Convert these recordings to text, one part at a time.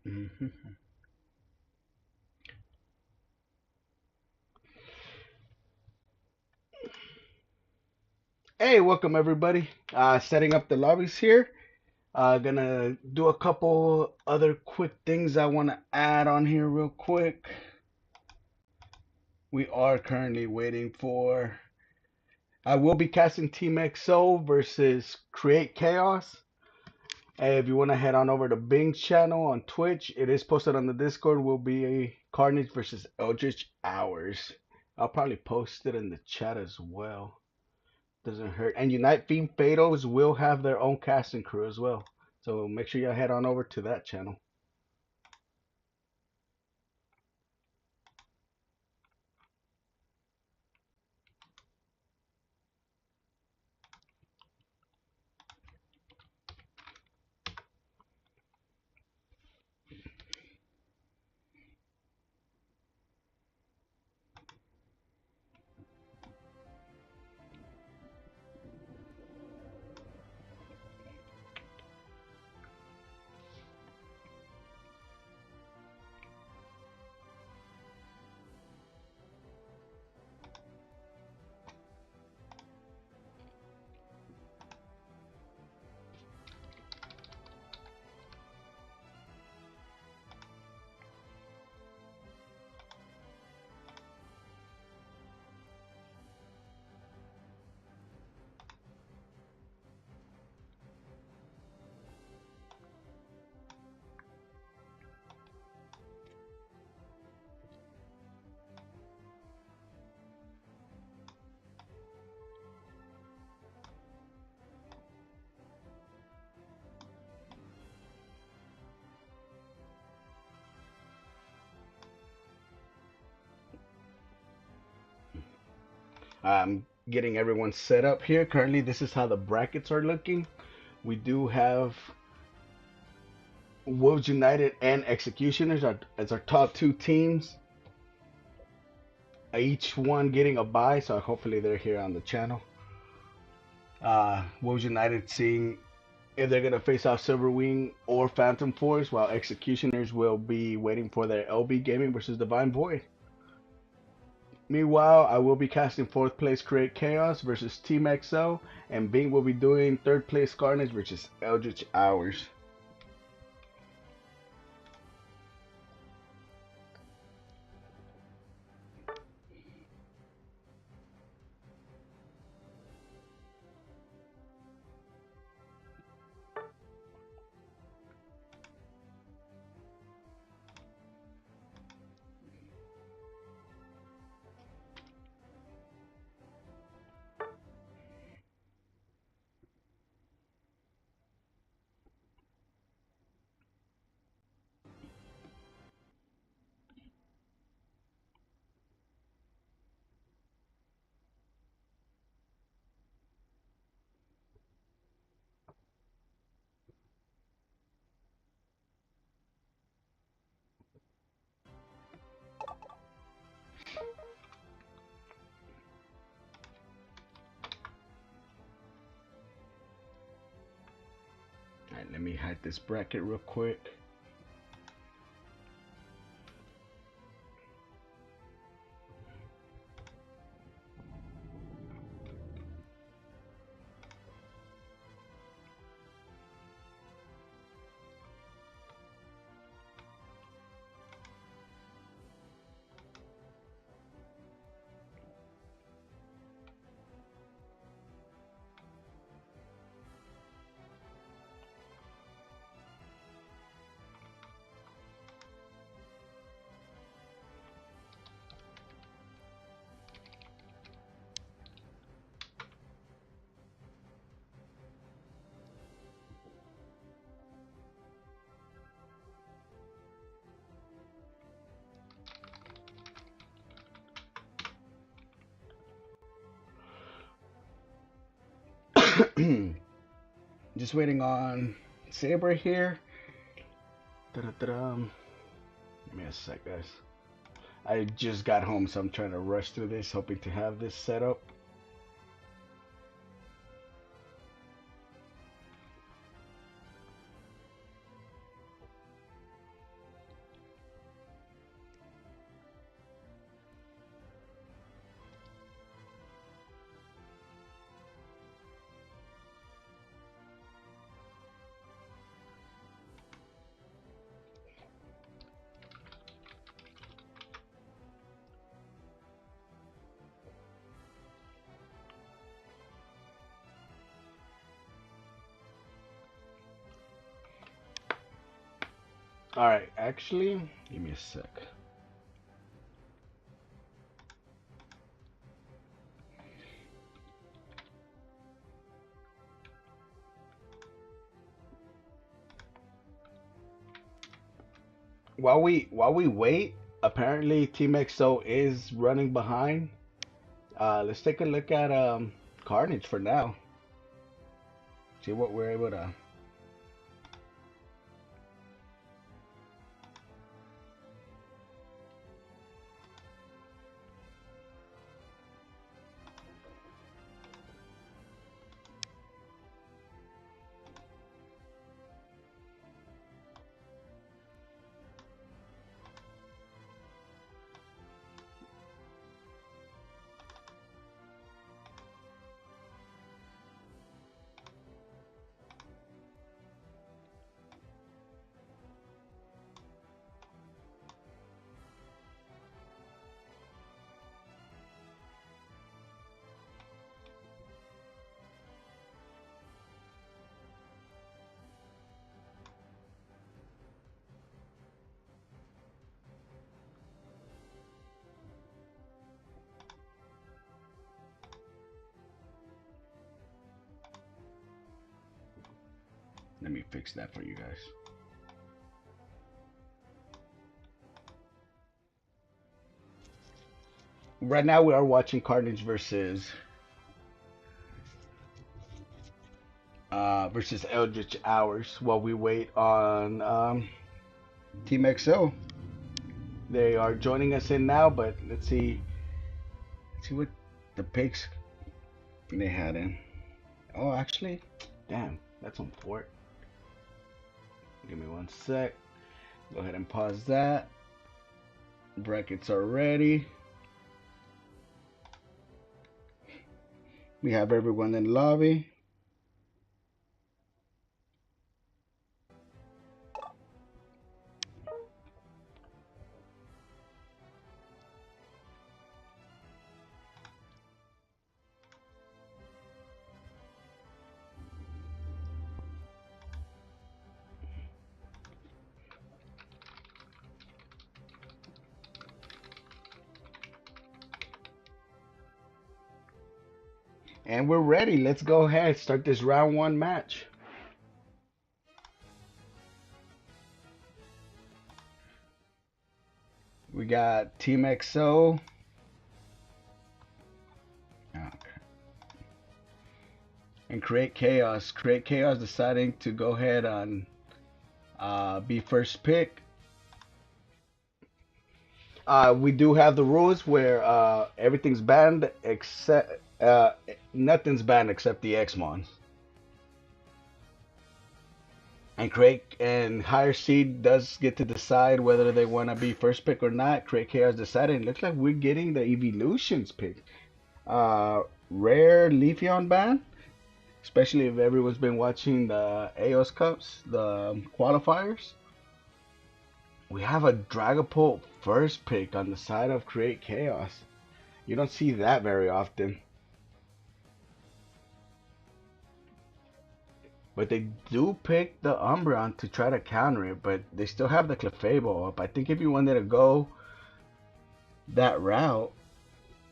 Mhm. Hey, welcome everybody. Setting up the lobbies here. Gonna do a couple other quick things I want to add on here real quick. We are currently waiting for. I will be casting Team XO versus Create Chaos. Hey, if you want to head on over to Bing's channel on Twitch, it is posted on the Discord. Will be a Carnage versus Eldritch Hours. I'll probably post it in the chat as well. Doesn't hurt. And Unite Fiend Fatos will have their own casting crew as well. So make sure you head on over to that channel. I'm getting everyone set up here. Currently, this is how the brackets are looking. We do have Wolves United and Executioners as our top two teams. Each one getting a bye, so hopefully they're here on the channel. Wolves United seeing if they're gonna face off Silver Wing or Phantom Force, while Executioners will be waiting for their LB Gaming versus Divine Void. Meanwhile, I will be casting fourth place Create Chaos versus Team XO, and Bing will be doing third place Carnage versus Eldritch Hours. Alright, let me hide this bracket real quick. Just waiting on Saber here. Da-da-da-da. Give me a sec, guys. I just got home, so I'm trying to rush through this, hoping to have this set up. All right, actually, give me a sec. While we wait, apparently Team XO is running behind. Let's take a look at Carnage for now. See what we're able to. Let me fix that for you guys. Right now we are watching Carnage versus Eldritch Hours while we wait on Team XO. They are joining us in now, but let's see what the picks they had in. Oh, actually, damn, that's on Fort. Give me one sec. Go ahead and pause that. Brackets are ready. We have everyone in lobby. And we're ready. Let's go ahead. Start this round one match. We got Team XO. Okay. And Create Chaos. Create Chaos deciding to go ahead and be first pick. We do have the rules where everything's banned except nothing's banned except the X-Mons. And Create and Higher Seed does get to decide whether they want to be first pick or not. Create Chaos decided. It looks like we're getting the Evolutions pick. Rare Leafeon ban, especially if everyone's been watching the AOS Cups, the qualifiers. We have a Dragapult first pick on the side of Create Chaos. You don't see that very often. But they do pick the Umbreon to try to counter it, but they still have the Clefable up. I think if you wanted to go that route,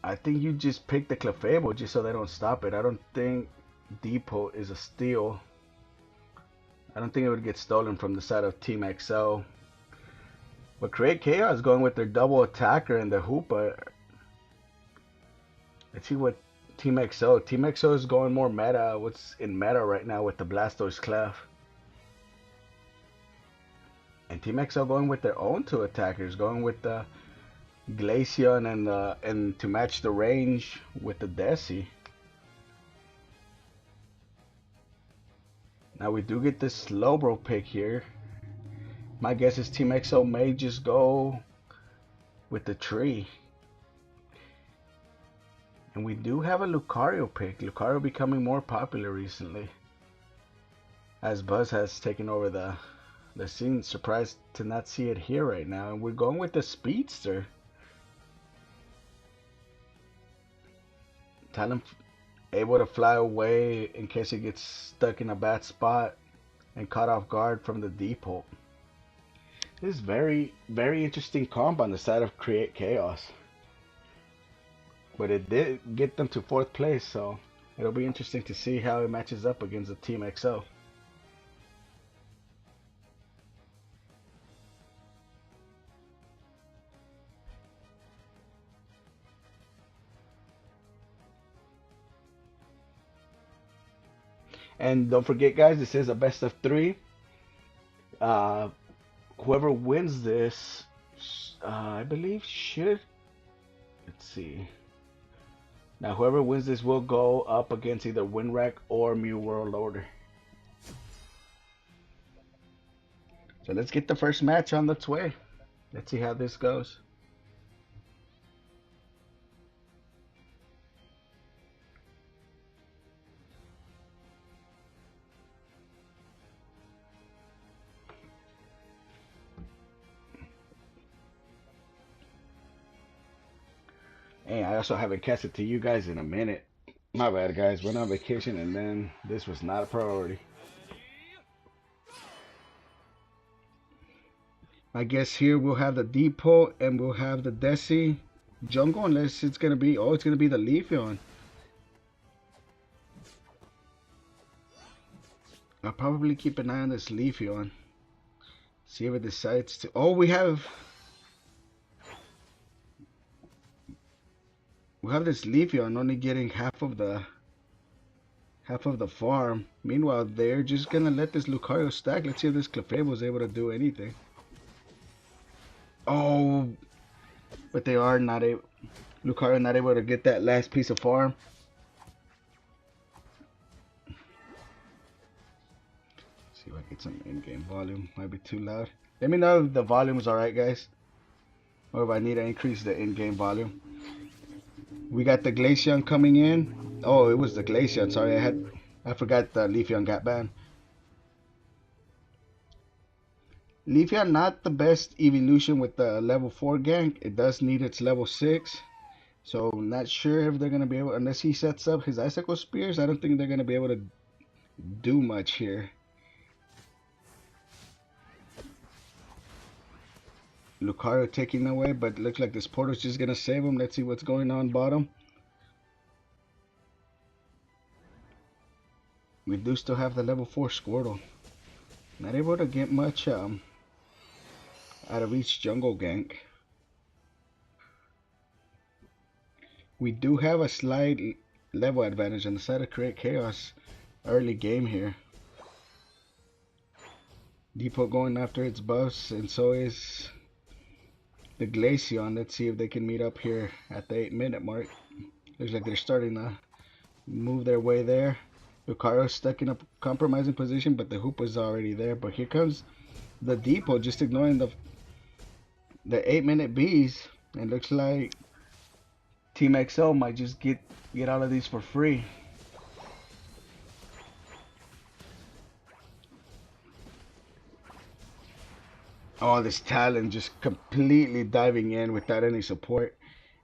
I think you just pick the Clefable just so they don't stop it. I don't think Depot is a steal. I don't think it would get stolen from the side of Team XO. But Create Chaos is going with their double attacker and the Hoopa. Let's see what Team XO. Team XO is going more meta. What's in meta right now with the Blastoise Clef. And Team XO going with their own two attackers, going with the Glaceon and to match the range with the Desi. Now we do get this Slowbro pick here. My guess is Team XO may just go with the tree. And we do have a Lucario pick. Lucario becoming more popular recently, as Buzz has taken over the scene. Surprised to not see it here right now. And we're going with the Speedster. Talon able to fly away in case he gets stuck in a bad spot and caught off guard from the Depot. This is very interesting comp on the side of Create Chaos. But it did get them to fourth place, so it'll be interesting to see how it matches up against the Team XO. And don't forget, guys, this is a best of three. Uh, Whoever wins this, I believe, should. Let's see. Now, whoever wins this will go up against either WinRack or Mew World Order. So let's get the first match on its way. Let's see how this goes. Hey, I also haven't casted to you guys in a minute. My bad, guys. Went on vacation and then this was not a priority. I guess here we'll have the Depot and we'll have the Desi jungle, unless it's gonna be it's gonna be the Leafeon. I'll probably keep an eye on this Leafeon. See if it decides to. Oh, we have this Leafeon only getting half of the farm. Meanwhile, they're just gonna let this Lucario stack. Let's see if this Clefable is able to do anything. Oh, but they are not able. Lucario not able to get that last piece of farm. Let's see if I get some in-game volume. Might be too loud. Let me know if the volume is alright, guys, or if I need to increase the in-game volume. We got the Glaceon coming in. Oh, it was the Glaceon. Sorry, I forgot the Leafeon got banned. Leafeon not the best evolution with the level 4 gank. It does need its level 6. So not sure if they're gonna be able, unless he sets up his Icicle Spears, I don't think they're gonna be able to do much here. Lucario taking away, but looks like this portal's just gonna save him. Let's see what's going on bottom. We do still have the level 4 Squirtle. Not able to get much out of each jungle gank. We do have a slight level advantage on the side of Create Chaos early game here. Depot going after its buffs, and so is the Glaceon. Let's see if they can meet up here at the 8-minute mark. Looks like they're starting to move their way there. Lucario stuck in a compromising position, but the hoop was already there. But here comes the Depot, just ignoring the 8-minute bees. It looks like Team XO might just get all of these for free. Oh, this Talon just completely diving in without any support.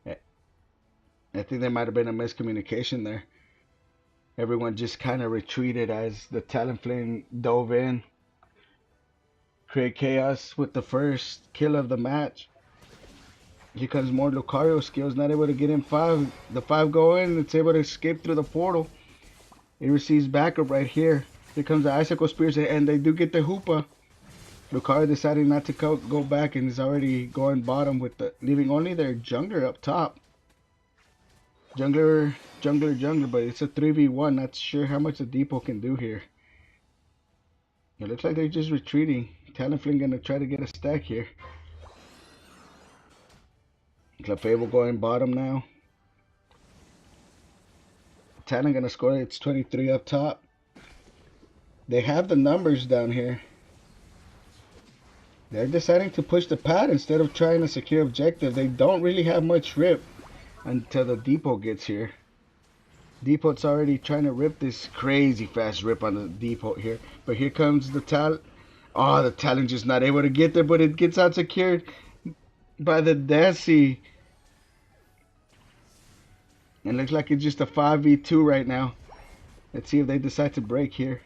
I think there might have been a miscommunication there. Everyone just kind of retreated as the Talonflame dove in. Create Chaos with the first kill of the match. Here comes more Lucario skills, not able to get in 5. The 5 go in, it's able to escape through the portal. It receives backup right here. Here comes the Icicle Spears, and they do get the Hoopa. Lucario deciding not to go back and is already going bottom with leaving only their jungler up top. Jungler, but it's a 3v1. Not sure how much the Depot can do here. It looks like they're just retreating. Talonflame gonna try to get a stack here. Clefable going bottom now. Talon gonna score. It's 23 up top. They have the numbers down here. They're deciding to push the pad instead of trying to secure objective. They don't really have much rip until the Depot gets here. Depot's already trying to rip this crazy fast rip on the Depot here. But here comes the Talon. Oh, the Talon just not able to get there, but it gets out secured by the Desi. It looks like it's just a 5v2 right now. Let's see if they decide to break here.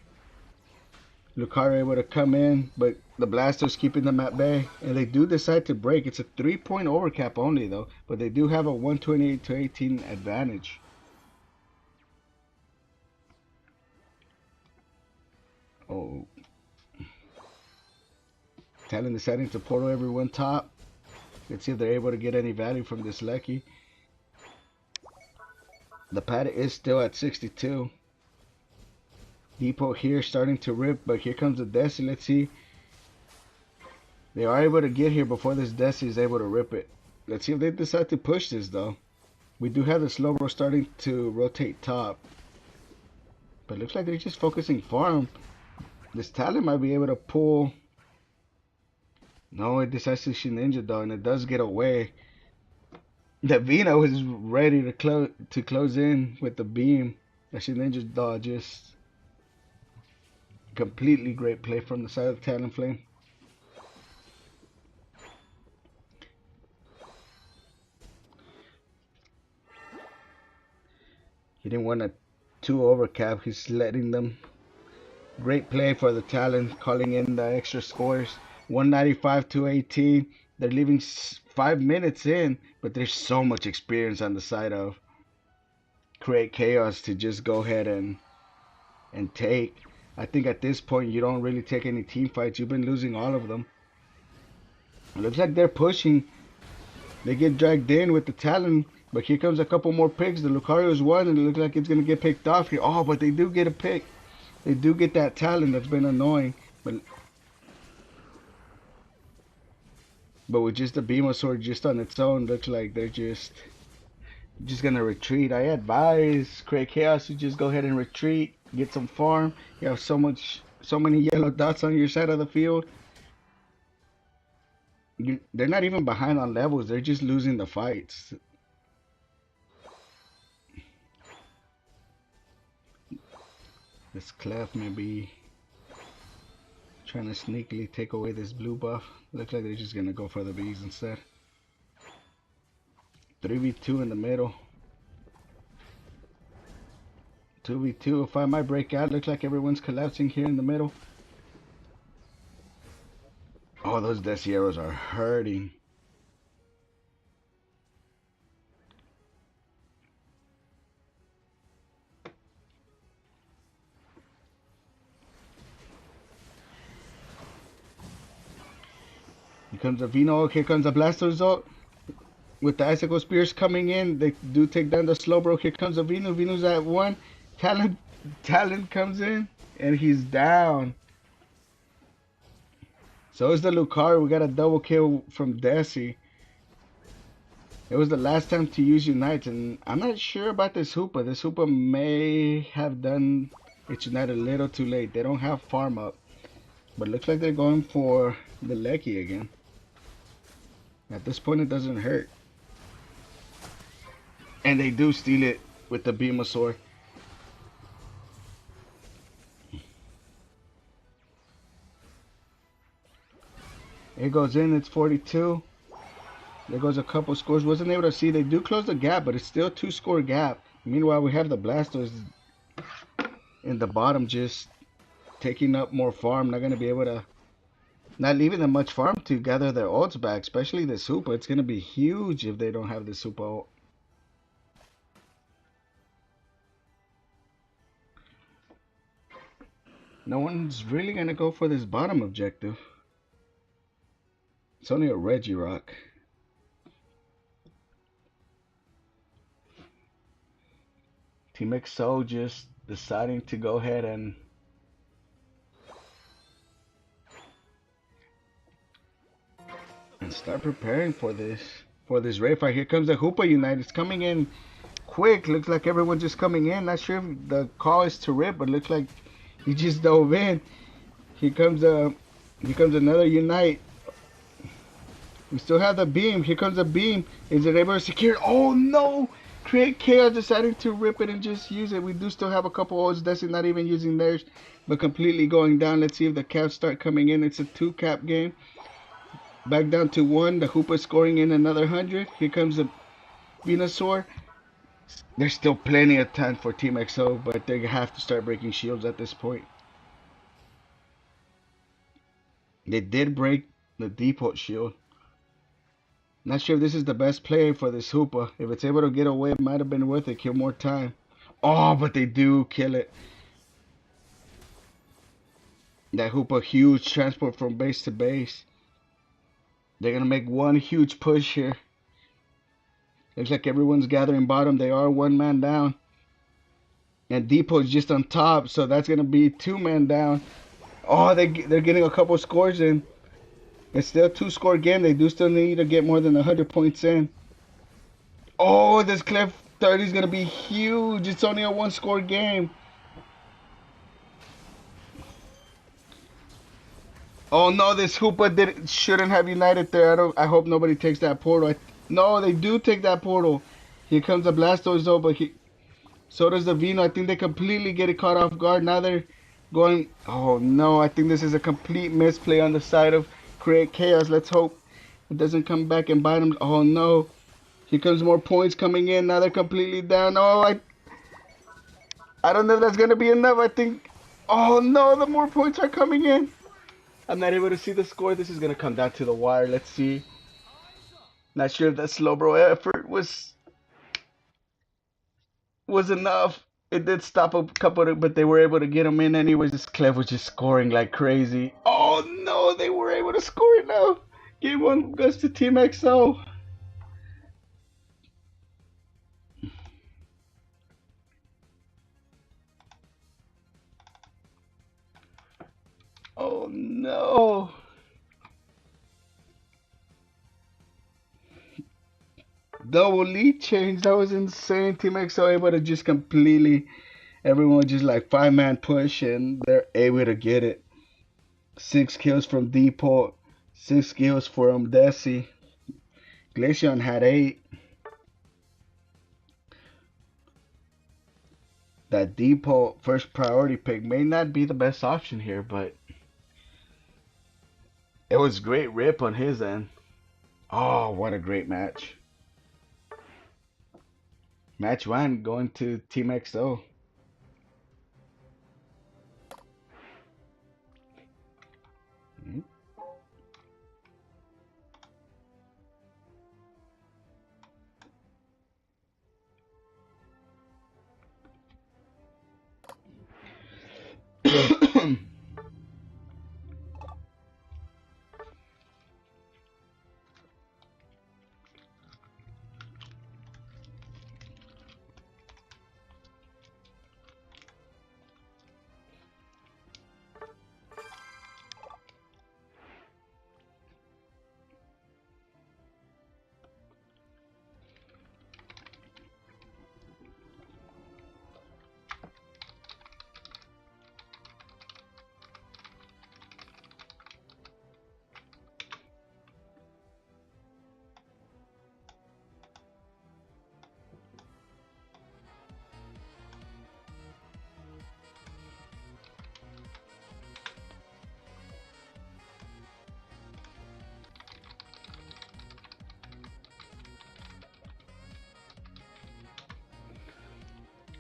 Lucario able to come in, but the Blasters keeping them at bay, and they do decide to break. It's a 3-point overcap only though, but they do have a 128 to 18 advantage. Oh, Talon deciding to portal everyone top. Let's see if they're able to get any value from this Lecky. The pad is still at 62. Depot here starting to rip, but here comes the Desi. Let's see. They are able to get here before this Desi is able to rip it. Let's see if they decide to push this though. We do have the Slowbro starting to rotate top. But it looks like they're just focusing farm. This Talon might be able to pull. No, it decides to Ninja though, and it does get away. The Vino is ready to close in with the beam. The Ninja dog just completely great play from the side of the Talonflame. He didn't want a 2 overcap. He's letting them. Great play for the Talon, calling in the extra scores. 195 to 18. They're leaving 5 minutes in, but there's so much experience on the side of Create Chaos to just go ahead and take. I think at this point you don't really take any team fights. You've been losing all of them. It looks like they're pushing. They get dragged in with the Talon, but here comes a couple more picks. The Lucario's one, and it looks like it's going to get picked off here. Oh, but they do get a pick. They do get that Talon that's been annoying. But with just the Venusaur just on its own, looks like they're just gonna retreat. I advise Create Chaos to just go ahead and retreat, get some farm. You have so many yellow dots on your side of the field. They're not even behind on levels. They're just losing the fights. This Clef may be trying to sneakily take away this blue buff. Looks like they're just gonna go for the bees instead. 3v2 in the middle. 2v2. If I might break out, looks like everyone's collapsing here in the middle. Oh, those Desieros are hurting. Here comes the Vino. Here comes the Blastoise. With the Icicle Spears coming in, they do take down the Slowbro. Here comes the Vino. Vino's at 1. Talon comes in, and he's down. So is the Lucario. We got a double kill from Desi. It was the last time to use Unite, and I'm not sure about this Hoopa. This Hoopa may have done its Unite a little too late. They don't have farm up. But it looks like they're going for the Lecky again. At this point, it doesn't hurt. And they do steal it with the Venusaur. It goes in, it's 42. There goes a couple scores. Wasn't able to see. They do close the gap, but it's still a 2-score gap. Meanwhile, we have the Blastoise in the bottom just taking up more farm. Not going to be able to... Not leaving them much farm to gather their ults back, especially this Hoopa. It's going to be huge if they don't have this Hoopa ult. No one's really going to go for this bottom objective. It's only a Regirock. Team XO just deciding to go ahead and start preparing for this raid fight. Here comes the Hoopa Unite. It's coming in quick. Looks like everyone's just coming in. Not sure if the call is to rip, but looks like he just dove in. Here comes another Unite. We still have the beam. Here comes the beam. Is it able to secure it? Oh no! Create Chaos deciding to rip it and just use it. We do still have a couple ults. Desi not even using theirs, but completely going down. Let's see if the caps start coming in. It's a 2-cap game. Back down to 1. The Hoopa scoring in another 100. Here comes the Venusaur. There's still plenty of time for Team XO, but they have to start breaking shields at this point. They did break the depot shield. Not sure if this is the best play for this Hoopa. If it's able to get away, it might have been worth it. Kill more time. Oh, but they do kill it. That Hoopa, huge transport from base to base. They're going to make one huge push here. Looks like everyone's gathering bottom. They are one man down. And Depot's just on top, so that's going to be two men down. Oh, they're getting a couple scores in. It's still a two-score game. They do still need to get more than 100 points in. Oh, this cliff 30 is going to be huge. It's only a one-score game. Oh no, this Hoopa shouldn't have united there. I hope nobody takes that portal. No, they do take that portal. Here comes the Blastoise though, but so does the Vino. I think they completely get it caught off guard. Now they're going. Oh no, I think this is a complete misplay on the side of Create Chaos. Let's hope it doesn't come back and bite them. Oh no, here comes more points coming in. Now they're completely down. Oh, I don't know if that's gonna be enough. I think. Oh no, the more points are coming in. I'm not able to see the score. This is gonna come down to the wire. Let's see. Not sure if that slow bro effort was enough. It did stop a couple of, but they were able to get him in anyways. This Clef was just scoring like crazy. Oh no, they were able to score it now. Game one goes to Team XO. Oh no. Double lead change. That was insane. Team XO able to just completely, everyone just like 5-man push and they're able to get it. 6 kills from Depot, 6 kills from Desi. Glaceon had 8. That Depot first priority pick may not be the best option here, but it was great rip on his end. Oh, what a great match. Match 1 going to Team XO.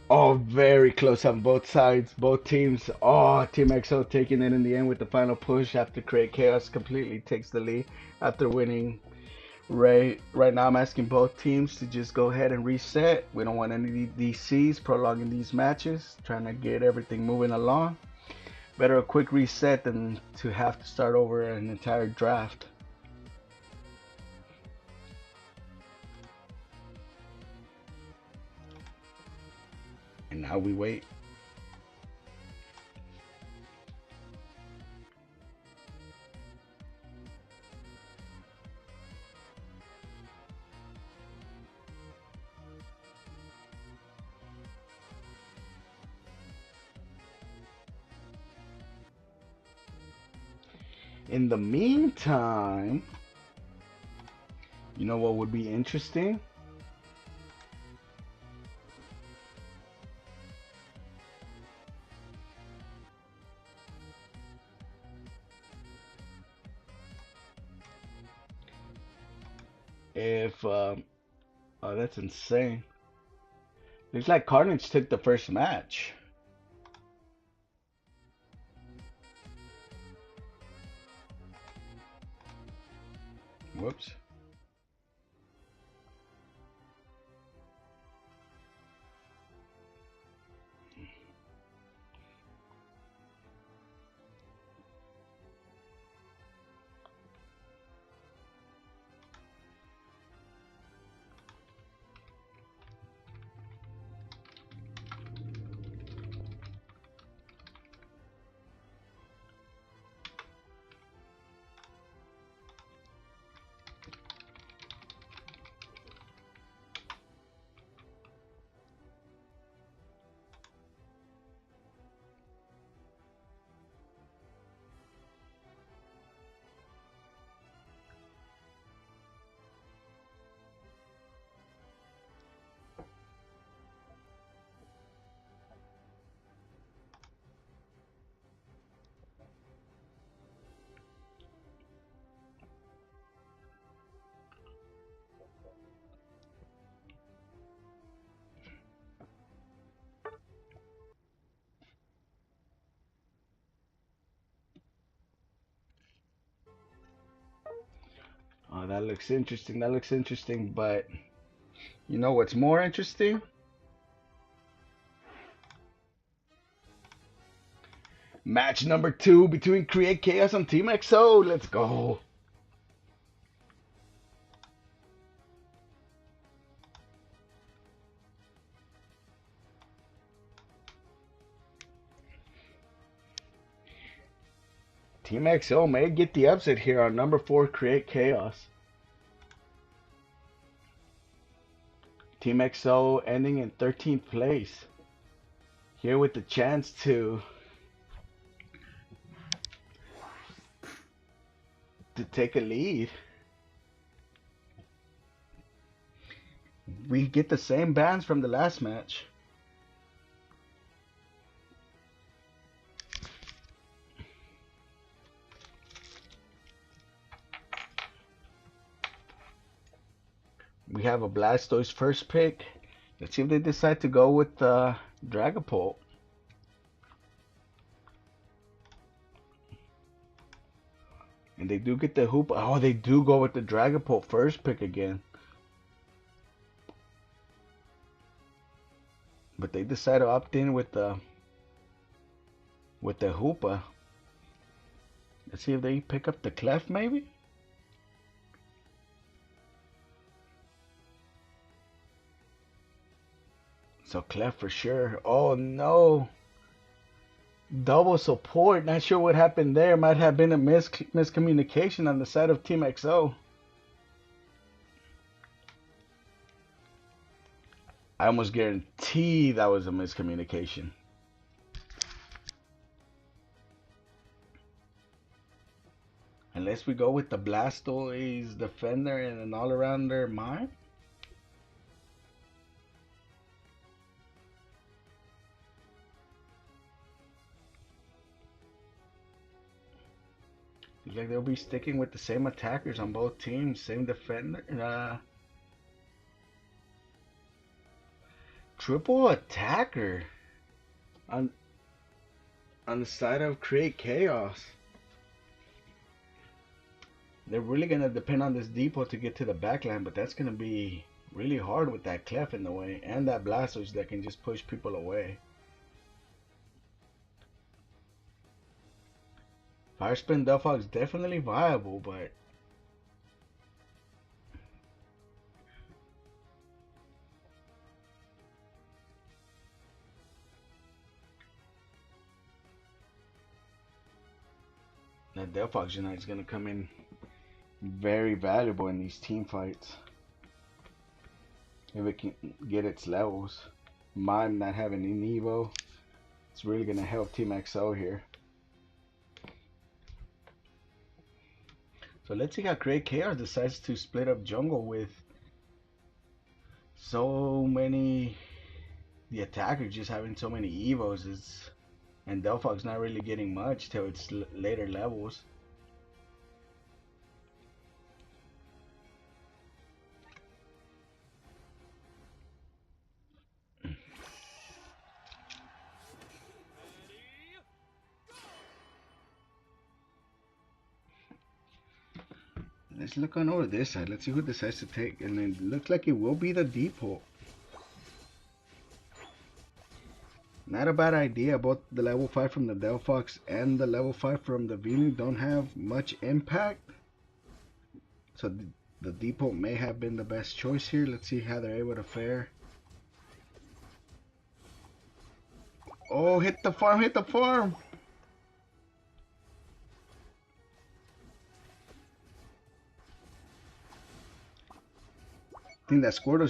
Oh, very close on both sides, both teams. Oh, Team XO taking it in the end with the final push after Create Chaos completely takes the lead after winning. Right now, I'm asking both teams to just go ahead and reset. We don't want any DCs prolonging these matches, trying to get everything moving along. Better a quick reset than to have to start over an entire draft. And now we wait. In the meantime, you know what would be interesting? If, oh, that's insane. Looks like Carnage took the first match. Whoops. Oh, that looks interesting. That looks interesting. But you know what's more interesting? Match number 2 between Create Chaos and Team XO. Let's go. Team XO may get the upset here on number 4, Create Chaos. Team XO ending in 13th place. Here with the chance to take a lead. We get the same bans from the last match. We have a Blastoise first pick. Let's see if they decide to go with Dragapult. And they do get the Hoop. Oh, they do go with the Dragapult first pick again. But they decide to opt in with the Hoopa. Let's see if they pick up the Clef maybe. So Clef for sure. Oh no. Double support. Not sure what happened there. Might have been a miscommunication on the side of Team XO. I almost guarantee that was a miscommunication. Unless we go with the Blastoise defender and an all-arounder mine. Looks like they'll be sticking with the same attackers on both teams, same defender. Triple attacker on the side of Create Chaos. They're really gonna depend on this depot to get to the backline, but that's gonna be really hard with that Clef in the way and that Blastoise that can just push people away. Fire Spin Delphox definitely viable, but that Delphox Unite is gonna come in very valuable in these team fights if it can get its levels. Mime not having an Evo, it's really gonna help Team XO here. So let's see how Create Chaos decides to split up jungle with so many, the attacker just having so many Evos is, and Delphox not really getting much till its later levels. Let's look on over this side. Let's see who decides to take. And it looks like it will be the depot. Not a bad idea. Both the level 5 from the Delphox and the level 5 from the Venu don't have much impact. So the depot may have been the best choice here. Let's see how they're able to fare. Oh, hit the farm, hit the farm. I think that Squirtle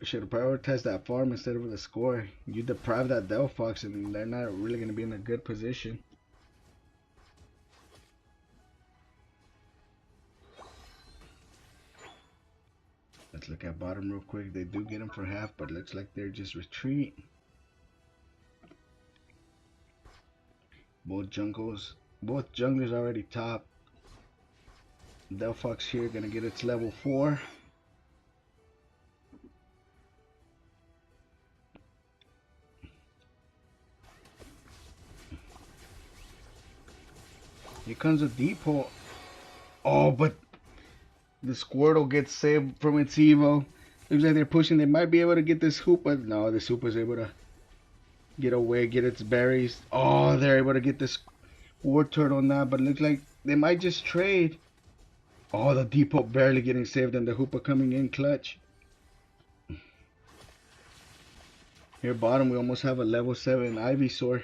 should have prioritized that farm instead of the score. You deprive that Delphox and they're not really going to be in a good position. Let's look at bottom real quick. They do get him for half, but it looks like they're just retreat. Both junglers already top. Delphox here going to get its level 4. Here comes a depot. Oh, but the Squirtle gets saved from its Evo. Looks like they're pushing. They might be able to get this Hoopa. No, this Hoopa's able to get away, get its berries. Oh, they're able to get this War Turtle now, but it looks like they might just trade. Oh, the depot barely getting saved and the Hoopa coming in clutch. Here bottom, we almost have a level 7 Ivysaur.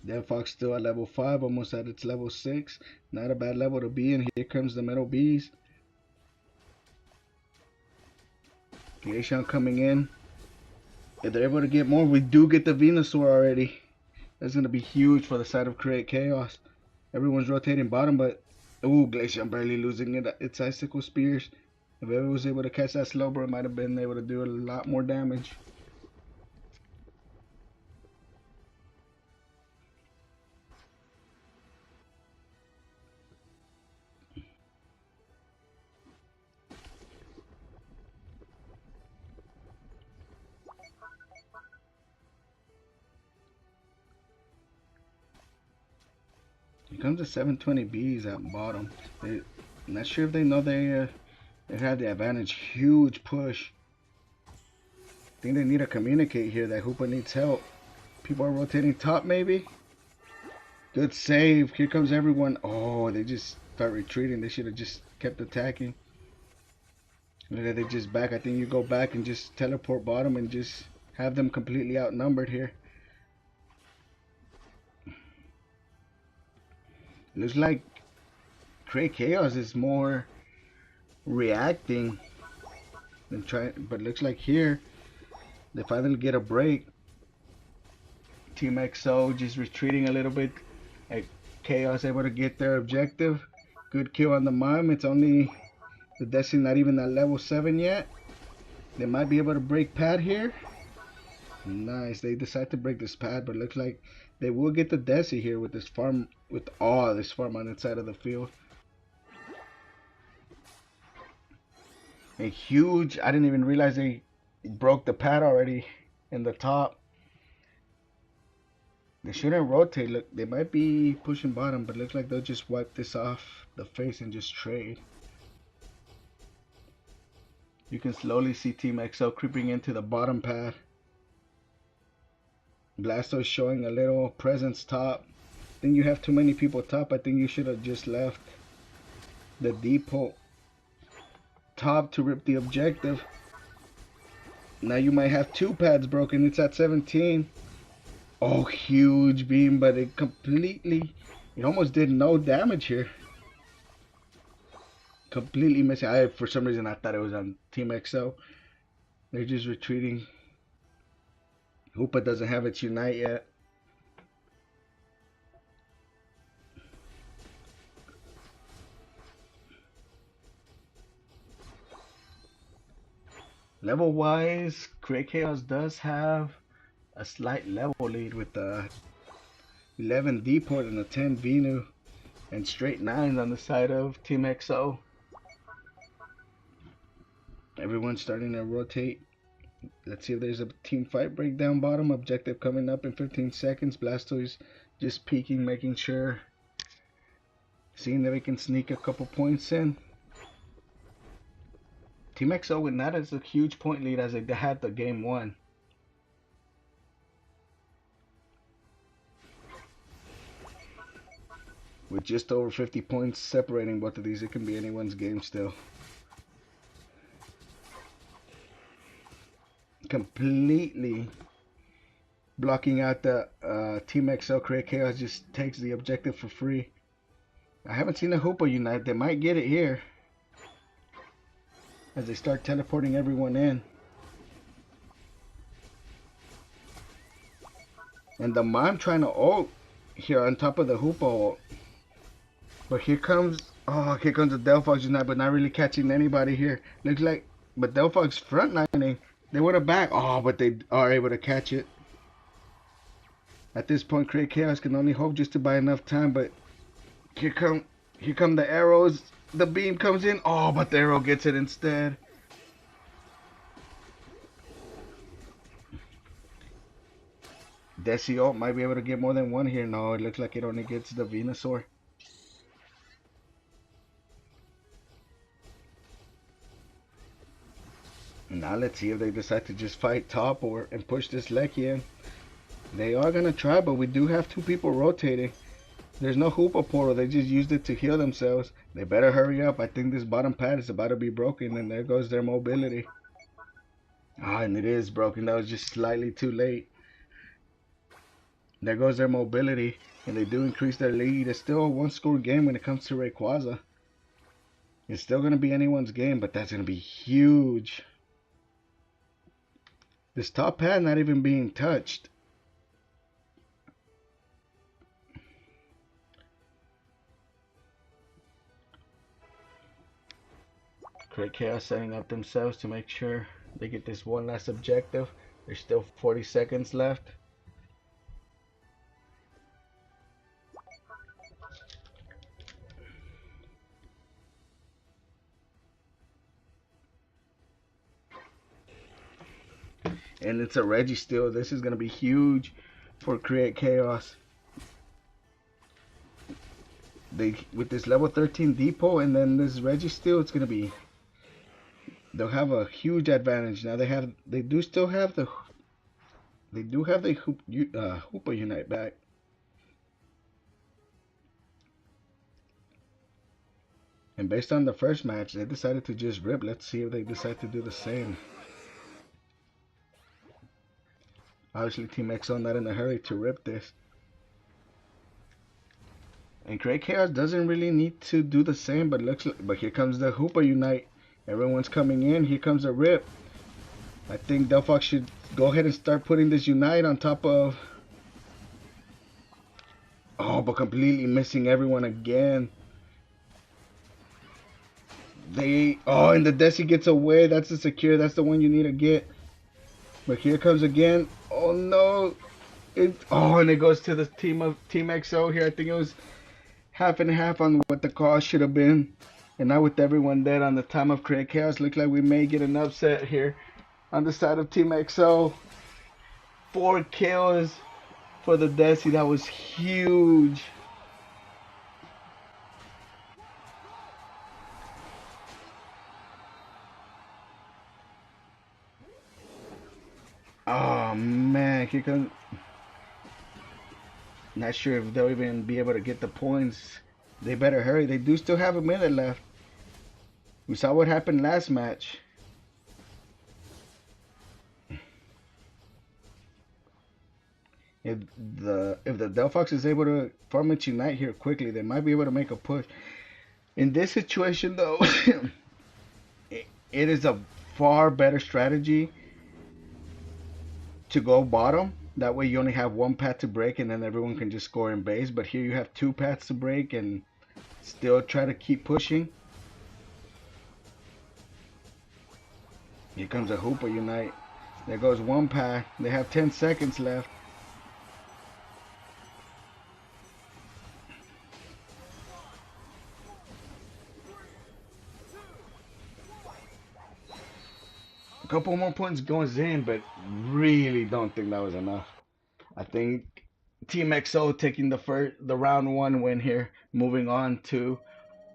Delphox still at level 5, almost at its level 6. Not a bad level to be in. Here comes the Metal Bees. Glaceon coming in. If they're able to get more, we do get the Venusaur already. That's going to be huge for the side of Create Chaos. Everyone's rotating bottom, but ooh, Glaceon barely losing it. Its Icicle Spears. If ever was able to catch that Slowbro, it might have been able to do a lot more damage. Here comes the 720Bs at bottom. I'm not sure if they know they have the advantage. Huge push. I think they need to communicate here that Hoopa needs help. People are rotating top maybe. Good save. Here comes everyone. Oh, they just start retreating. They should have just kept attacking. Look at they just back. I think you go back and just teleport bottom and just have them completely outnumbered here. Looks like Create Chaos is more reacting than trying, but looks like here they finally get a break. Team XO just retreating a little bit. Like Chaos able to get their objective. Good kill on the Mime. It's only the Destiny, not even at level 7 yet. They might be able to break pad here. Nice. They decide to break this pad, but looks like they will get the Desi here with this farm, with all this farm on the side of the field. A huge, I didn't even realize they broke the pad already in the top. They shouldn't rotate. Look, they might be pushing bottom, but looks like they'll just wipe this off the face and just trade. You can slowly see Team XO creeping into the bottom pad. Blastoise showing a little presence top. I think you have too many people top. I think you should have just left the depot top to rip the objective. Now you might have 2 pads broken. It's at 17. Oh, huge beam, but it almost did no damage here. Completely missing. For some reason, I thought it was on Team XO. They're just retreating. Hoopa doesn't have its Unite yet. Level wise, Create Chaos does have a slight level lead with the 11 Depot and a 10 Venu and straight 9s on the side of Team XO. Everyone's starting to rotate Let's see if there's a team fight breakdown bottom. Objective coming up in 15 seconds. Blastoise just peeking, making sure, seeing if we can sneak a couple points in. Team XO with not as a huge point lead as they had the game one. With just over 50 points separating both of these, it can be anyone's game still. Completely blocking out the Team XL. Create Chaos just takes the objective for free. I haven't seen a Hoopa unite. They might get it here as they start teleporting everyone in. And the Mime trying to ult here on top of the Hoopa ult. But here comes the Delphox unite, but not really catching anybody here. Looks like, but Delphox frontlining. They would have back. Oh, but they are able to catch it. At this point, Create Chaos can only hope just to buy enough time, but here come the arrows. The beam comes in. Oh, but the arrow gets it instead. Desi might be able to get more than one here. No, it looks like it only gets the Venusaur. Now let's see if they decide to just fight top and push this Lecky in. They are going to try, but we do have two people rotating. There's no Hoopa portal. They just used it to heal themselves. They better hurry up. I think this bottom pad is about to be broken, and there goes their mobility. Ah, and it is broken. That was just slightly too late. There goes their mobility, and they do increase their lead. It's still a one-score game when it comes to Rayquaza. It's still going to be anyone's game, but that's going to be huge. This top pad not even being touched. Create Chaos setting up themselves to make sure they get this one last objective. There's still 40 seconds left. And it's a Registeel. This is going to be huge for Create Chaos. With this level 13 depot and then this Registeel, it's going to be, they'll have a huge advantage. Now they do have the Hoopa Unite back. And based on the first match, they decided to just rip. Let's see if they decide to do the same. Obviously, Team XO not in a hurry to rip this. And Create Chaos doesn't really need to do the same, but here comes the Hoopa Unite. Everyone's coming in. Here comes a rip. I think Delphox should go ahead and start putting this Unite on top of... Oh, but completely missing everyone again. And the Desi gets away. That's the secure. That's the one you need to get. But here comes again. Oh no! And it goes to the Team XO here. I think it was half and half on what the cost should have been. And now with everyone dead on the time of Create Chaos, look like we may get an upset here on the side of Team XO. 4 kills for the Desi. That was huge. Oh man, here comes. Not sure if they'll even be able to get the points. They better hurry. They do still have a minute left. We saw what happened last match. If the Delphox is able to farm its Unite here quickly, they might be able to make a push. In this situation though, it is a far better strategy to go bottom. That way you only have one path to break and then everyone can just score in base. But here you have 2 paths to break and still try to keep pushing. Here comes a Hoopa Unite. There goes one path. They have 10 seconds left. couple more points goes in, but really don't think that was enough. I think Team XO taking the round one win here, moving on to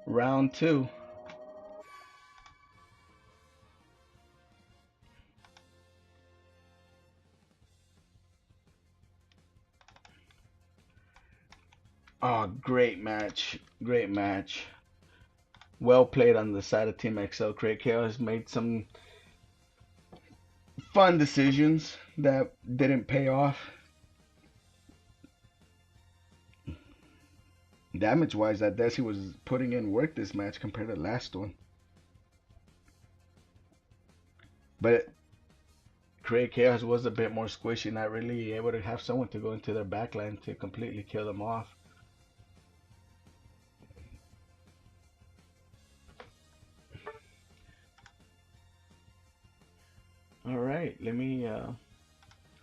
round two. Oh, great match. Great match. Well played on the side of Team XO. Create Chaos made some fun decisions that didn't pay off. Damage wise, that Desi was putting in work this match compared to the last one. But Create Chaos was a bit more squishy, not really able to have someone to go into their backline to completely kill them off. Alright, let me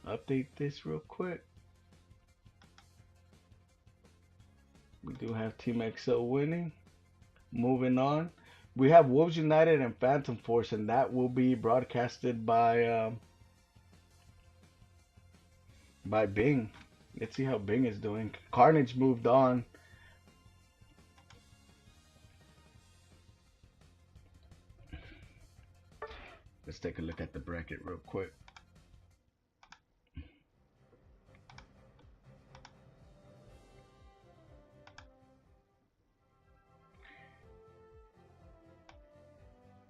update this real quick. We do have Team XO winning. Moving on, we have Wolves United and Phantom Force, and that will be broadcasted by Bing. Let's see how Bing is doing. Carnage moved on. Let's take a look at the bracket real quick.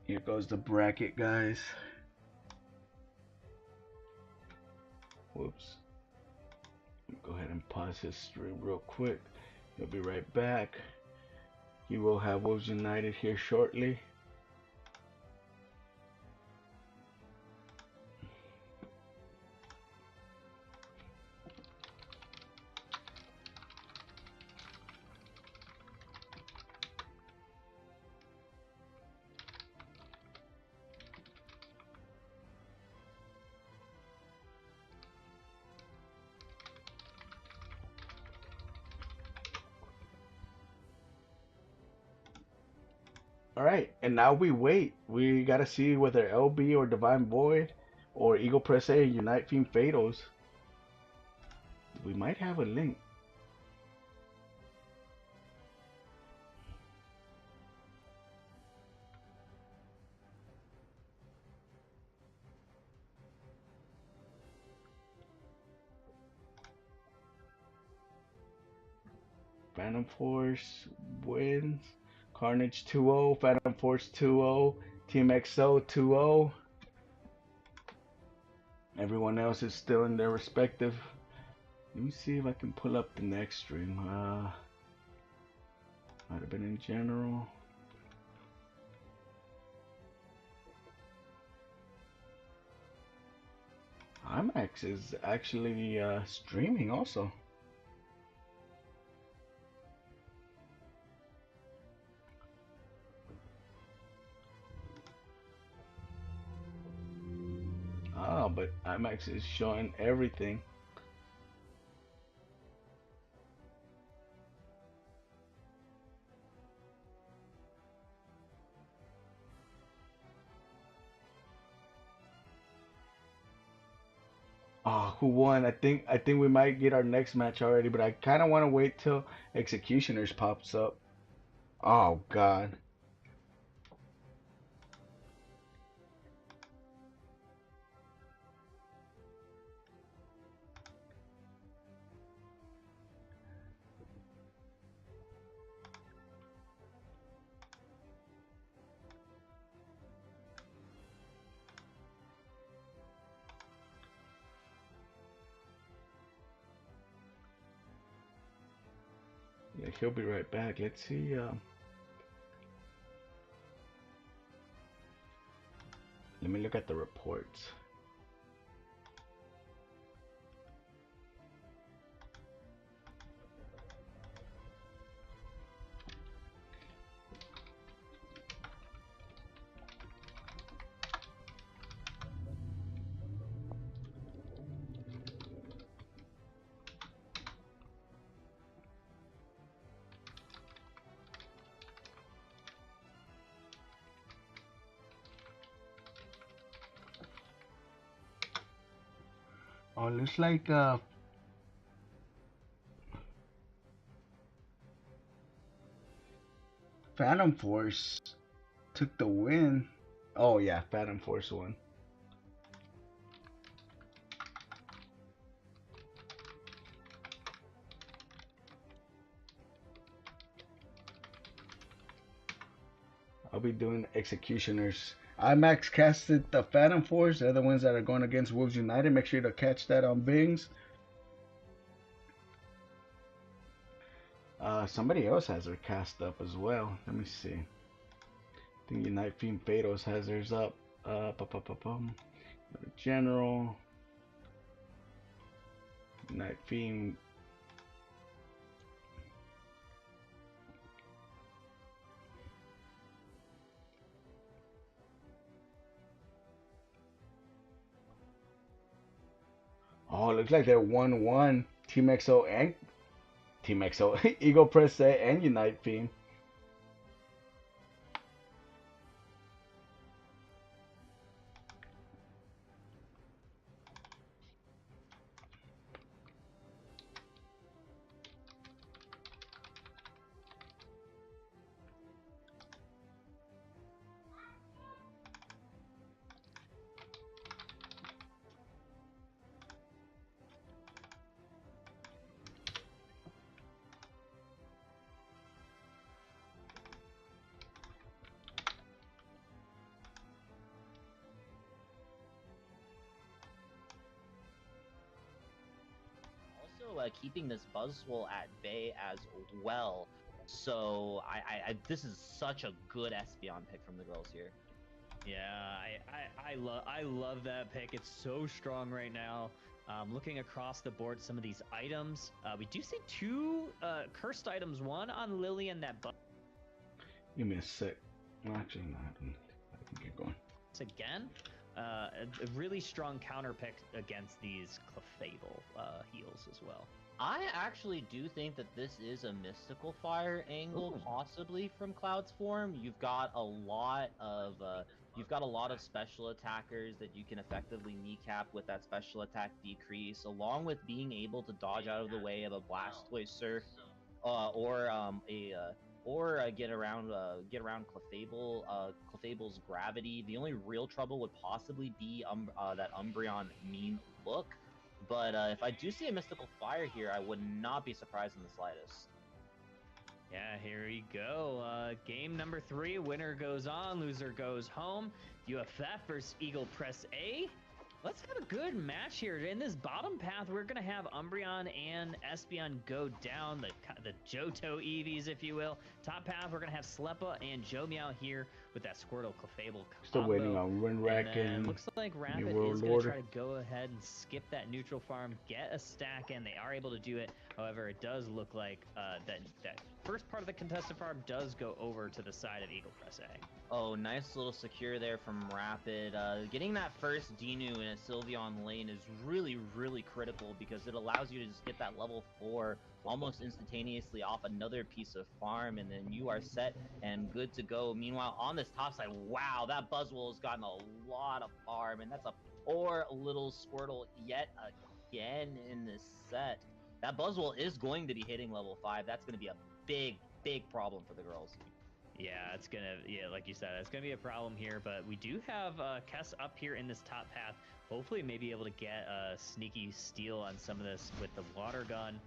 Here goes the bracket, guys. Whoops. Go ahead and pause his stream real quick. He'll be right back. He will have Wolves United here shortly. Alright, and now we wait. We gotta see whether LB or Divine Void or Eagle Press A Unite Fiend Fatals. We might have a link. Phantom Force wins. Carnage 2-0. Phantom Force 2-0. Team XO 2-0. Everyone else is still in their respective. Let me see if I can pull up the next stream. Might have been in general. IMAX is actually streaming also. Oh, but IMAX is showing everything. Oh, who won? I think we might get our next match already, but I kind of want to wait till Executioners pops up. Oh God. Yeah, he'll be right back. Let's see. Let me look at the reports. Oh, looks like Phantom Force took the win. Oh yeah, Phantom Force won. I'll be doing Executioners. I max casted the Phantom Force. They're the ones that are going against Wolves United. Make sure to catch that on Bings. Somebody else has their cast up as well. Let me see. I think Unite Fiend Fatos has theirs up. General. Unite Fiend. Oh, looks like they're 1-1. Team XO and Team XO. Eagle Press A and Unite Fiend. Also, keeping this Buzzwole at bay as well. So this is such a good Espeon pick from the girls here. Yeah, I love that pick. It's so strong right now. Looking across the board, some of these items, we do see two cursed items. One on Lily and that buzz Give me a sec. Well, actually, no, I can get going. again. A really strong counter pick against these Clefable heals as well. I actually do think that this is a mystical fire angle, Ooh. possibly from Cloud's form. You've got a lot of special attackers that you can effectively kneecap with that special attack decrease, along with being able to dodge out of the way of a Blastoise Surf, or get around Clefable's gravity. The only real trouble would possibly be that Umbreon mean look. But if I do see a Mystical Fire here, I would not be surprised in the slightest. Yeah, here we go. Game number 3. Winner goes on, loser goes home. UFF versus Eagle Press A. Let's have a good match here. In this bottom path, we're going to have Umbreon and Espeon go down, the Johto Eevees, if you will. Top path, we're going to have Slepa and Jomeow here with that Squirtle Clefable Still waiting combo. on Winrack and Looks like New Rapid is World going to try Order. to go ahead and skip that neutral farm, get a stack in. They are able to do it. However, it does look like that first part of the contested farm does go over to the side of Eagle Press A. Oh, nice little secure there from Rapid. Getting that first Dinu in a Sylveon lane is really, really critical because it allows you to just get that level 4 almost instantaneously off another piece of farm, and then you are set and good to go. Meanwhile, on this top side, wow, that Buzzwole has gotten a lot of farm, and that's a poor little Squirtle yet again in this set. That Buzzwole is going to be hitting level 5. That's going to be a big, big problem for the girls. Yeah, like you said, it's gonna be a problem here, but we do have Kess up here in this top path. Hopefully, maybe able to get a sneaky steal on some of this with the water gun.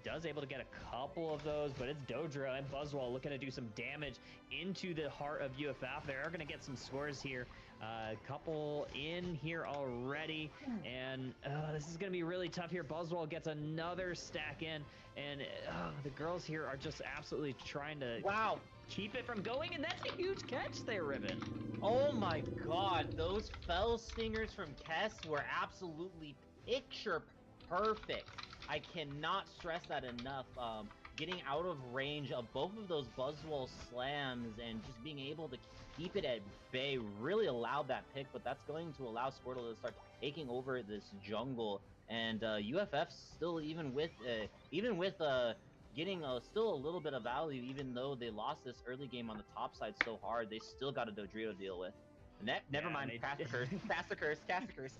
Does able to get a couple of those, but it's Dodrio and Buzzwole looking to do some damage into the heart of UFF. They are going to get some scores here. A couple in here already, and this is going to be really tough here. Buzzwole gets another stack in, and the girls here are just absolutely trying to keep it from going, and that's a huge catch there, Ribbon. Oh my god, those fell stingers from Kess were absolutely picture perfect. I cannot stress that enough. Getting out of range of both of those Buzzwole slams and just being able to keep it at bay really allowed that pick, but that's going to allow Squirtle to start taking over this jungle. And UFF still, even with getting still a little bit of value, even though they lost this early game on the top side so hard, they still got a Dodrio to deal with. Never Yeah, mind. Cast the curse. Cast the curse. Cast the curse.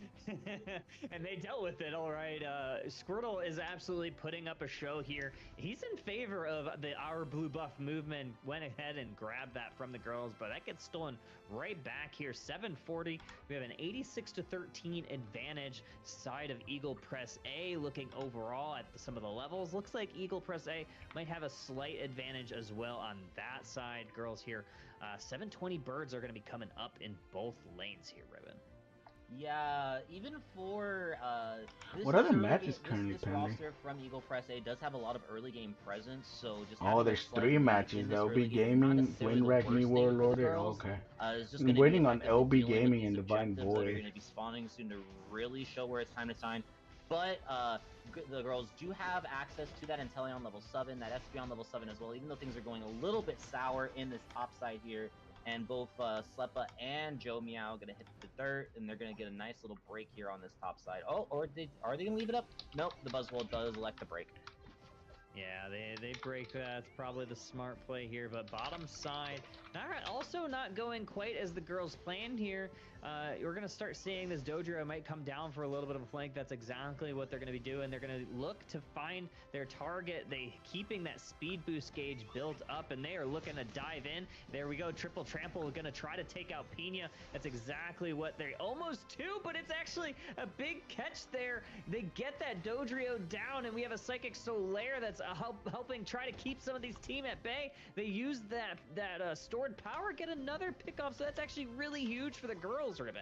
and they dealt with it all right. Squirtle is absolutely putting up a show here. He's in favor of the our blue buff movement. Went ahead and grabbed that from the girls, but that gets stolen right back here. 740. We have an 86-13 advantage side of Eagle Press A. Looking overall at some of the levels, looks like Eagle Press A might have a slight advantage as well on that side. Girls here, 720 birds are going to be coming up in both lanes here, Ribbon. Yeah, even for What other matches currently this pending? roster from Eagle Press A does have a lot of early game presence, so just Oh, having a there's slight three lead in matches. this LB early game is not Gaming, necessarily the Winrack, Me worst thing for the Warlord. girls. Okay. It's just I'm going to be waiting on effectively LB dealing with Gaming these and Divine objectives that are Void. going to be spawning soon to really show where it's time to shine. But the girls do have access to that Inteleon level 7, that Espeon level 7 as well, even though things are going a little bit sour in this top side here. And both Slepa and Joe Meow gonna hit the dirt, and they're gonna get a nice little break here on this top side. Oh, are they gonna leave it up? Nope, the Buzzwole does elect to break. Yeah, they break that. It's probably the smart play here. But bottom side, also not going quite as the girls planned here. We're going to start seeing this Dodrio might come down for a little bit of a flank. That's exactly what they're going to be doing. They're going to look to find their target. They keeping that speed boost gauge built up, and they are looking to dive in. There we go. Triple Trample going to try to take out Pina. That's exactly what they almost do, but it's actually a big catch there. They get that Dodrio down, and we have a Psychic Solaire that's helping try to keep some of these team at bay. They use that stored power, get another pickoff, so that's actually really huge for the girls, Ribbon.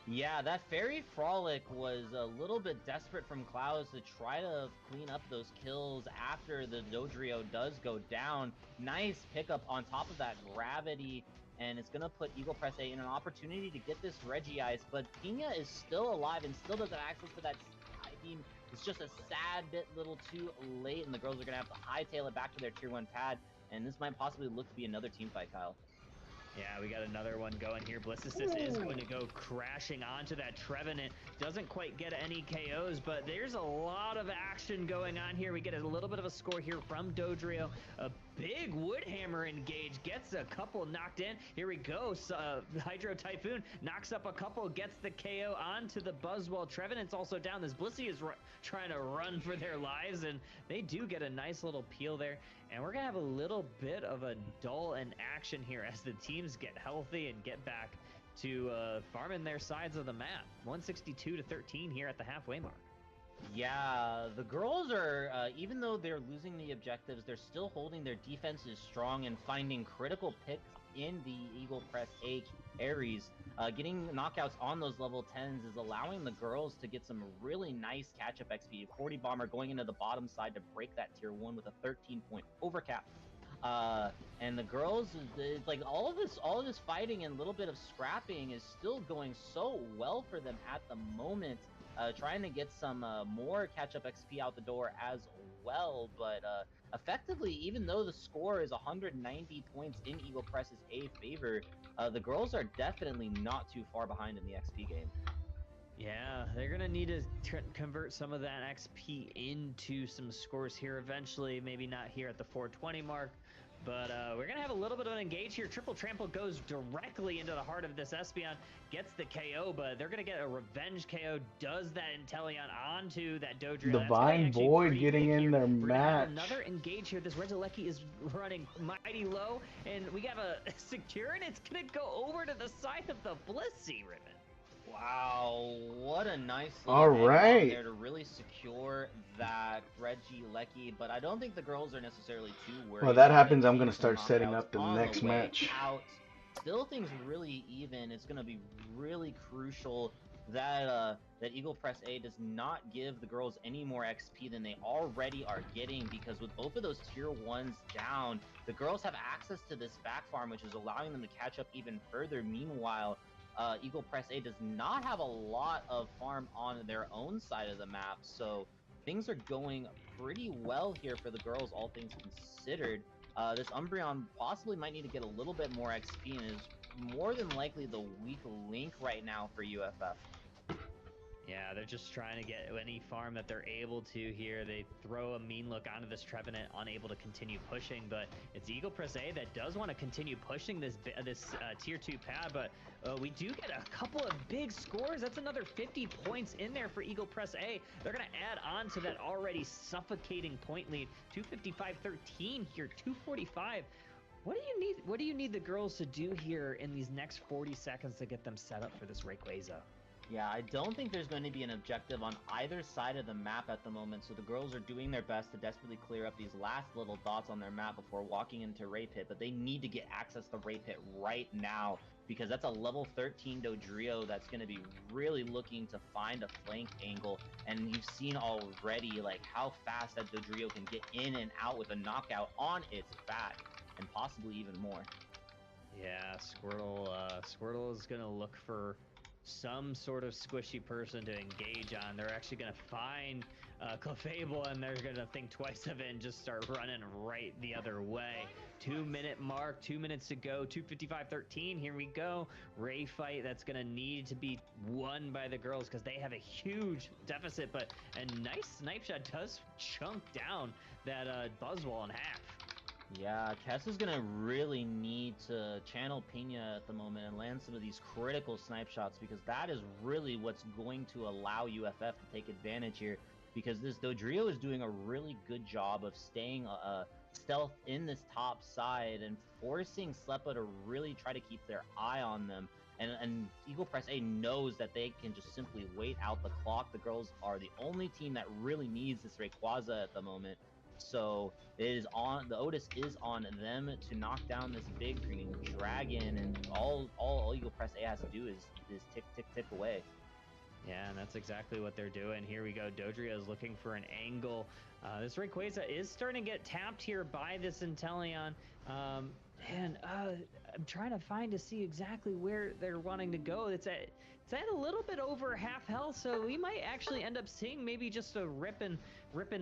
Yeah, that Fairy Frolic was a little bit desperate from Clouds to try to clean up those kills after the Dodrio does go down. Nice pickup on top of that gravity, and it's going to put Eagle Press A in an opportunity to get this Regice, but Pina is still alive and still doesn't have access to that Sky Beam. It's just a sad bit little too late, and the girls are going to have to hightail it back to their Tier 1 pad, and this might possibly look to be another team fight, Kyle. Yeah, we got another one going here. Blissicist is going to go crashing onto that Trevenant. Doesn't quite get any KOs, but there's a lot of action going on here. We get a little bit of a score here from Dodrio. A big Woodhammer engage, gets a couple knocked in. Here we go. Hydro Typhoon knocks up a couple, gets the KO onto the Buzzwole. Trevenant's also down. This Blissey is trying to run for their lives, and they do get a nice little peel there. And we're going to have a little bit of a dull in action here as the teams get healthy and get back to farming their sides of the map. 162-13 here at the halfway mark. Yeah, the girls are, even though they're losing the objectives, they're still holding their defenses strong and finding critical picks in the Eagle Press A Aries. Getting knockouts on those level 10s is allowing the girls to get some really nice catch-up XP. 40 Bomber going into the bottom side to break that tier 1 with a 13-point overcap. And the girls, like all of this fighting and a little bit of scrapping is still going so well for them at the moment. Trying to get some more catch-up XP out the door as well, but effectively, even though the score is 190 points in Eagle Press's A favor, the girls are definitely not too far behind in the XP game. Yeah, they're going to need to convert some of that XP into some scores here eventually. Maybe not here at the 420 mark, but we're going to have a little bit of an engage here. Triple Trample goes directly into the heart of this Espeon, gets the KO, but they're going to get a revenge KO, does that Inteleon onto that Dodrio. Divine Void getting in their We're going to have match. another engage here. This Regieleki is running mighty low, and we have a secure, and it's going to go over to the side of the Blissey, Ribbon. Wow, what a nice All little egg bomb right. there to really secure that Regieleki, but I don't think the girls are necessarily too worried. Well, that about happens. it. I'm going to Seeing some start setting knockouts up the on next the way match. out. Still things really even. It's going to be really crucial that that Eagle Press A does not give the girls any more XP than they already are getting, because with both of those tier 1s down, the girls have access to this back farm, which is allowing them to catch up even further. Meanwhile, Eagle Press A does not have a lot of farm on their own side of the map, so things are going pretty well here for the girls, all things considered. This Umbreon possibly might need to get a little bit more XP and is more than likely the weak link right now for UFF. Yeah, they're just trying to get any farm that they're able to here. They throw a mean look onto this Trevenant, unable to continue pushing, but it's Eagle Press A that does want to continue pushing this tier 2 pad, but we do get a couple of big scores. That's another 50 points in there for Eagle Press A. They're going to add on to that already suffocating point lead. 255-13 here, 245. What do you need the girls to do here in these next 40 seconds to get them set up for this Rayquaza? Yeah, I don't think there's going to be an objective on either side of the map at the moment, so the girls are doing their best to desperately clear up these last little dots on their map before walking into Ray Pit, but they need to get access to Ray Pit right now, because that's a level 13 Dodrio that's going to be really looking to find a flank angle, and you've seen already like how fast that Dodrio can get in and out with a knockout on its back, and possibly even more. Yeah, Squirtle is gonna look for some sort of squishy person to engage on. They're actually gonna find Clefable, and they're gonna think twice of it and just start running right the other way. 2-minute mark, 2 minutes to go, 255-13. Here we go. Ray fight that's gonna need to be won by the girls because they have a huge deficit. But a nice snipe shot does chunk down that Buzzwall in half. Yeah, Kess is gonna really need to channel Pena at the moment and land some of these critical snipe shots, because that is really what's going to allow UFF to take advantage here, because this Dodrio is doing a really good job of staying stealth in this top side and forcing Slepa to really try to keep their eye on them. And Eagle Press A knows that they can just simply wait out the clock. The girls are the only team that really needs this Rayquaza at the moment. So it is on the Otis is on them to knock down this big green dragon, and all Eagle Press A has to do is tick tick tick away. Yeah, and that's exactly what they're doing. Here we go. Dodrio is looking for an angle. This Rayquaza is starting to get tapped here by this Inteleon. And I'm trying to find to see exactly where they're wanting to go. It's at a little bit over half health, so we might actually end up seeing maybe just a rip and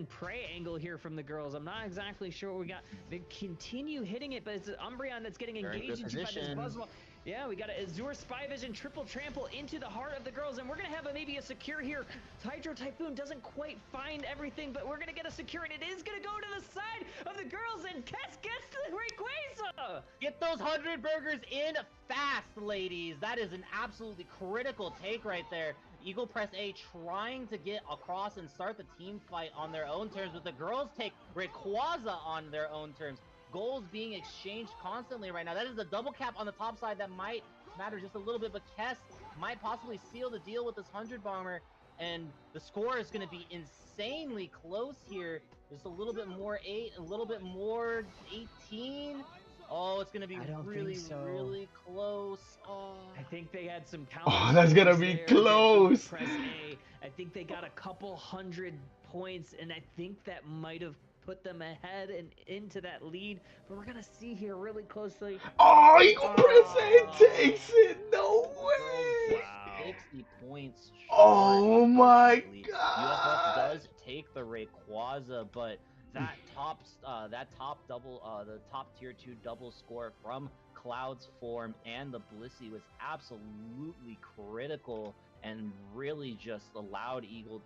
pray angle here from the girls. I'm not exactly sure what we got. They continue hitting it, but it's Umbreon that's getting engaged into by this Buzzwall. Yeah, we got an Azure Spy Vision triple trample into the heart of the girls, and we're gonna have maybe a secure here. Hydro Typhoon doesn't quite find everything, but we're gonna get a secure, and it is gonna go to the side of the girls, and Kess gets the Rayquaza! Get those 100 burgers in fast, ladies. That is an absolutely critical take right there. Eagle Press A trying to get across and start the team fight on their own terms, but the girls take Rayquaza on their own terms. Goals being exchanged constantly right now. That is a double cap on the top side that might matter just a little bit, but Kess might possibly seal the deal with this 100 bomber, and the score is going to be insanely close here. Just a little bit more 8, a little bit more 18. Oh, it's going to be really, really close. Oh. I think they had some counter. Oh, that's gonna be close. Press A. I think they got a couple hundred points, and I think that might have put them ahead and into that lead. But we're gonna see here really closely. Oh, Eagle Press A takes it. No way. Wow. 60 points. Oh my UFF god. does take the Rayquaza, but that top double, the top tier 2 double score from Cloud's form and the Blissey was absolutely critical, and really just allowed Eagle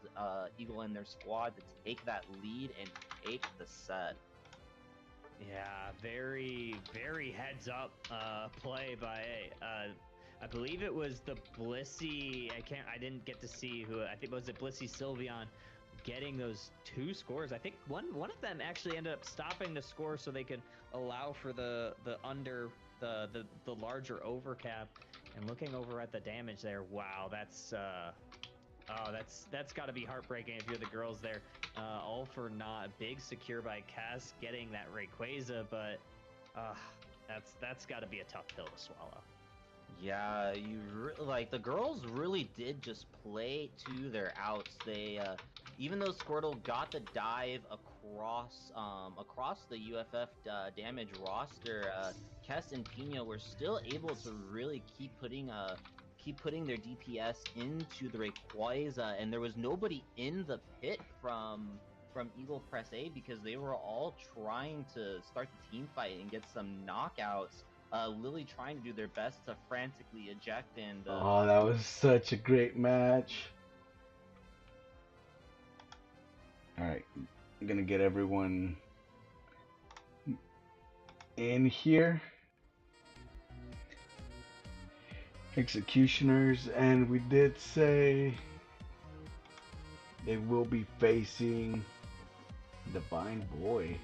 and their squad to take that lead and take the set. Yeah, very, very heads up play by I believe it was the Blissey. I didn't get to see who. I think was it Blissey Sylveon getting those 2 scores. I think one of them actually ended up stopping the score so they could allow for the under the larger overcap. And looking over at the damage there, wow, that's got to be heartbreaking if you're the girls there. All for not big secure by Cass getting that Rayquaza, but that's got to be a tough pill to swallow. Yeah, like the girls really did just play to their outs. They even though Squirtle got the dive across the UFF damage roster, Kess and Pina were still able to really keep putting their DPS into the Rayquaza, and there was nobody in the pit from Eagle Press A because they were all trying to start the team fight and get some knockouts. Lily trying to do their best to frantically eject and Oh, that was such a great match. All right, I'm gonna get everyone in here. Executioners, and we did say they will be facing Divine Boy.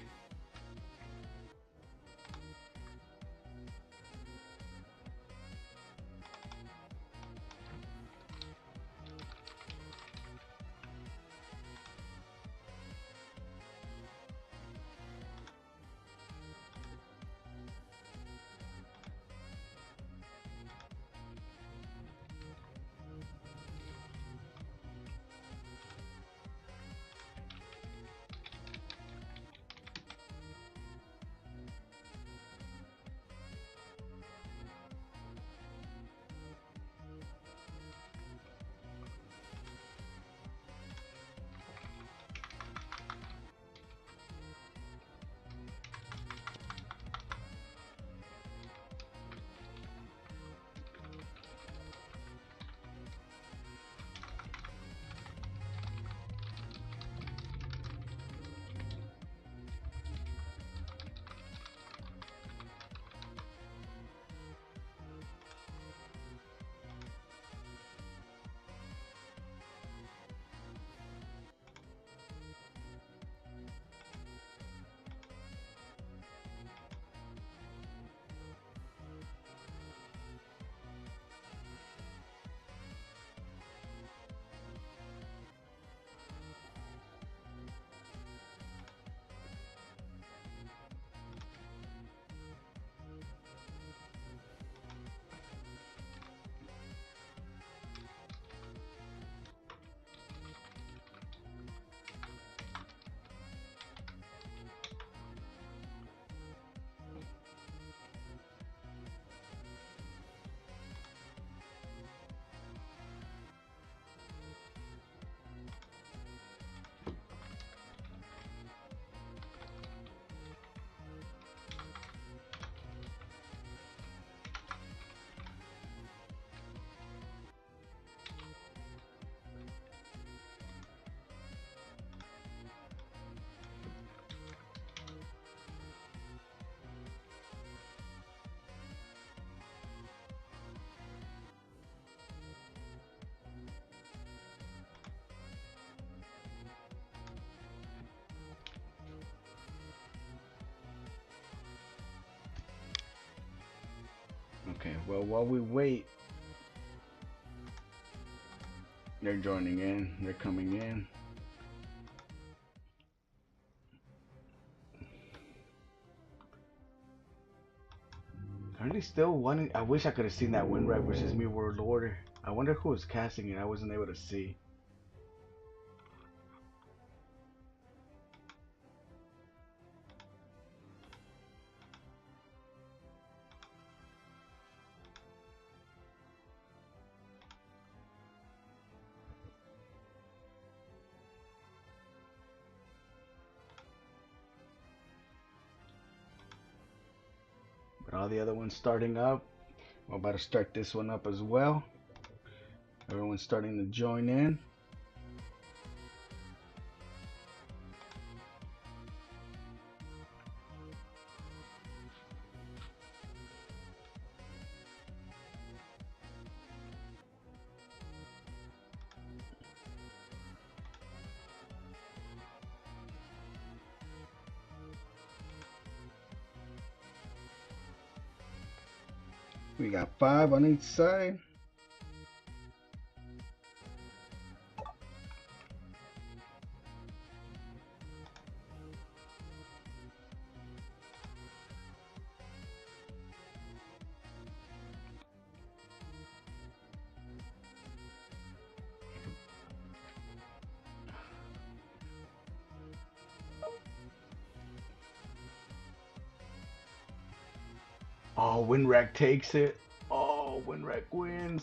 Okay, well, while we wait, they're joining in, they're coming in. Are they still wanting? I wish I could have seen that Windrag versus me World Order. I wonder who was casting it. I wasn't able to see. But all the other ones starting up. We're about to start this one up as well. Everyone's starting to join in. We got 5 on each side. Oh, Windrag takes it. Oh, Windrag wins.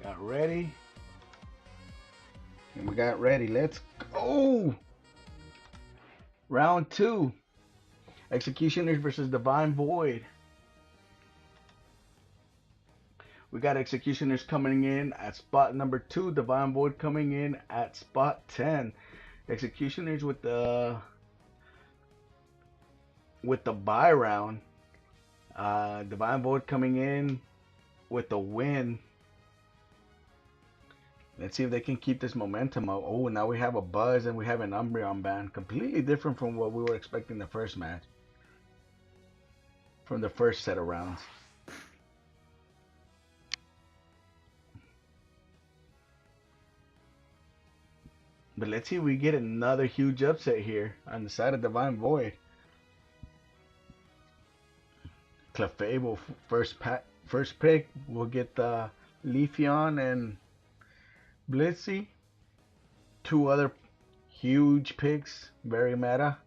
Got ready. And we got ready. Let's go. Round 2. Executioners versus Divine Void. We got Executioners coming in at spot number 2. Divine Void coming in at spot 10. Executioners with the bye round. Divine Void coming in with the win. Let's see if they can keep this momentum up. Oh, now we have a Buzz and we have an Umbreon ban. Completely different from what we were expecting the first match. From the first set of rounds. But let's see if we get another huge upset here on the side of Divine Void. Clefable first pick. We'll get the Leafeon and Blissey. 2 other huge picks. Very meta.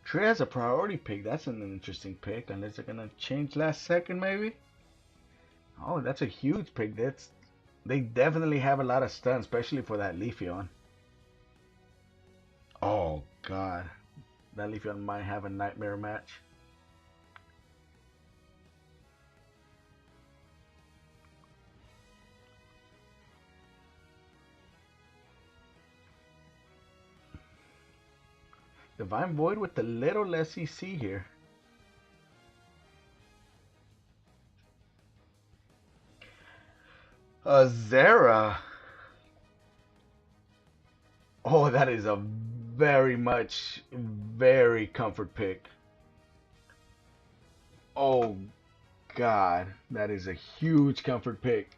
Trey has a priority pick. That's an interesting pick. Unless they're gonna change last second, maybe. Oh, that's a huge pick. They definitely have a lot of stun, especially for that Leafeon. Oh God, that Leafeon might have a nightmare match. Divine Void with a little less EC here. Zera. Oh, that is a very comfort pick. Oh God, that is a huge comfort pick.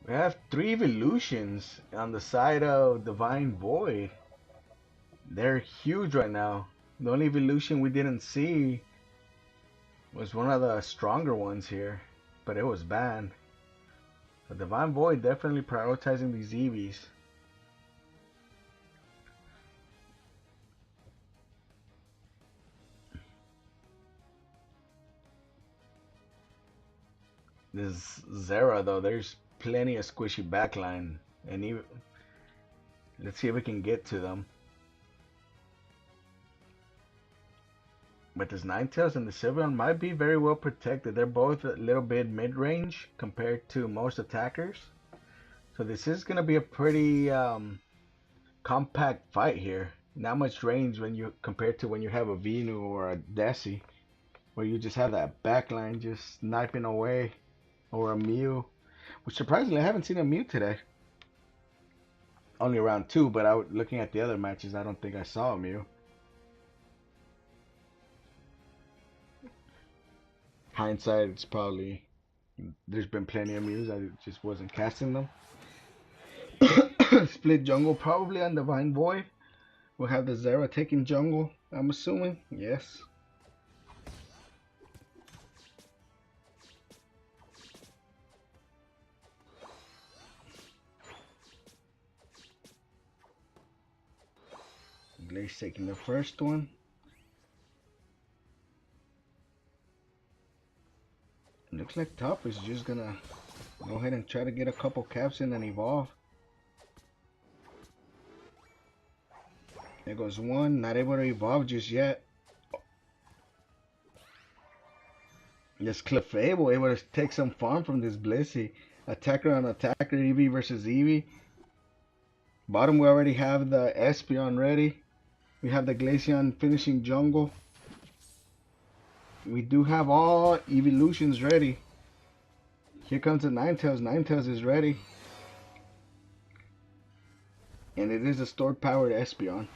We have 3 evolutions on the side of Divine Void. They're huge right now. The only evolution we didn't see was one of the stronger ones here, but it was banned. The Divine Void definitely prioritizing these EVs. This Zera though, there's plenty of squishy backline, and even let's see if we can get to them. But this Ninetales and the Sylveon might be very well protected. They're both a little bit mid-range compared to most attackers. So this is going to be a pretty compact fight here. Not much range when you compared to when you have a Venu or a Desi, where you just have that backline just sniping away, or a Mew. Which surprisingly, I haven't seen a Mew today. Only round 2, but looking at the other matches, I don't think I saw a Mew. Hindsight, it's probably there's been plenty of Mews. I just wasn't casting them. Split jungle probably on Divine Void. We'll have the Zera taking jungle, I'm assuming. Yes. Glaze taking the first one. Looks like Top is just gonna go ahead and try to get a couple caps in and evolve. There goes one, not able to evolve just yet. This Clefable able to take some farm from this Blissey. Attacker on attacker, Eevee versus Eevee. Bottom we already have the Espeon ready. We have the Glaceon finishing jungle. We do have all evolutions ready. Here comes the Ninetales. Ninetales is ready. And it is a stored powered Espeon.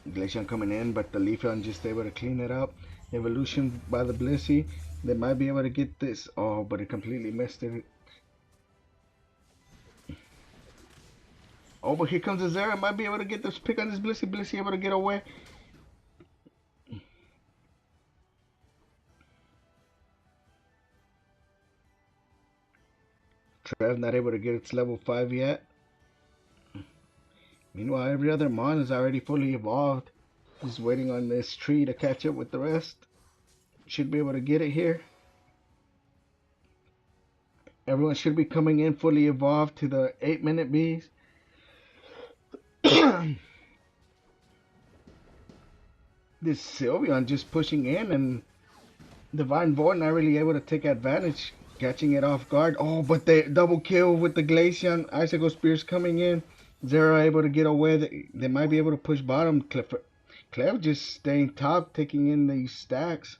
Glaceon coming in, but the Leafeon just able to clean it up. Evolution by the Blissey. They might be able to get this. Oh, but it completely missed it. Oh, but here comes the Zera. Might be able to get this pick on this Blissey. Blissey able to get away. Trev not able to get its level 5 yet. Meanwhile, every other Mon is already fully evolved. Just waiting on this tree to catch up with the rest. Should be able to get it here. Everyone should be coming in fully evolved to the 8-minute bees. This Sylveon just pushing in, and Divine Void not really able to take advantage, catching it off guard. Oh, but they double kill with the Glaceon. Icicle Spears coming in. Zero able to get away. They might be able to push bottom. Clev just staying top, taking in these stacks.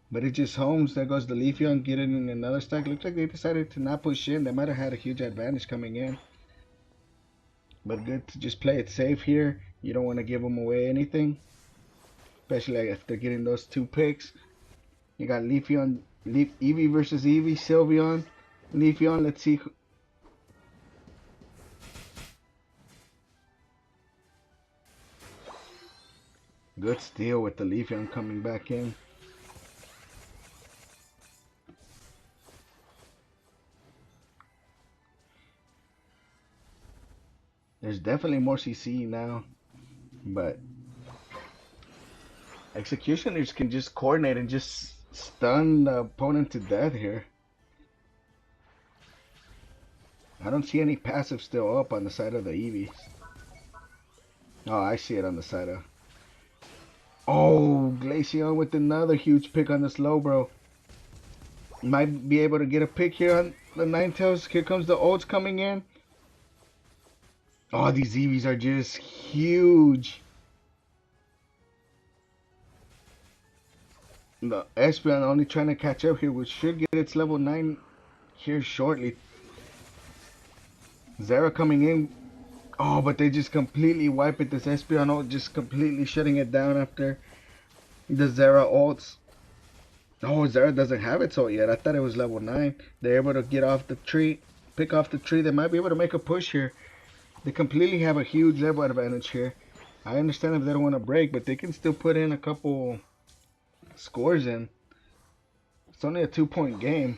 But it just homes. There goes the Leafeon getting in another stack. Looks like they decided to not push in. They might have had a huge advantage coming in. But good to just play it safe here. You don't want to give them away anything. Especially after getting those 2 picks. You got Leafeon, Eevee versus Eevee, Sylveon, Leafeon. Let's see. Good steal with the Leafeon coming back in. There's definitely more CC now, but executioners can just coordinate and just stun the opponent to death here. I don't see any passive still up on the side of the Eevees. Oh, I see it on the side of... Oh, Glaceon with another huge pick on the Slowbro. Might be able to get a pick here on the Ninetales. Here comes the ults coming in. Oh, these Eevees are just huge. The Espeon only trying to catch up here, which should get its level 9 here shortly. Zera coming in. Oh, but they just completely wipe it. This Espeon ult just completely shutting it down after the Zera ults. Oh, Zera doesn't have its ult yet. I thought it was level 9. They're able to get off the tree, pick off the tree. They might be able to make a push here. They completely have a huge level advantage here. I understand if they don't want to break, but they can still put in a couple scores in. It's only a 2-point game.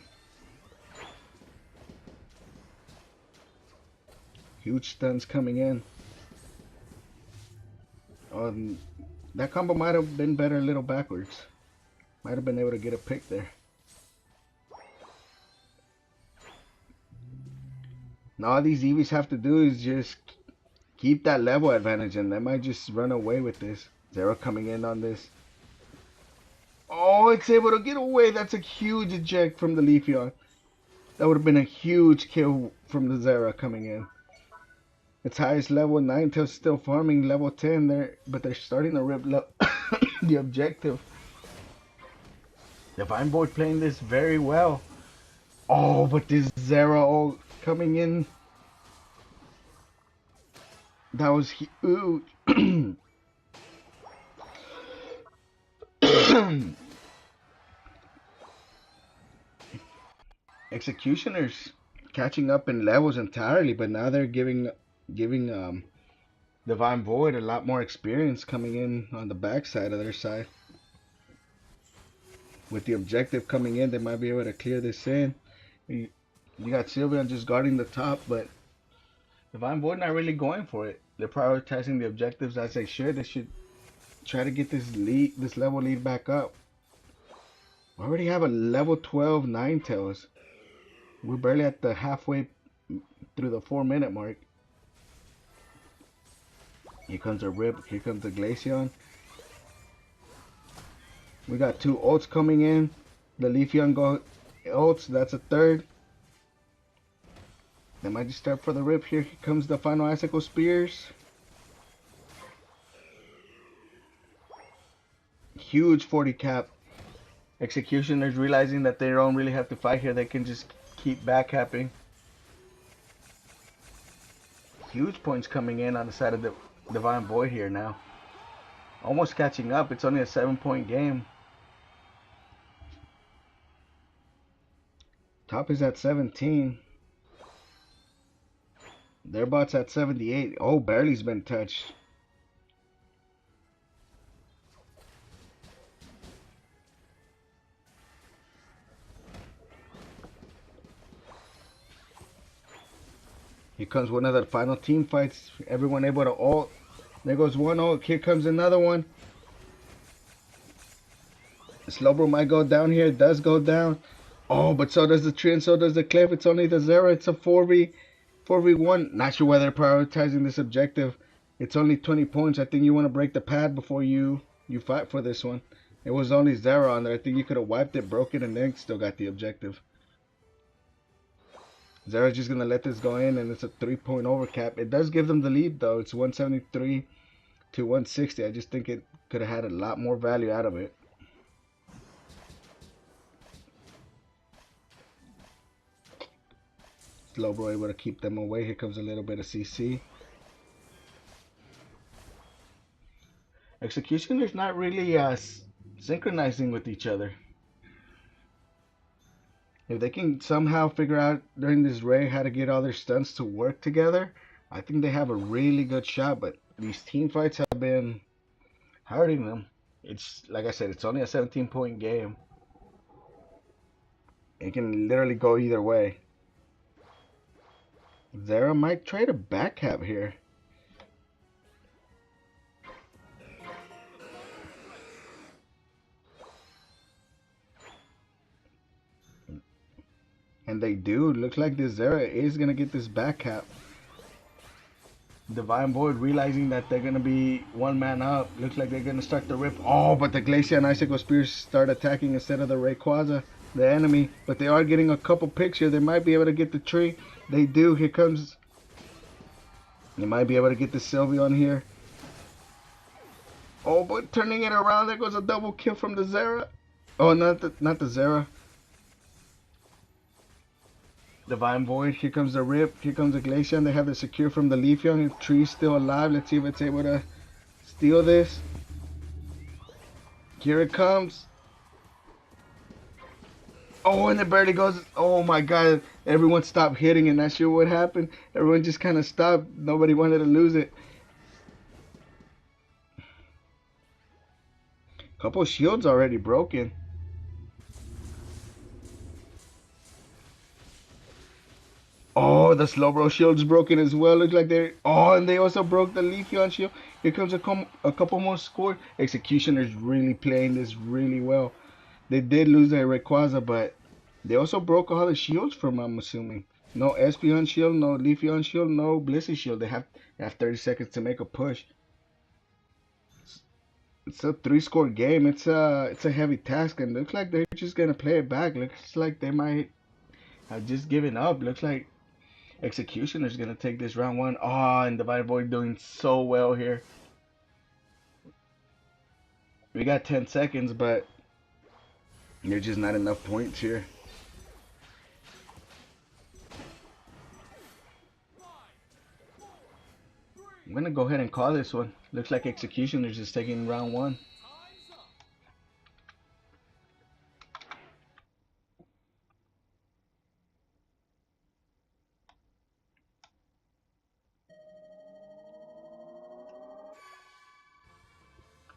Huge stuns coming in. That combo might have been better a little backwards. Might have been able to get a pick there. Now all these Eevees have to do is just keep that level advantage, and they might just run away with this. Zero coming in on this. Oh, it's able to get away. That's a huge eject from the Leafeon. That would have been a huge kill from the Zera coming in. Its highest level, Ninetales still farming level 10 there, but they're starting to rip the objective. Divine Void playing this very well. Oh, but this Zera ult coming in. That was huge. Executioners catching up in levels entirely, but now they're giving Divine Void a lot more experience coming in on the backside of their side. With the objective coming in, they might be able to clear this in. You got Sylveon just guarding the top, but Divine Void not really going for it. They're prioritizing the objectives as they should. They should try to get this level lead back up. We already have a level 12 Ninetales. We're barely at the halfway through the 4-minute mark. Here comes a rip. Here comes the Glaceon. We got 2 ults coming in. The Leafeon go ults. That's a third. They might just start for the rip here. Here comes the final Icicle Spears. Huge 40 cap. Executioners realizing that they don't really have to fight here. They can just keep backcapping. Huge points coming in on the side of the Divine Void here now. Almost catching up. It's only a 7-point game. Top is at 17. Their bot's at 78. Oh, barely's been touched. Here comes one of the final team fights. Everyone able to ult. There goes one ult. Here comes another one. Slowbro might go down here. It does go down. Oh, but so does the tree and so does the cliff. It's only the Zera. It's a 4v1. Not sure why they're prioritizing this objective. It's only 20 points. I think you want to break the pad before you fight for this one. It was only Zera on there. I think you could have wiped it, broke it, and then still got the objective. Zera's just going to let this go in, and it's a 3-point overcap. It does give them the lead, though. It's 173 to 160. I just think it could have had a lot more value out of it. Slowbro able to keep them away. Here comes a little bit of CC. Executioner's not really synchronizing with each other. If they can somehow figure out during this raid how to get all their stunts to work together, I think they have a really good shot. But these team fights have been hurting them. It's like I said, it's only a 17-point game. It can literally go either way. Zera might trade a back cap here. And they do. Looks like this Zera is going to get this back cap. Divine Void realizing that they're going to be one man up. Looks like they're going to start the rip. Oh, but the Glacier and Icicle Spears start attacking instead of the Rayquaza, the enemy. But they are getting a couple picks here. They might be able to get the tree. They do. Here comes... They might be able to get the Sylveon here. Oh, but turning it around. There goes a double kill from the Zera. Oh, not the Zera. Divine Void, here comes the Rip, here comes the Glaceon. They have the secure from the Leafeon. The tree's still alive. Let's see if it's able to steal this. Here it comes. Oh, and it barely goes. Oh my god. Everyone stopped hitting and not sure what happened. Everyone just kind of stopped. Nobody wanted to lose it. Couple shields already broken. Oh, the Slowbro shield's broken as well. Looks like they're... Oh, and they also broke the Leafeon shield. Here comes a couple more score. Executioner's really playing this really well. They did lose their Rayquaza, but they also broke all the shields from, I'm assuming. No Espeon shield, no Leafeon shield, no Blissey shield. They have 30 seconds to make a push. It's a 3-score game. It's a heavy task, and looks like they're just gonna play it back. Looks like they might have just given up. Looks like Executioner's gonna take this round one. Ah, and Divine Void doing so well here. We got 10 seconds, but there's just not enough points here. I'm gonna go ahead and call this one. Looks like Executioner's just taking round one.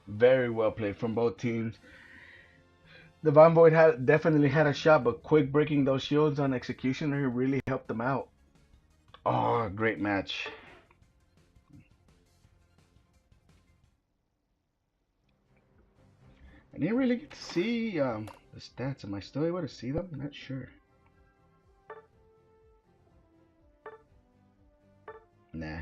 Very well played from both teams. Divine Void definitely had a shot, but quick breaking those shields on Executioner really helped them out. Oh, great match. I didn't really get to see the stats. Am I still able to see them? I'm not sure. Nah.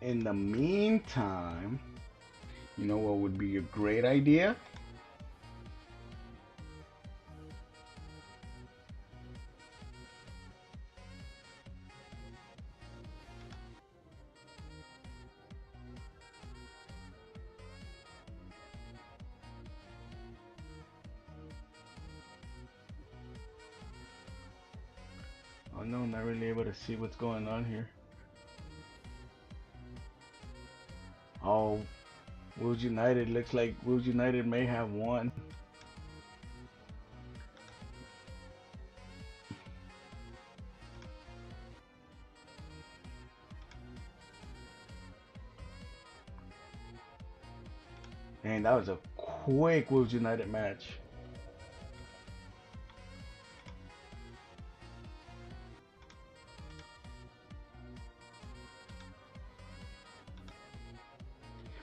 In the meantime, you know what would be a great idea? Oh no, not really able to see what's going on here. Oh, Wolves United looks like Wolves United may have won. And that was a quick Wolves United match.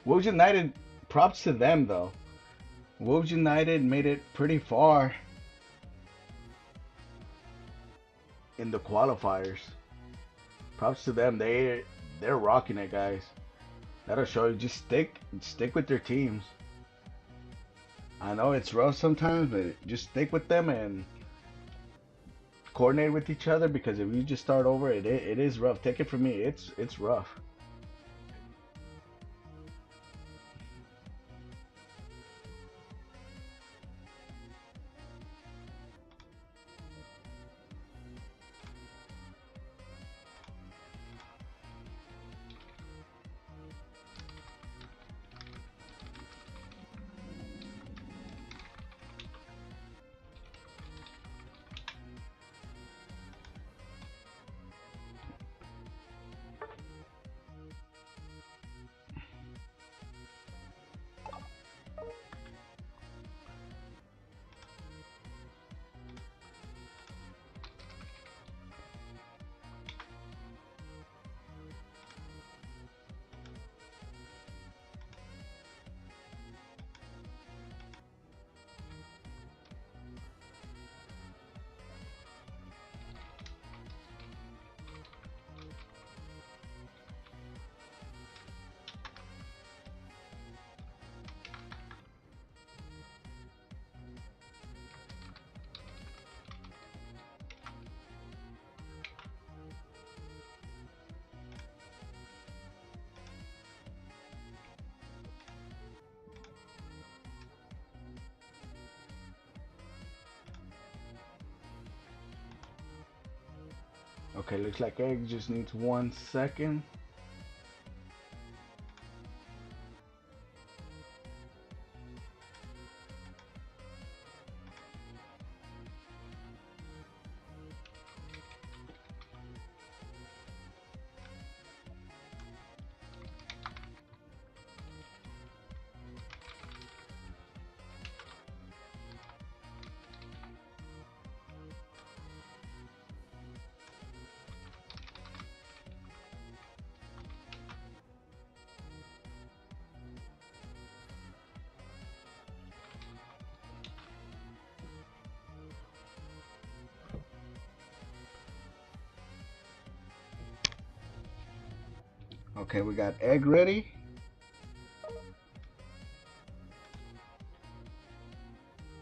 Wolves United, props to them though. Wolves United made it pretty far in the qualifiers. Props to them. They're rocking it, guys. That'll show you. Just stick with their teams. I know it's rough sometimes, but just stick with them and coordinate with each other, because if you just start over, it is rough. Take it from me, it's rough. Okay, looks like Egg just needs 1 second. Okay, we got Egg ready.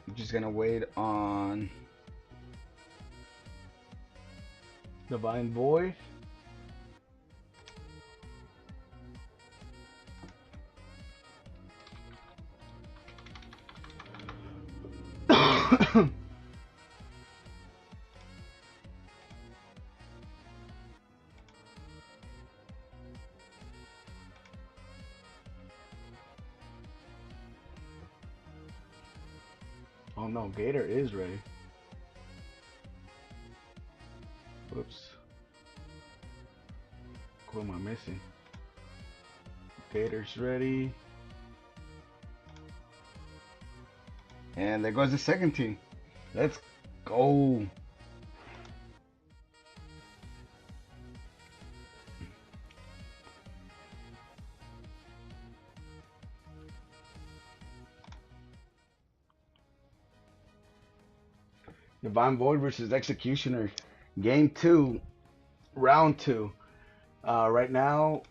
I'm just gonna wait on Divine Void. Oh no, Gator is ready. Whoops. What am I missing? Gator's ready. And there goes the second team. Let's go. Divine Void versus Executioner. Game 2, round 2. Right now,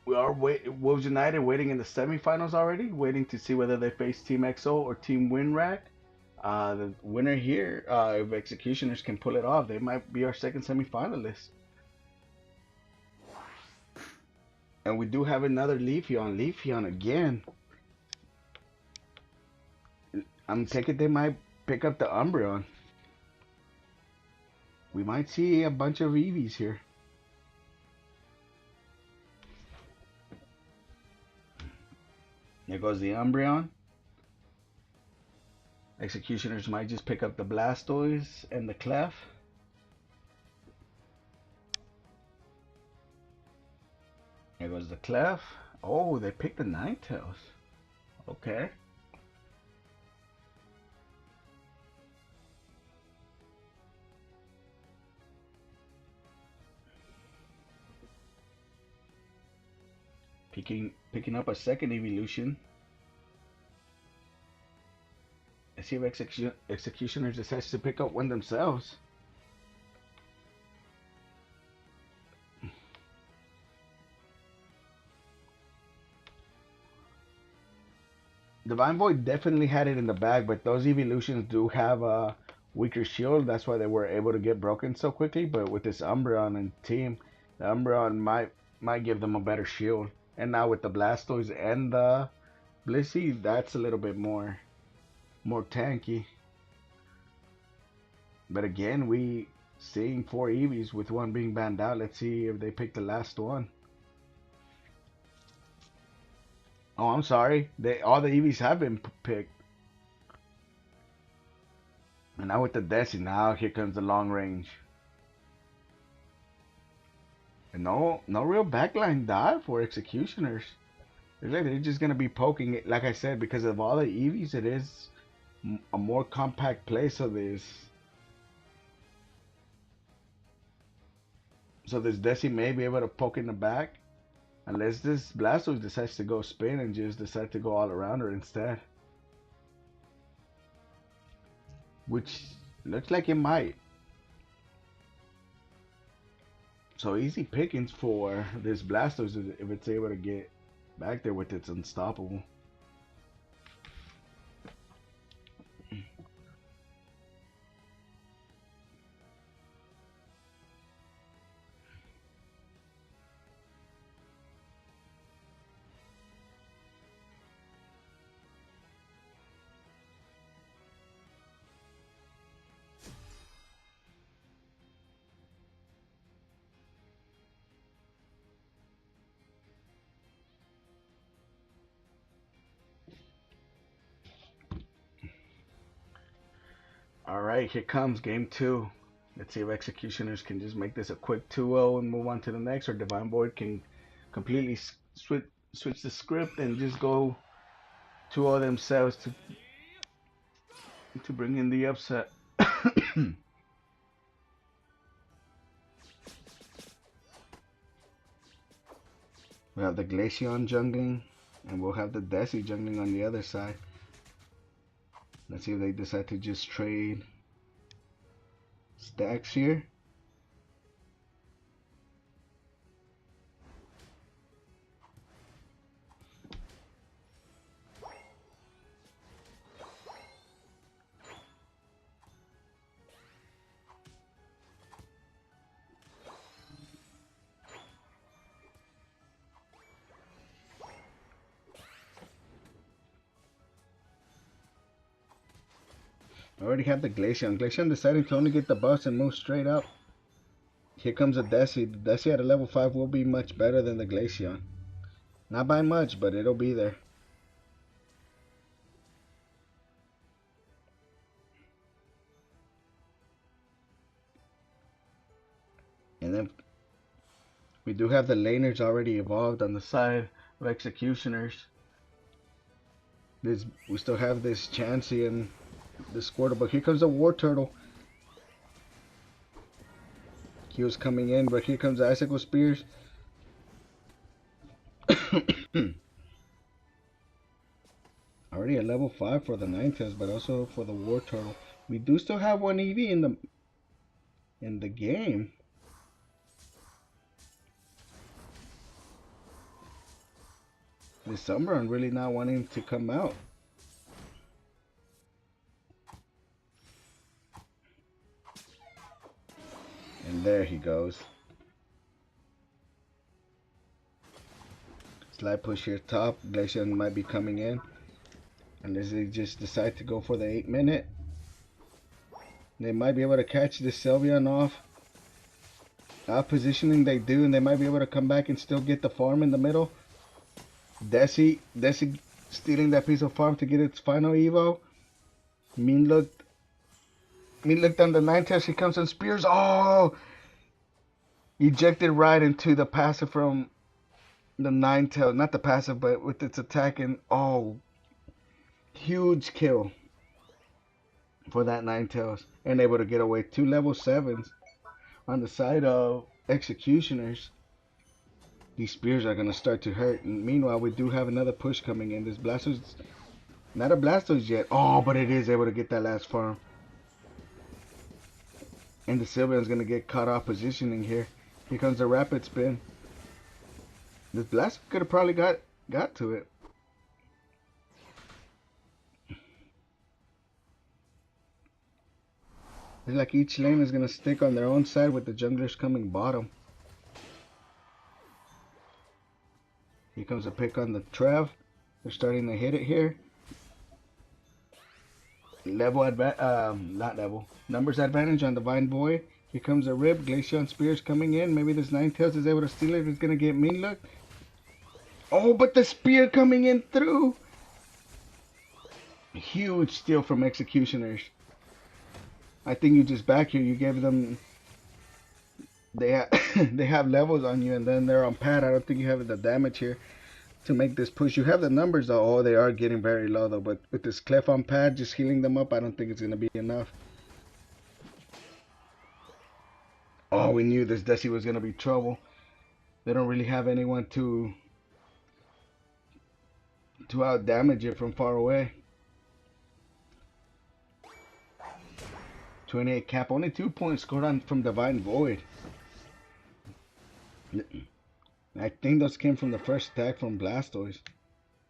We are Wolves United waiting in the semifinals already, waiting to see whether they face Team XO or Team WinRack. The winner here, if Executioners can pull it off, they might be our second semifinalist. And we do have another Leafeon. Leafeon again. I'm taking they might pick up the Umbreon. We might see a bunch of Eevees here. There goes the Umbreon. Executioners might just pick up the Blastoise and the Clef. There goes the Clef. Oh, they picked the Ninetales. Okay. Picking up a second evolution. Let's see if Executioners decides to pick up one themselves. Divine Void definitely had it in the bag, but those evolutions do have a weaker shield. That's why they were able to get broken so quickly. But with this Umbreon and team, the Umbreon might give them a better shield. And now with the Blastoise and the Blissey, that's a little bit more tanky. But again, we seeing 4 Eevees with one being banned out. Let's see if they pick the last one. Oh, I'm sorry. All the Eevees have been picked. And now with the Desi, now here comes the long range. And no real backline dive for Executioners. It's like they're just gonna be poking it. Like I said, because of all the Eevees, it is a more compact play. So this Desi may be able to poke in the back. Unless this Blastoise decides to go spin and just decide to go all around her instead. Which looks like it might. So easy pickings for this Blastoise if it's able to get back there with its unstoppable. Alright, here comes game 2. Let's see if Executioners can just make this a quick 2-0 and move on to the next, or Divine Void can completely switch the script and just go 2-0 themselves to bring in the upset. We have the Glaceon jungling, and we'll have the Desi jungling on the other side. Let's see if they decide to just trade stacks here. I already have the Glaceon. Glaceon decided to only get the buffs and move straight up. Here comes a Desi. The Desi at a level 5 will be much better than the Glaceon. Not by much, but it'll be there. And then we do have the laners already evolved on the side of Executioners. We still have this Chansey and this Squirtle, but here comes the War Turtle. He was coming in, but here comes the Icicle Spears. Already at level 5 for the Ninetales, but also for the War Turtle. We do still have one Eevee in the game. This Sunburn really not wanting to come out. And there he goes. Slide push here top. Glaceon might be coming in. Unless they just decide to go for the 8-minute. They might be able to catch this Sylveon off. Out positioning they do, and they might be able to come back and still get the farm in the middle. Desi stealing that piece of farm to get its final Evo. Mean looked on the Ninetales. He comes and spears. Oh! Ejected right into the passive from the Ninetales. Not the passive, but with its attack. And oh, huge kill for that Ninetales. And able to get away 2 level 7s on the side of Executioners. These spears are going to start to hurt. And meanwhile, we do have another push coming in. This Blastoise, not a Blastoise yet. Oh, but it is able to get that last farm. And the Sylveon's going to get caught off positioning here. Here comes the rapid spin. This Blastoise could have probably got to it. It's like each lane is going to stick on their own side with the junglers coming bottom. Here comes a pick on the Trev. They're starting to hit it here. Numbers advantage on the Vine Boy. Here comes a rip. Glaceon Spears coming in. Maybe this Ninetales is able to steal it. It's going to get mean look. Oh, but the spear coming in through. Huge steal from Executioners. I think you just back here. You gave them. They have levels on you, and then they're on pad. I don't think you have the damage here to make this push. You have the numbers though. Oh, they are getting very low though. But with this Clef on pad, just healing them up, I don't think it's gonna be enough. Oh, we knew this Desi was gonna be trouble. They don't really have anyone to out damage it from far away. 28 cap, only 2 points scored on from Divine Void. I think those came from the first stack from Blastoise.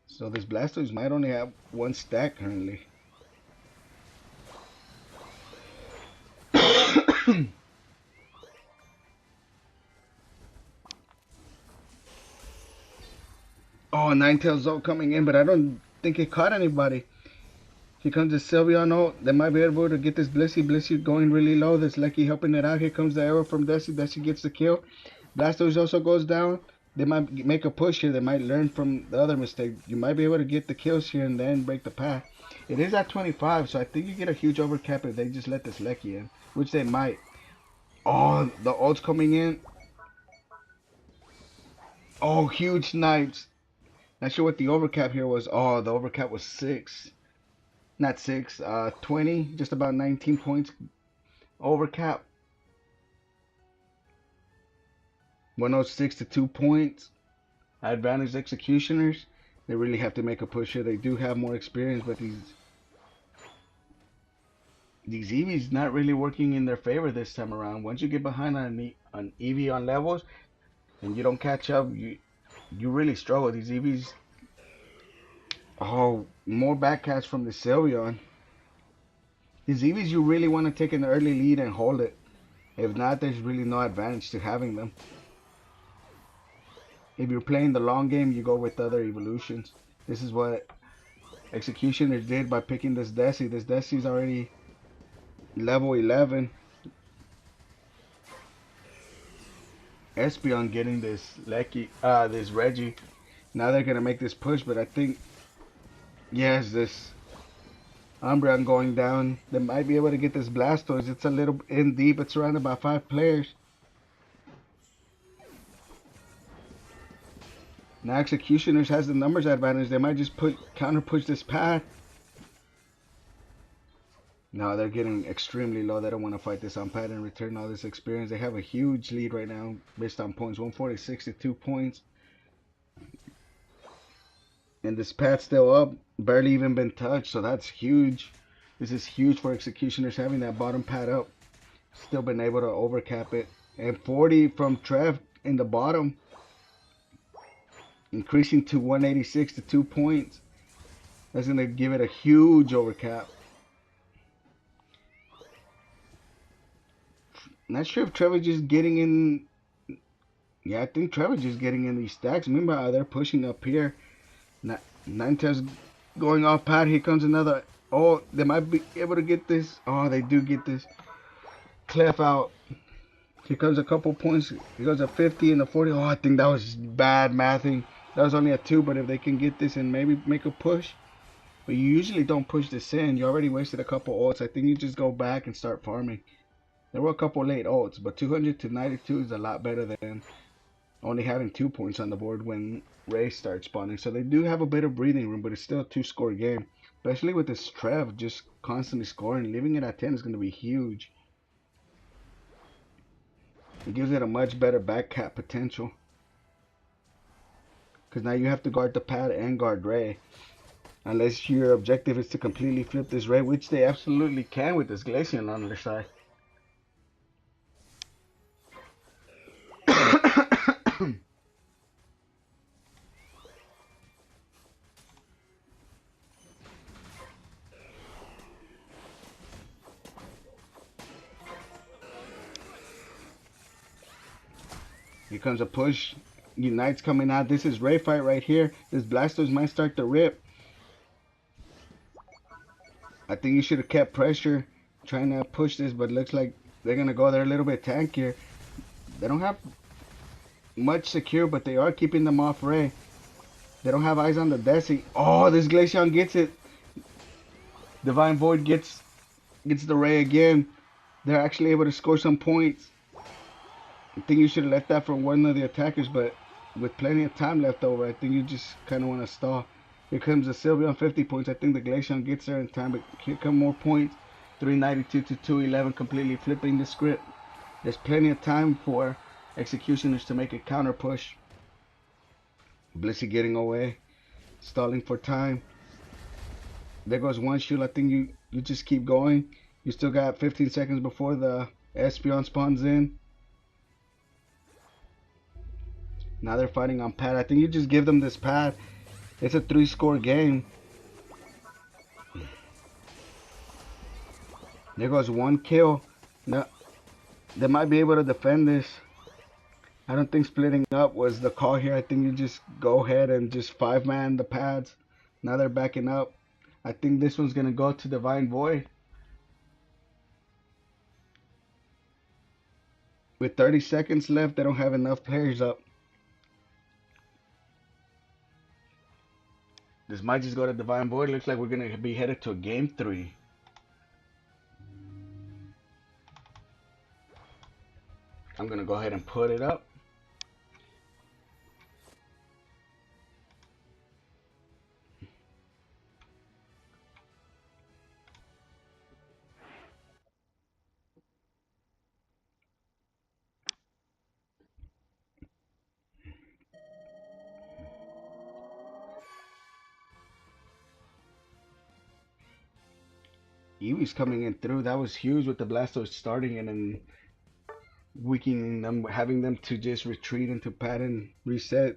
So this Blastoise might only have 1 stack currently. Oh, Ninetales Zolt coming in, but I don't think it caught anybody. Here comes the Sylveon ult. They might be able to get this Blissey. Blissey going really low. This Lucky helping it out. Here comes the arrow from Desi. Desi gets the kill. Blastoise also goes down. They might make a push here. They might learn from the other mistake. You might be able to get the kills here and then break the path. It is at 25, so I think you get a huge overcap if they just let this Lucky in, which they might. Oh, the ult's coming in. Oh, huge snipes. Not sure what the overcap here was. Oh, the overcap was 6. Not 6, 20. Just about 19 points overcap. 106 to 2 points. Advantage Executioners. They really have to make a push here. They do have more experience, but these Eevees not really working in their favor this time around. Once you get behind on Eevee on levels and you don't catch up, you really struggle. These Eevees. Oh, more backcatch from the Sylveon. These Eevees you really want to take an early lead and hold it. If not, there's really no advantage to having them. If you're playing the long game, you go with other evolutions. This is what Executioners did by picking this Desi. This Desi's already level 11. Espeon getting this this Reggie. Now they're gonna make this push, but I think yes, this Umbreon going down. They might be able to get this Blastoise. It's a little in deep. It's surrounded by 5 players. Now Executioners has the numbers advantage. They might just counter push this path. No, they're getting extremely low. They don't want to fight this on pad and return all this experience. They have a huge lead right now based on points. 146 to 2 points. And this pad's still up. Barely even been touched, so that's huge. This is huge for Executioners having that bottom pad up. Still been able to overcap it. And 40 from Trev in the bottom. increasing to 186 to 2 points. That's going to give it a huge overcap. Not sure if Trevor's just getting in. Yeah, I think Trevor's just getting in these stacks. Meanwhile, they're pushing up here. Nine times going off pad. Here comes another. Oh, they might be able to get this. Oh, they do get this. Clef out. Here comes a couple points. Here goes a 50 and a 40. Oh, I think that was bad mathing. That was only a 2, but if they can get this and maybe make a push. But you usually don't push this in. You already wasted a couple ults. I think you just go back and start farming. There were a couple late ults, but 200 to 92 is a lot better than only having 2 points on the board when Ray starts spawning. So they do have a bit of breathing room, but it's still a 2-score game. Especially with this Trev just constantly scoring. Leaving it at 10 is going to be huge. It gives it a much better back cap potential. Because now you have to guard the pad and guard Ray. Unless your objective is to completely flip this Ray, which they absolutely can with this Glacian on their side. Here comes a push. Unite's coming out. This is Ray fight right here. This Blastoise might start to rip. I think you should have kept pressure trying to push this, but looks like they're going to go there a little bit tankier. They don't have much secure, but they are keeping them off Ray. They don't have eyes on the Desi. Oh, this Glaceon gets it. Divine Void gets the Ray again. They're actually able to score some points. I think you should have left that for one of the attackers, but with plenty of time left over, I think you just kind of want to stall. Here comes the Sylveon 50 points. I think the Glaceon gets there in time, but here come more points. 392 to 211, completely flipping the script. There's plenty of time for Executioners to make a counter push. Blissey getting away, stalling for time. There goes one shield. I think you just keep going. You still got 15 seconds before the Espeon spawns in. Now they're fighting on pad. I think you just give them this pad. It's a 3-score game. There goes one kill. No, they might be able to defend this. I don't think splitting up was the call here. I think you just go ahead and just 5-man the pads. Now they're backing up. I think this one's going to go to Divine Void. With 30 seconds left, they don't have enough players up. This might just go to Divine Void. Looks like we're going to be headed to a game 3. I'm going to go ahead and put it up. Eewee's coming in through. That was huge with the Blastoise starting and then weakening them, having them to just retreat into pad and reset.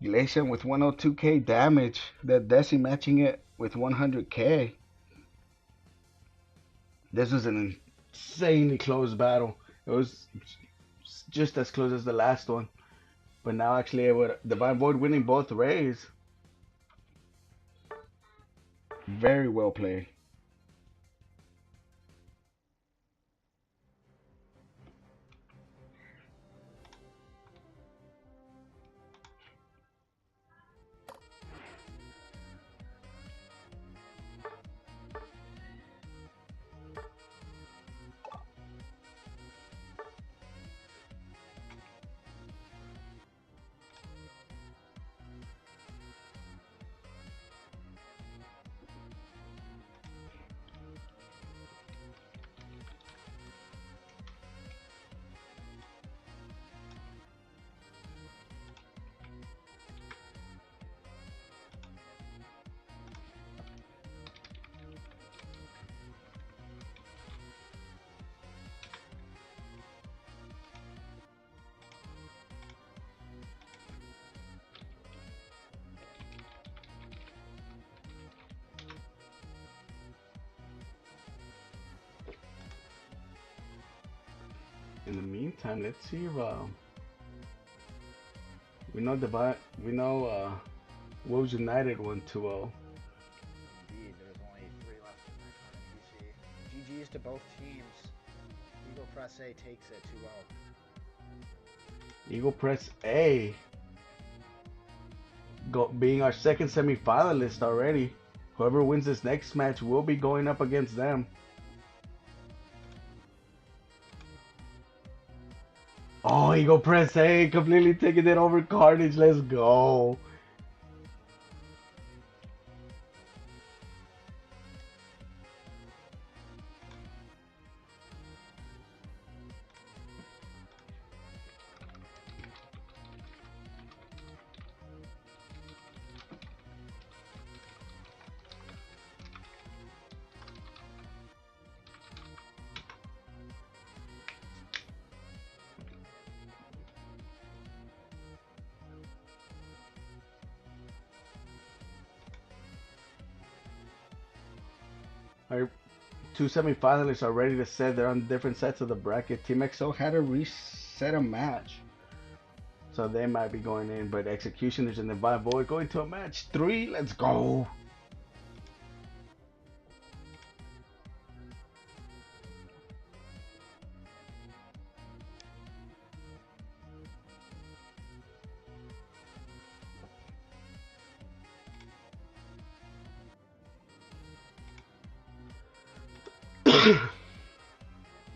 Glacian with 102k damage. That Desi matching it with 100k. This was an insanely close battle. It was just as close as the last one. But now actually with Divine Void winning both Rays. Very well played. In the meantime, let's see if we know Wolves United won 2-0. Indeed, there's only 3 left in that current PC. GG's to both teams. Eagle Press A takes it 2-0. Eagle Press A being our second semi-finalist already. Whoever wins this next match will be going up against them. Oh, Eagle Press A completely taking it over Carnage. Let's go. Our two semi-finalists are ready to set. They're on different sets of the bracket. Team XO had to reset a match, so they might be going in. But Executioners and the Divine Void going to a match 3. Let's go.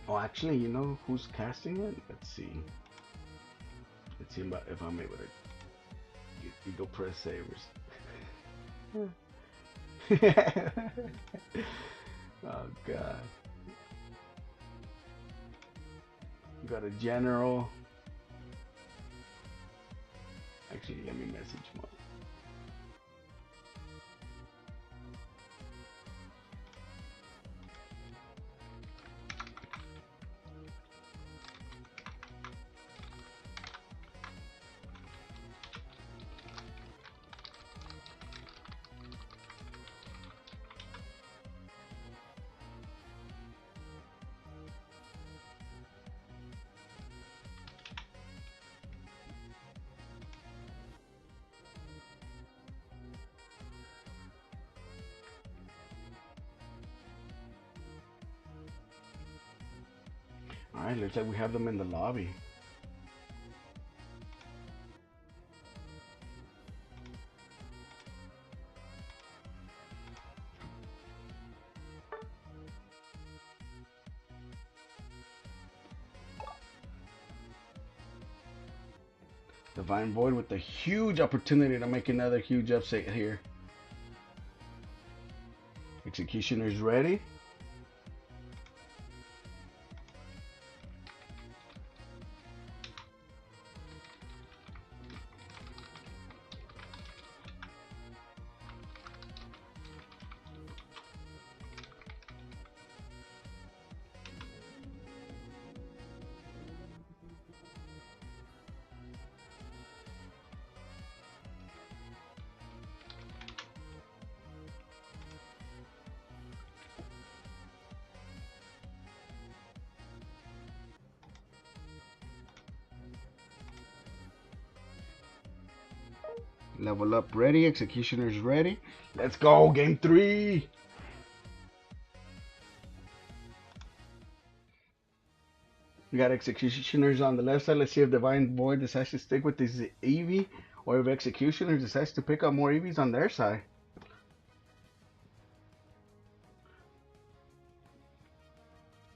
Oh, actually, you know who's casting it? Let's see. Let's see if I'm able to get Eagle Press Savers. Oh god. Got a general. Actually, let me message one. Alright, looks like we have them in the lobby. Divine Void with a huge opportunity to make another huge upset here. Executioner's ready. Level up ready. Executioner's ready. Let's go. Game 3. We got Executioners on the left side. Let's see if Divine Void decides to stick with this Eevee, or if Executioners decides to pick up more Eevees on their side.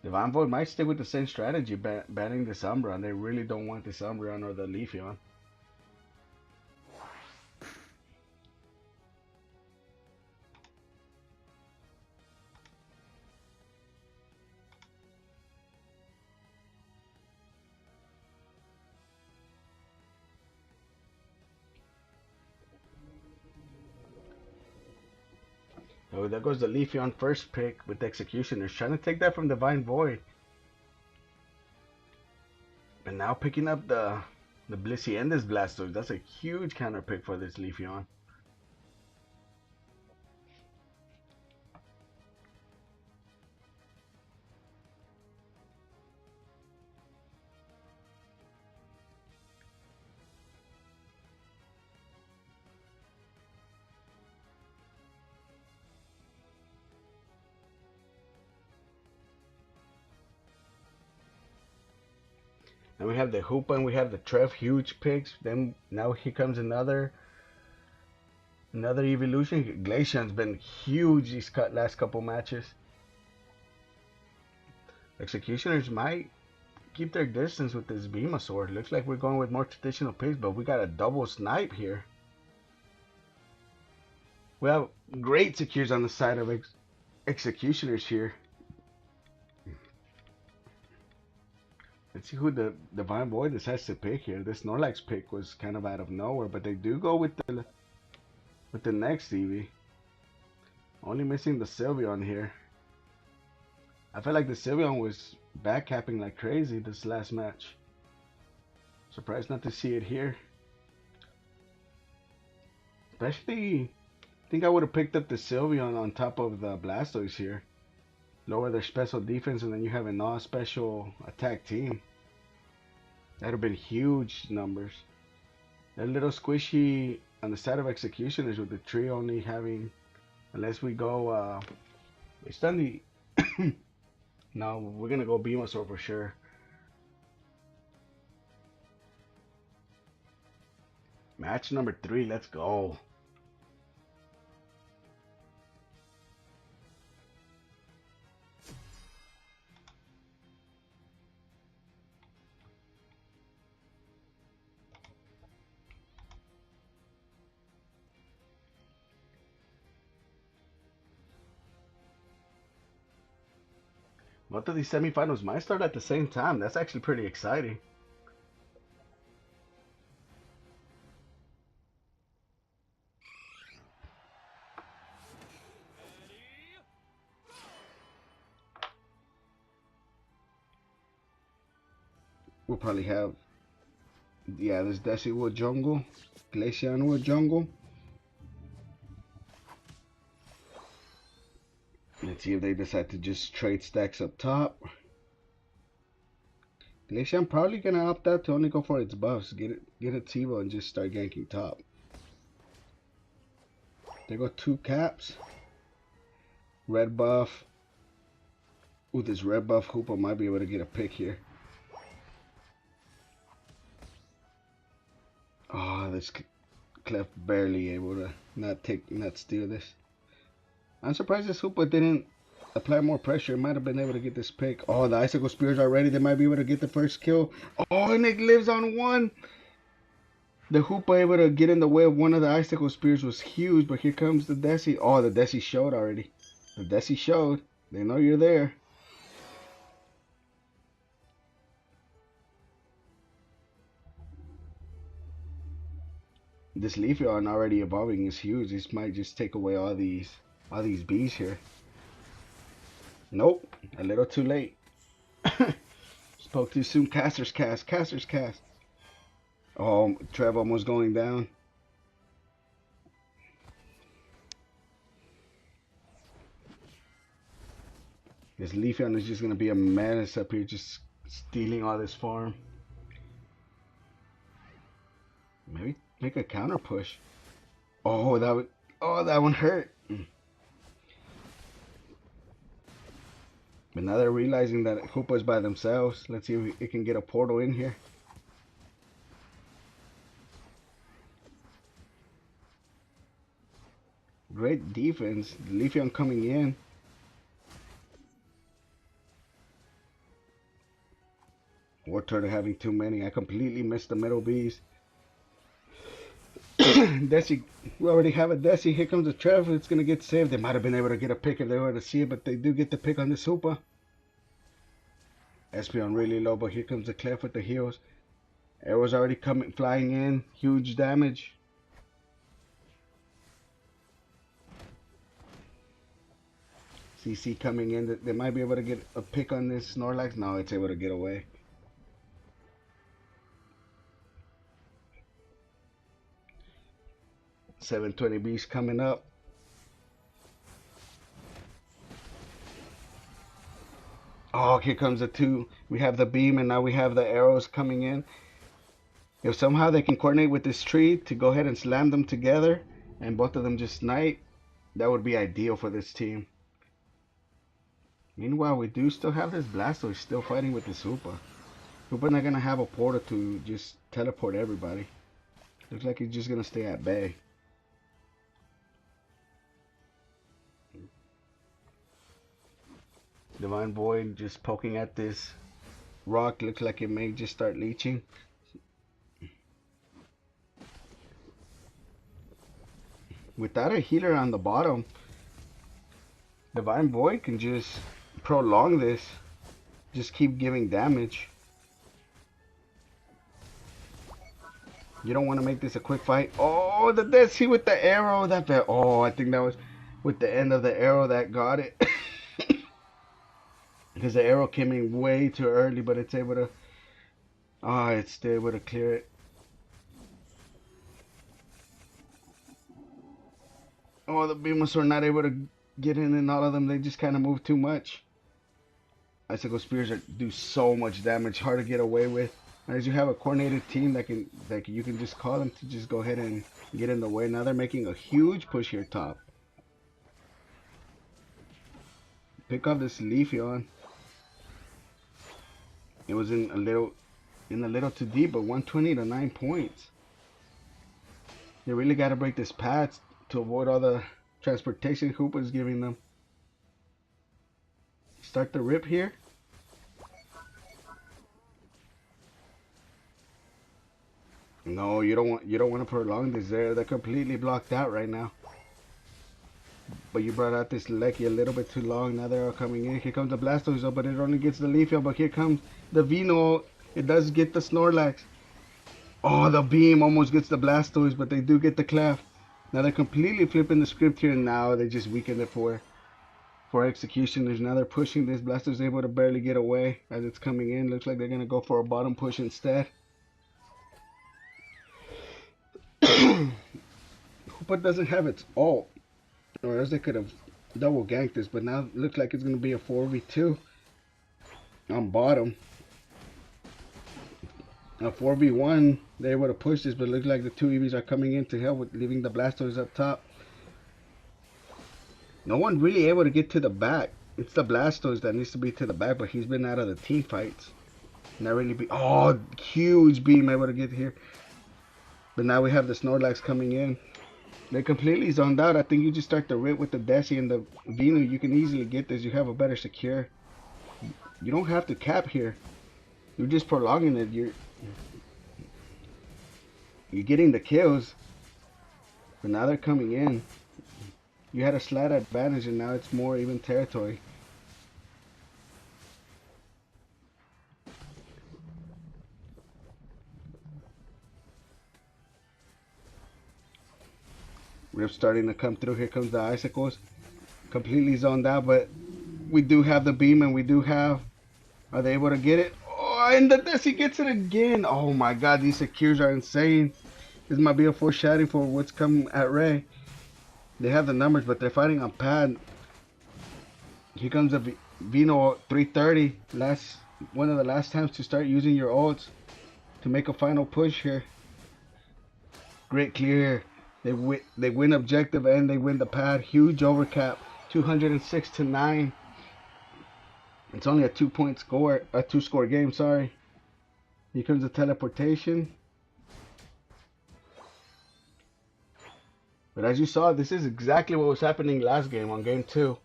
Divine Void might stick with the same strategy, banning this Umbreon. They really don't want this Umbreon or the Leafeon. Oh, there goes the Leafeon first pick with the Executioners. Trying to take that from Divine Void. And now picking up the Blissey and this Blastoise. That's a huge counter pick for this Leafeon. And we have the Hoopa and we have the Trev, huge picks. Then now here comes another evolution. Glaceon's been huge these last couple matches. Executioners might keep their distance with this Venusaur. Looks like we're going with more traditional picks, but we got a double snipe here. We have great secures on the side of executioners here. Let's see who the Divine Void decides to pick here. This Snorlax pick was kind of out of nowhere, but they do go with the next Eevee. Only missing the Sylveon here. I felt like the Sylveon was backcapping like crazy this last match. Surprised not to see it here. Especially, I think I would have picked up the Sylveon on top of the Blastoise here. Lower their special defense, and then you have a non-special attack team. That would have been huge numbers. They're a little squishy on the side of executioners with the tree only having, unless we go, it's done the, no, we're going to go Venusaur for sure. Match number 3, let's go. Both of these semifinals might start at the same time. That's actually pretty exciting. We'll probably have, yeah, this Desi Wood Jungle, Glaceon Wood Jungle. Let's see if they decide to just trade stacks up top. Glaceon probably gonna opt out to only go for its buffs. Get a Tivo and just start ganking top. There go 2 caps. Red buff. With this red buff, Hoopa might be able to get a pick here. Oh, this Clef barely able to not steal this. I'm surprised this Hoopa didn't apply more pressure. Might have been able to get this pick. Oh, the Icicle Spears are ready. They might be able to get the first kill. Oh, and it lives on 1. The Hoopa able to get in the way of one of the Icicle Spears was huge, but here comes the Desi. Oh, the Desi showed already. The Desi showed. They know you're there. This Leafeon already evolving is huge. This might just take away all these bees here. Nope, a little too late. Spoke too soon. Caster's cast. Oh, Trev almost going down. This Leafeon is just gonna be a menace up here, just stealing all this farm. Maybe make a counter push. Oh, that one hurt. But now they're realizing that Hoopa is by themselves. Let's see if it can get a portal in here. Great defense. Leafeon coming in. War Turtle having too many. I completely missed the middle bees. Desi, we already have a Desi. Here comes the Trev. It's going to get saved. They might have been able to get a pick if they were to see it, but they do get the pick on the Hoopa. Espeon really low, but here comes the Clef with the heals. Arrows already flying in. Huge damage. CC coming in. They might be able to get a pick on this Snorlax. No, it's able to get away. $720 beast coming up. Oh, here comes the 2. We have the beam and now we have the arrows coming in. If somehow they can coordinate with this tree to go ahead and slam them together and both of them just snipe, that would be ideal for this team. Meanwhile, we do still have this Blastoise still fighting with this Hoopa. Koopa's not gonna have a portal to just teleport everybody. Looks like he's just gonna stay at bay. Divine Void just poking at this rock. Looks like it may just start leeching. Without a healer on the bottom, Divine Void can just prolong this. Just keep giving damage. You don't want to make this a quick fight. Oh, the Dead Sea with the arrow. Oh, I think that was with the end of the arrow that got it. Because the arrow came in way too early, but it's able to... Oh, it's still able to clear it. Oh, the beamers are not able to get in all of them. They just kind of move too much. Icicle Spears do so much damage, hard to get away with. As you have a coordinated team that you can just call them to just go ahead and get in the way. Now they're making a huge push here top. Pick up this Leafeon. It was in a little too deep, but 120 to 9 points. They really got to break this path to avoid all the transportation Koopa's giving them. Start the rip here. No, you don't want to prolong this there. They're completely blocked out right now. But you brought out this Lecky a little bit too long. Now they're all coming in. Here comes the Blastoise, but it only gets the Leafeon. But here comes the Vino. It does get the Snorlax. Oh, the beam almost gets the Blastoise, but they do get the Clef. Now they're completely flipping the script here, and now they just weaken it for Executioners. Now they're pushing this. Blastoise able to barely get away as it's coming in. Looks like they're going to go for a bottom push instead. Koopa doesn't have its ult, or else they could have double ganked this, but now it looks like it's going to be a 4v2 on bottom. A 4v1, they're able to push this, but it looks like the two EVs are coming in to help with leaving the Blastoise up top. No one really able to get to the back. It's the Blastoise that needs to be to the back, but he's been out of the team fights. Not really be. Oh, huge beam able to get here. But now we have the Snorlax coming in. They're completely zoned out. I think you just start the rip with the Desi and the Venu. You can easily get this. You have a better secure. You don't have to cap here. You're just prolonging it. You're getting the kills. But now they're coming in. You had a slight advantage, and now it's more even territory. Rip's starting to come through. Here comes the Icicles. Completely zoned out, but we do have the beam, and we do have... Are they able to get it? Oh, and the Desi gets it again. Oh my god, these secures are insane. This might be a foreshadowing for what's coming at Ray. They have the numbers, but they're fighting on pad. Here comes a Vino 330. One of the last times to start using your ults to make a final push here. Great clear. They win objective and they win the pad. Huge overcap. 206 to 9. It's only a 2-point score. A 2-score game, sorry. Here comes the teleportation. But as you saw, this is exactly what was happening last game on game 2.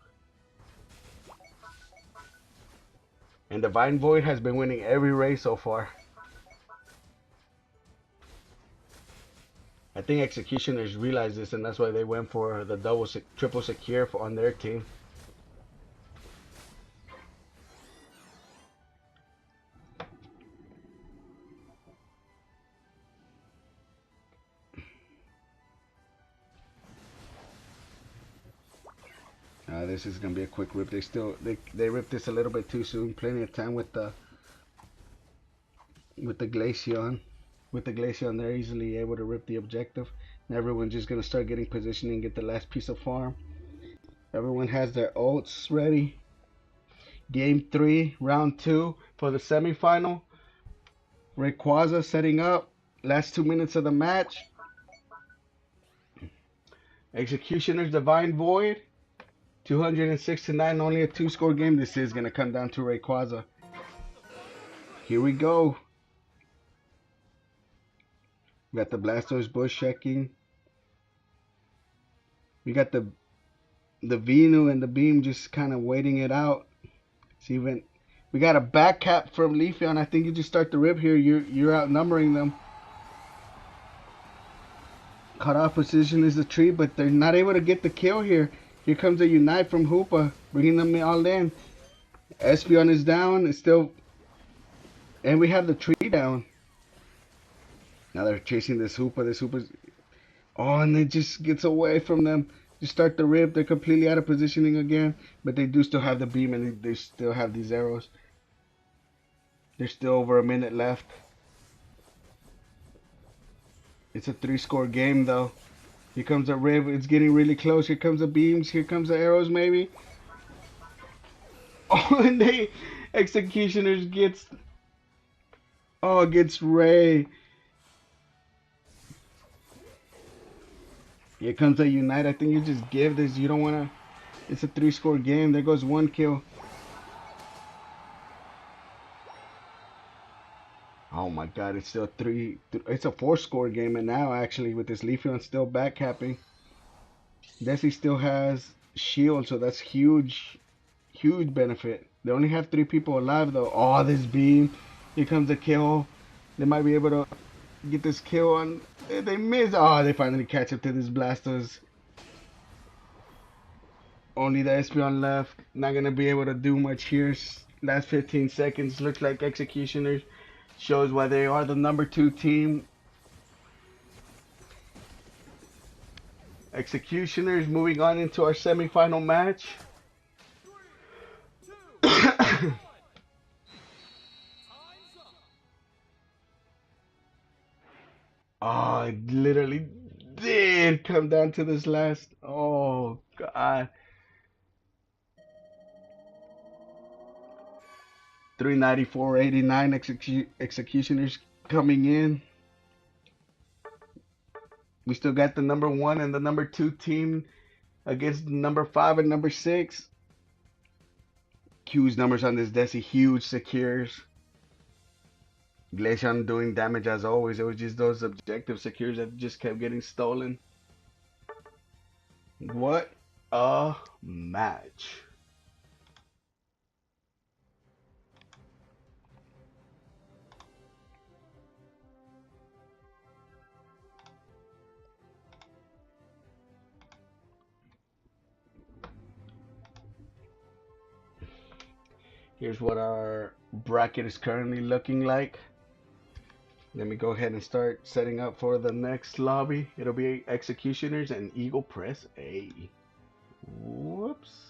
And Divine Void has been winning every race so far. I think Executioners realized this, and that's why they went for the triple secure on their team. This is gonna be a quick rip. They ripped this a little bit too soon. Plenty of time with the Glaceon. With the Glaceon, they're easily able to rip the objective. And everyone's just gonna start getting positioning and get the last piece of farm. Everyone has their ults ready. Game 3, round 2 for the semifinal. Rayquaza setting up. Last 2 minutes of the match. Executioners Divine Void. 206 to 9, only a 2-score game. This is going to come down to Rayquaza. Here we go. We got the Blastoise bush checking. We got the Venu and the Beam just kind of waiting it out. See, even we got a back cap from Leafeon. I think you just start the rib here. You're outnumbering them. Cut off position is the tree, but they're not able to get the kill here. Here comes a Unite from Hoopa, bringing them all in. Espeon is down. It's still, and we have the tree down. Now they're chasing this Hoopa. This Hoopa's, oh, and it just gets away from them. Just start the rip. They're completely out of positioning again, but they do still have the beam and they still have these arrows. There's still over a minute left. It's a 3-score game though. Here comes a rib. It's getting really close. Here comes the beams. Here comes the arrows maybe. Oh, and they Executioners gets, oh, gets Ray. Here comes a Unite. I think you just give this. You don't want to. It's a 3-score game. There goes 1 kill. Oh my god, it's still it's a 4-score game, and now actually with this Leafeon still backcapping. Desi still has shield, so that's huge, huge benefit. They only have 3 people alive though. Oh, this beam. Here comes the kill. They might be able to get this kill on. They miss. Oh, they finally catch up to this Blastoise. Only the Espeon left. Not gonna be able to do much here. Last 15 seconds. Looks like Executioners shows why they are the number 2 team. Executioners moving on into our semifinal match. Oh, it literally did come down to this last. Oh, God. 394.89 Executioners coming in. We still got the number 1 and the number 2 team against number 5 and number 6. Huge numbers on this Desi. Huge secures. Glaceon doing damage as always. It was just those objective secures that just kept getting stolen. What a match. Here's what our bracket is currently looking like. Let me go ahead and start setting up for the next lobby. It'll be Executioners and Eagle Press A. Whoops.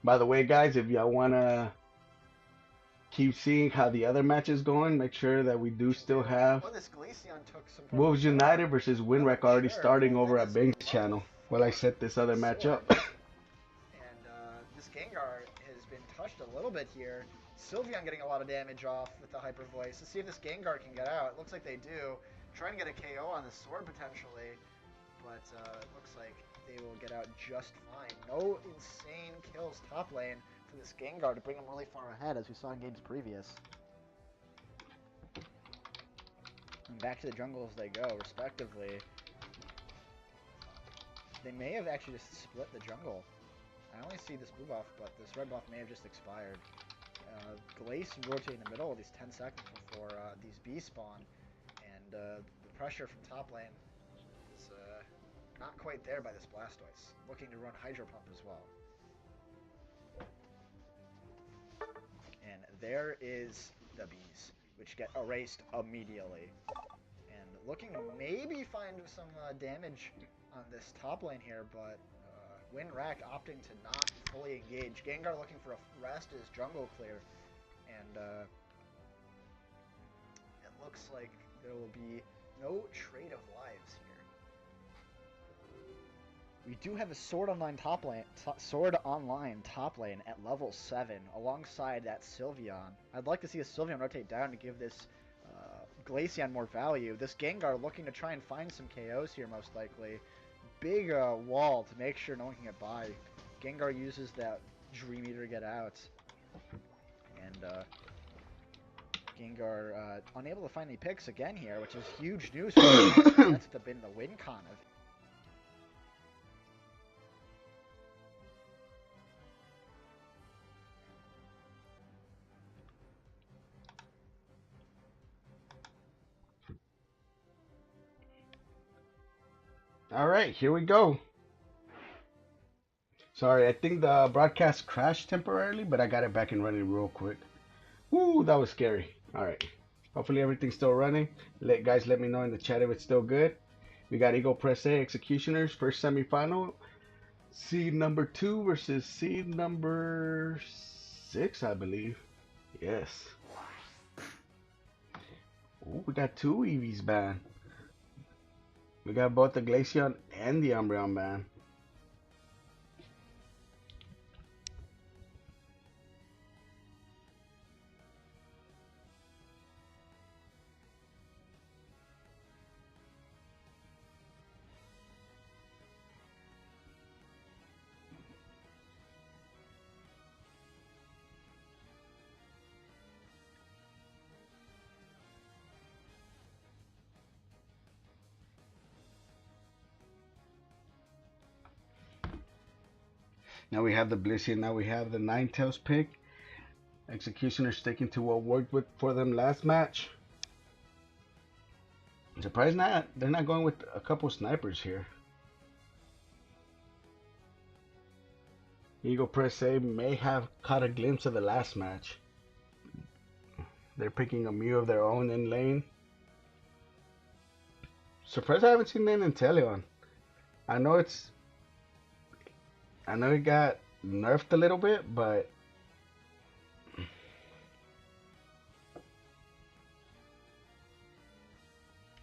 By the way, guys, if y'all want to keep seeing how the other match is going, make sure that we do still have Well, this Glaceon took some Wolves United versus Winwreck already Sure, starting over that at is Bing's a channel level while I 4 set this other match sword. up. And this Gengar has been touched a little bit here. Sylveon getting a lot of damage off with the Hyper Voice. Let's see if this Gengar can get out. It looks like they do. Trying to get a KO on the sword potentially, but it looks like they will get out just fine. No insane kills top lane for this Gengar to bring them really far ahead, as we saw in games previous. And back to the jungle as they go, respectively. They may have actually just split the jungle. I only see this blue buff, but this red buff may have just expired. Glace rotate in the middle of these 10 seconds before these B spawn, and the pressure from top lane is not quite there by this Blastoise, looking to run Hydro Pump as well. And there is the Bees, which get erased immediately. And looking to maybe find some damage on this top lane here, but W3ak opting to not fully engage. Gengar looking for a rest as jungle clear, and it looks like there will be no trade of lives here. We do have a Sword Online top lane at level 7 alongside that Sylveon. I'd like to see a Sylveon rotate down to give this Glaceon more value. This Gengar looking to try and find some KOs here most likely. Big wall to make sure no one can get by. Gengar uses that Dream Eater to get out. And Gengar unable to find any picks again here, which is huge news for him. That's been the win con of it. All right, here we go. Sorry, I think the broadcast crashed temporarily, but I got it back and running real quick. Woo, that was scary. All right. Hopefully everything's still running. Guys, let me know in the chat if it's still good. We got Eagle Press A Executioners, first semifinal. Seed number 2 versus seed number 6, I believe. Yes. Ooh, we got 2 Eevees banned. We got both the Glaceon and the Umbreon banned. Now we have the Blissey, now we have the Ninetales pick. Executioner sticking to what worked for them last match. I'm surprised they're not going with a couple snipers here. Eagle Press A may have caught a glimpse of the last match. They're picking a Mew of their own in lane. Surprised I haven't seen Inteleon. I know it got nerfed a little bit, but I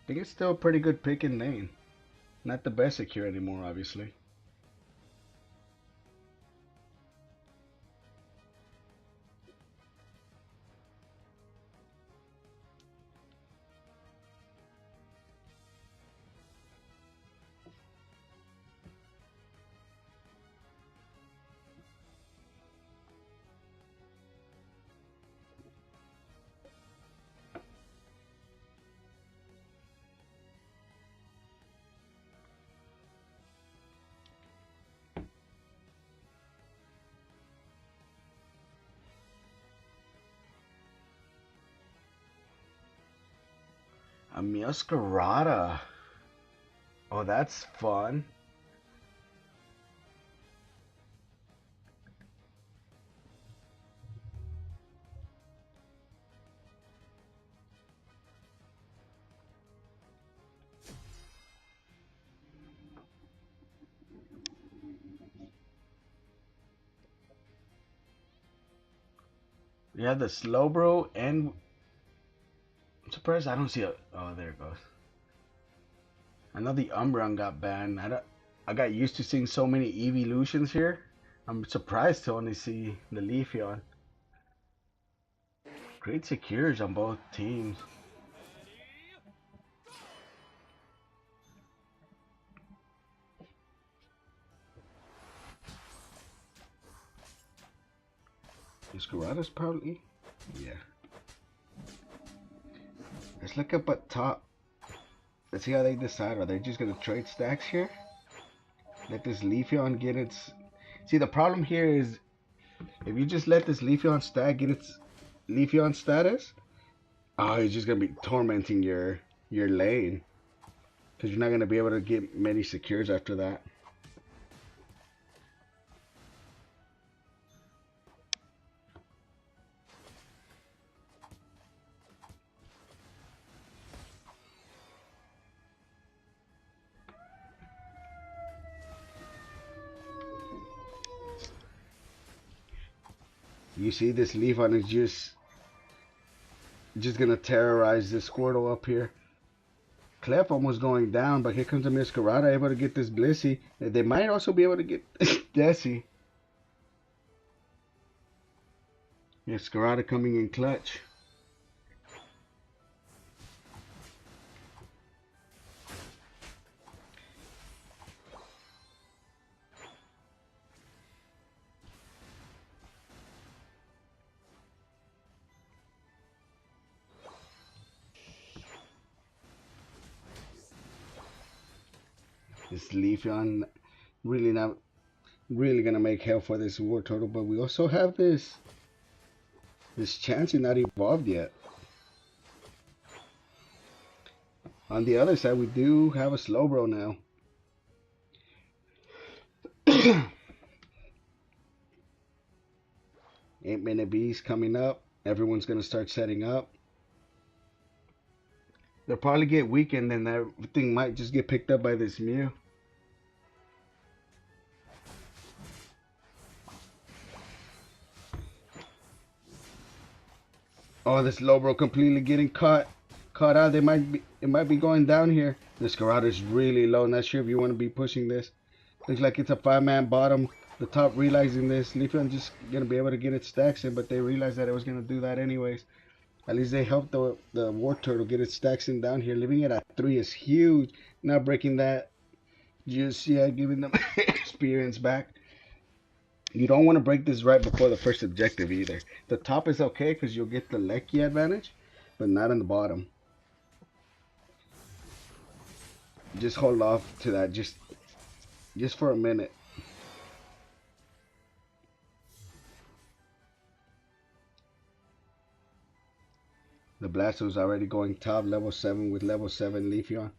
think it's still a pretty good pick in lane. Not the best secure anymore, obviously. A Meowscarada. Oh, that's fun. We have the Slowbro, and I'm surprised I don't see a. Oh, there it goes. I know the Umbreon got banned. I got used to seeing so many evolutions here. I'm surprised to only see the Leafeon. Great secures on both teams. Masquerada's probably, yeah. Let's look up at top. Let's see how they decide. Are they just gonna trade stacks here? Let this Leafeon get its. See, the problem here is If you just let this Leafeon stat get its Leafeon status, oh, it's just gonna be tormenting your lane because you're not gonna be able to get many secures after that. You see this Leafeon is just gonna terrorize this Squirtle up here. Clef almost going down, but here comes the Masquerada able to get this Blissey. They might also be able to get Desi. Masquerada coming in clutch. This Leafeon really gonna make hell for this War Turtle, but we also have this Chansey not evolved yet. On the other side, we do have a Slowbro now. 8-minute Beast coming up. Everyone's gonna start setting up. They'll probably get weakened, and everything might just get picked up by this Mew. Oh, this Slowbro completely getting caught out. It might be going down here. This Garada is really low. Not sure if you want to be pushing this. Looks like it's a 5-man bottom. The top realizing this, Leafeon just gonna be able to get its stacks in, but they realized that it was gonna do that anyways. At least they helped the War Turtle get its stacks in down here. Leaving it at 3 is huge. Not breaking that. Just giving them experience back. You don't want to break this right before the first objective either. The top is okay because you'll get the Lecky advantage, but not on the bottom. Just hold off to that just for a minute. The Blasto's already going top, level 7 with level 7 Leafeon.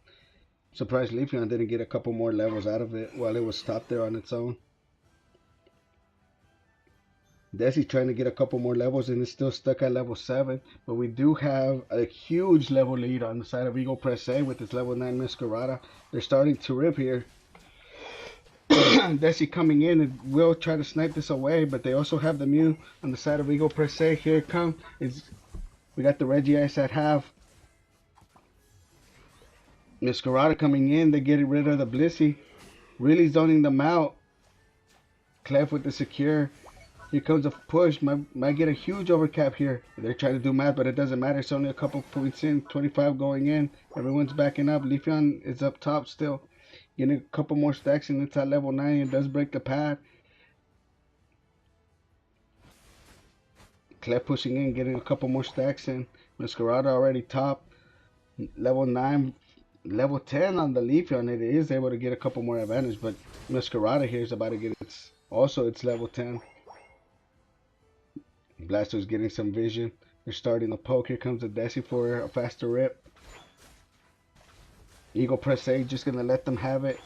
Surprised Leafeon didn't get a couple more levels out of it while it was top there on its own. Desi trying to get a couple more levels and is still stuck at level 7. But we do have a huge level lead on the side of Eagle Press A with its level 9 Masquerada. They're starting to rip here. Desi coming in and will try to snipe this away, but they also have the Mew on the side of Eagle Press A. Here it comes. We got the Regice at half. Masquerada coming in. They're getting rid of the Blissey. Really zoning them out. Clef with the secure. Here comes a push. Might get a huge overcap here. They're trying to do math, but it doesn't matter. It's only a couple points in. 25 going in. Everyone's backing up. Leafeon is up top still. Getting a couple more stacks and it's at level 9. It does break the pad. Clef pushing in, getting a couple more stacks in. Masquerada already top. Level 9, level 10 on the Leafeon. It is able to get a couple more advantage, but Masquerada here is about to get its level 10. Blasto's getting some vision. They're starting to poke. Here comes the Desi for a faster rip. Eagle Press A just gonna let them have it.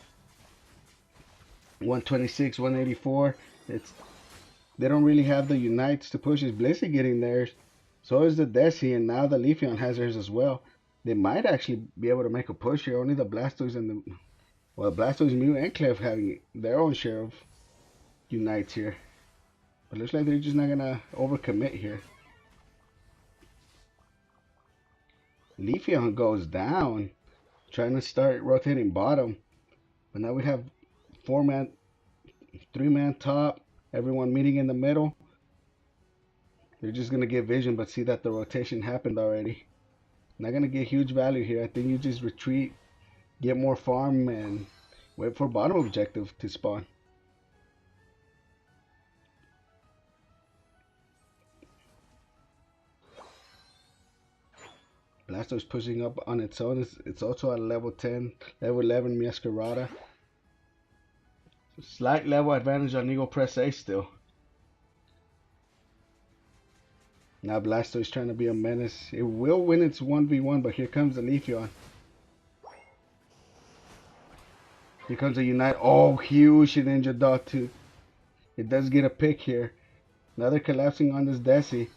126, 184. They don't really have the unites to push. Is Blissey getting theirs? So is the Desi, and now the Leafeon has theirs as well. They might actually be able to make a push here. Only the Blastoise and the Blastoise, Mew, and Clef having their own share of unites here. But looks like they're just not gonna overcommit here. Leafeon goes down, trying to start rotating bottom. But now we have 4-man, 3-man top. Everyone meeting in the middle. They're just going to get vision, but see that the rotation happened already. Not going to get huge value here. I think you just retreat, get more farm, and wait for bottom objective to spawn. Blastoise pushing up on its own. It's also at level 10, level 11 Masquerada. Slight level advantage on Eagle Press A still. Now Blastoise trying to be a menace. It will win its 1v1, but here comes the Leafeon. Here comes a Unite. Oh, huge Ninja Dot too. It does get a pick here. Now they're collapsing on this Desi.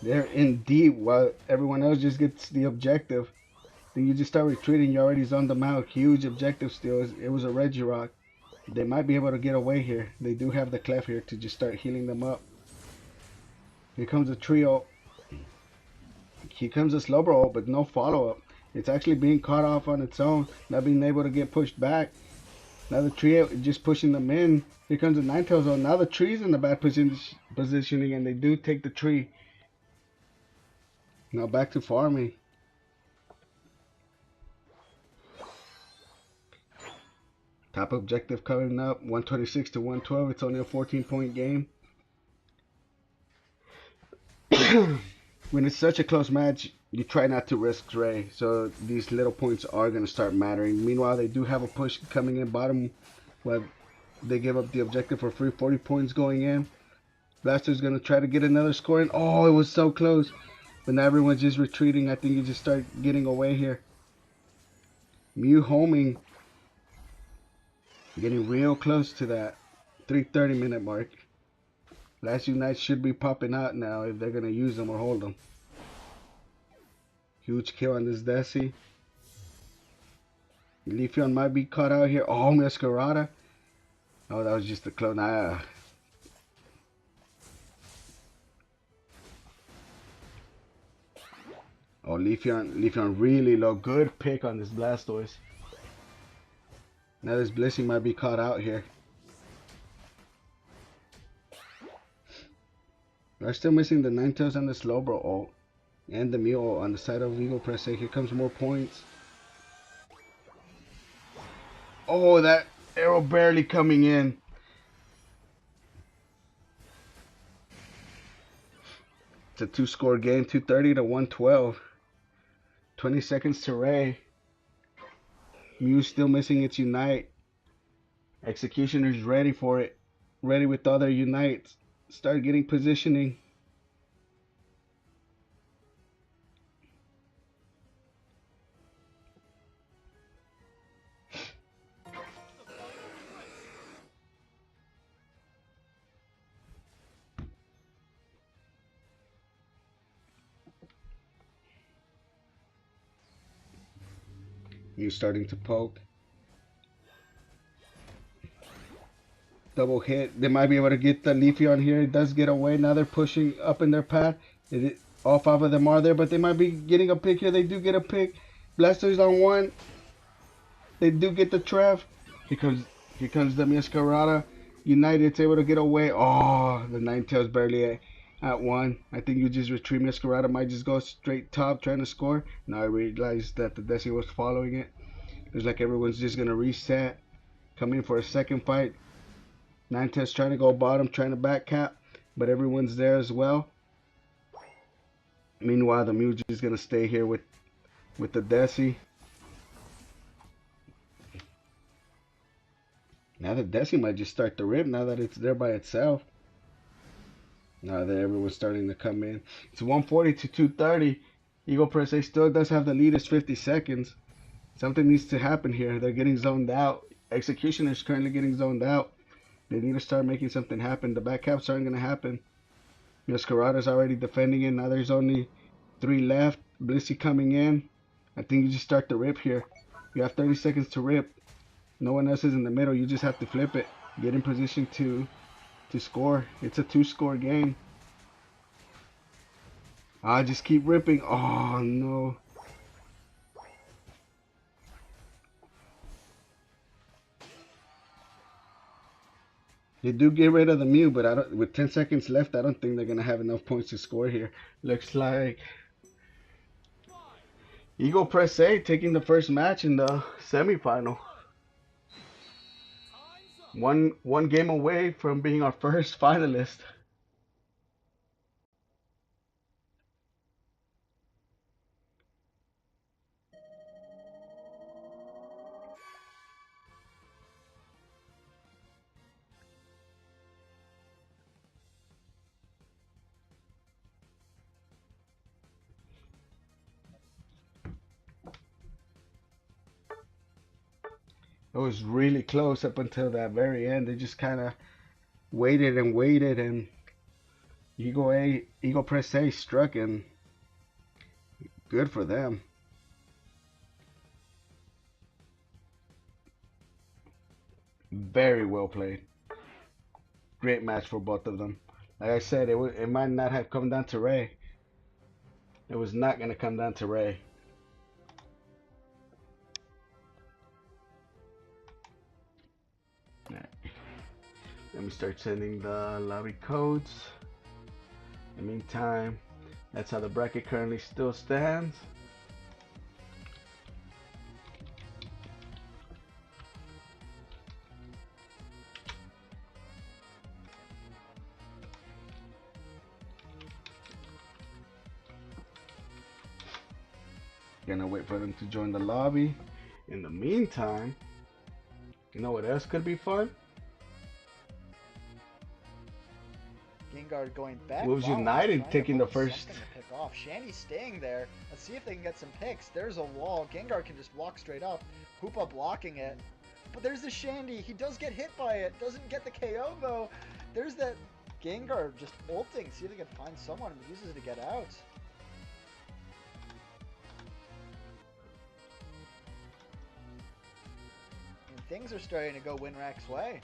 They're in deep while everyone else just gets the objective. Then you just start retreating. You already zoned them out. Huge objective still. It was a Regirock. They might be able to get away here. They do have the Clef here to just start healing them up. Here comes a trio. Here comes a Slowbro, but no follow-up. It's actually being caught off on its own, not being able to get pushed back. Now the trio is just pushing them in. Here comes the Ninetales on. Now the tree's in the bad positioning, and they do take the tree. Now back to farming. Top objective coming up, 126 to 112. It's only a 14-point game. When it's such a close match, you try not to risk Dre, so these little points are going to start mattering. Meanwhile, they do have a push coming in bottom where they give up the objective for free, 40 points going in. Blaster's going to try to get another score in. Oh, it was so close. But now everyone's just retreating. I think you just start getting away here. Mew homing. Getting real close to that 3:30 minute mark. Last Unite should be popping out now if they're going to use them or hold them. Huge kill on this Desi. Leafeon might be caught out here. Oh, Masquerada. Oh, that was just a clone. Oh, Leafeon really low. Good pick on this Blastoise. Now this Blissey might be caught out here. We're still missing the Ninetales and the Slowbro ult. And the Mew on the side of Eagle Press. Here comes more points. Oh, that arrow barely coming in. It's a 2-score game, 230 to 112. 20 seconds to Ray. Mew's still missing its Unite. Executioner's ready for it. Ready with all their Unites. Start getting positioning. Mew starting to poke. Double hit. They might be able to get the Leafeon here. It does get away. Now they're pushing up in their path. All 5 of them are there, but they might be getting a pick here. They do get a pick. Blastoise on 1. They do get the tref. Here comes the Masquerada. United's able to get away. Oh, the Ninetales barely at 1. I think you just retreat. Masquerada might just go straight top trying to score. Now I realized that the Desi was following it. It's like everyone's just going to reset. Come in for a second fight. Ninetales trying to go bottom, trying to back cap, but everyone's there as well. Meanwhile, the Mew is going to stay here with the Desi. Now the Desi might just start the rip now that it's there by itself. Now that everyone's starting to come in. It's 140 to 230. Eagle Press A still does have the lead. It's 50 seconds. Something needs to happen here. They're getting zoned out. Executioner's currently getting zoned out. They need to start making something happen. The back caps aren't going to happen. Masquerada's already defending it. Now there's only 3 left. Blissey coming in. I think you just start the rip here. You have 30 seconds to rip. No one else is in the middle. You just have to flip it. Get in position to score. It's a 2-score game. Just keep ripping. Oh, no. They do get rid of the Mew, but with 10 seconds left, I don't think they're going to have enough points to score here. Looks like Eagle Press A taking the first match in the semifinal. One game away from being our first finalist. It was really close up until that very end. They just kind of waited and waited, and Eagle Press A struck, and good for them. Very well played. Great match for both of them. Like I said, it might not have come down to Ray. It was not going to come down to Ray. All right. Let me start sending the lobby codes. In the meantime, that's how the bracket currently still stands. Gonna wait for them to join the lobby. In the meantime, you know what else could be fun? Gengar going back. Wolves Wow, United trying to taking the find first. something to pick off. Shandy's staying there. Let's see if they can get some picks. There's a wall. Gengar can just walk straight up. Hoopa blocking it. But there's the Shandy. He does get hit by it. Doesn't get the KO though. There's that Gengar just ulting. See if they can find someone and uses it to get out. And things are starting to go Winrack's way.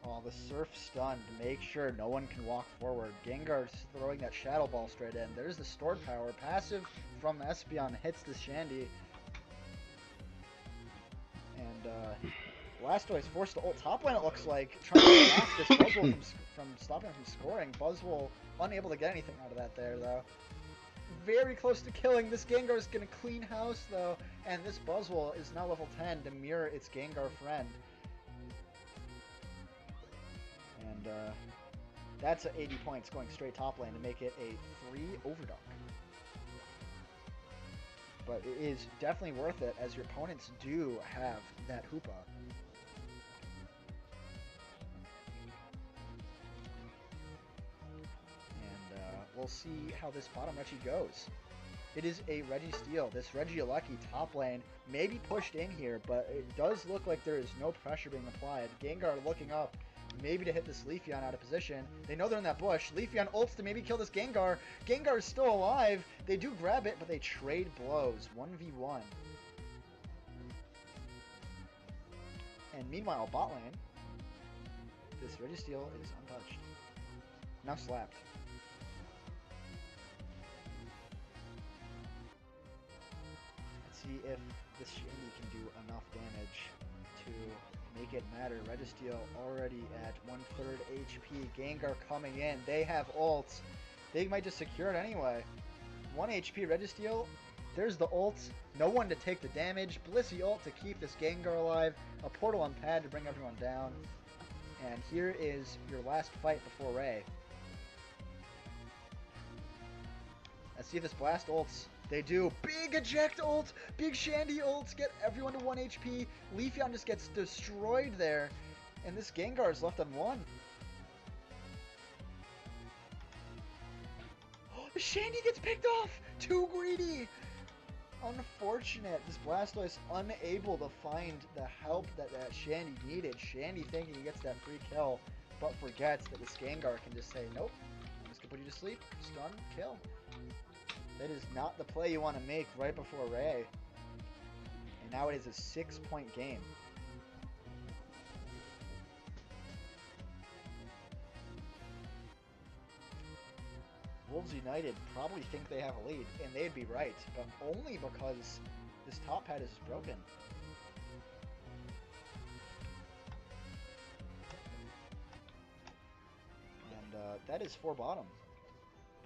Oh, the Surf stun to make sure no one can walk forward. Gengar's throwing that Shadow Ball straight in. There's the stored power. Passive from Espeon hits the Shandy. And Blastoise forced to ult top lane, it looks like, trying to stop this Buzzwole from stopping him from scoring. Buzzwole unable to get anything out of that there, though. Very close to killing. This Gengar is going to clean house, though. And this Buzzwole is now level 10 to mirror its Gengar friend. And that's 80 points going straight top lane to make it a 3 Overdark. But it is definitely worth it, as your opponents do have that Hoopa. And we'll see how this bottom Reggie goes. It is a Registeel. This Regieleki top lane may be pushed in here, but it does look like there is no pressure being applied. Gengar looking up, maybe to hit this Leafeon out of position. They know they're in that bush. Leafeon ults to maybe kill this Gengar. Gengar is still alive. They do grab it, but they trade blows. 1v1. And meanwhile, bot lane, this Registeel is untouched. Now slapped. Let's see if this Shandy can do enough damage to make it matter. Registeel already at 1/3 HP. Gengar coming in. They have ults. They might just secure it anyway. 1 HP Registeel. There's the ult. No one to take the damage. Blissey ult to keep this Gengar alive. A portal on pad to bring everyone down. And here is your last fight before Ray. Let's see if this blast ults. They do. Big eject ult. Big Shandy ults. Get everyone to 1 HP. Leafeon just gets destroyed there. And this Gengar is left on 1. The Shandy gets picked off. Too greedy. Unfortunate. This Blastoise unable to find the help that Shandy needed. Shandy thinking he gets that free kill, but forgets that this Gengar can just say, nope, I'm just going to put you to sleep, stun, kill. That is not the play you want to make right before Ray. And now it is a 6-point game. Wolves United probably think they have a lead, and they'd be right, but only because this top pad is broken. And that is for bottom.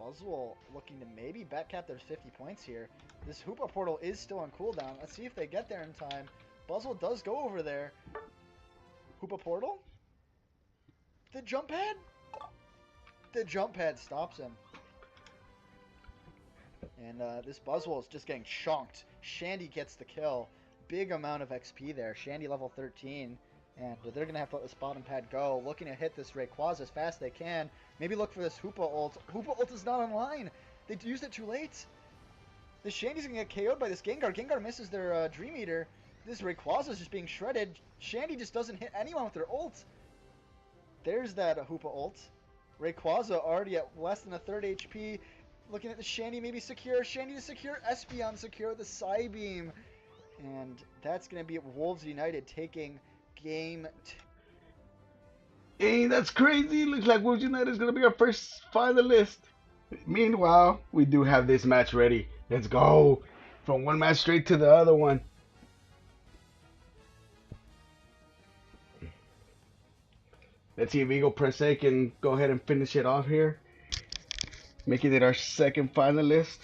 Buzzwole looking to maybe back cap their 50 points here. This Hoopa portal is still on cooldown. Let's see if they get there in time. Buzzwole does go over there. Hoopa portal? The jump pad? The jump pad stops him. And this Buzzwole is just getting chonked. Shandy gets the kill. Big amount of XP there. Shandy level 13. And they're going to have to let this bottom pad go. Looking to hit this Rayquaza as fast as they can. Maybe look for this Hoopa ult. Hoopa ult is not online. They used it too late. The Shandy's going to get KO'd by this Gengar. Gengar misses their Dream Eater. This Rayquaza is just being shredded. Shandy just doesn't hit anyone with their ult. There's that Hoopa ult. Rayquaza already at less than a third HP. Looking at the Shandy, maybe secure. Shandy to secure. Espeon secure with the Psybeam. And that's going to be Wolves United taking game 2. Hey, that's crazy. Looks like Wolves United is going to be our first finalist. Meanwhile, we do have this match ready. Let's go. From one match straight to the other one. Let's see if Eagle Press A can go ahead and finish it off here. Making it our second finalist.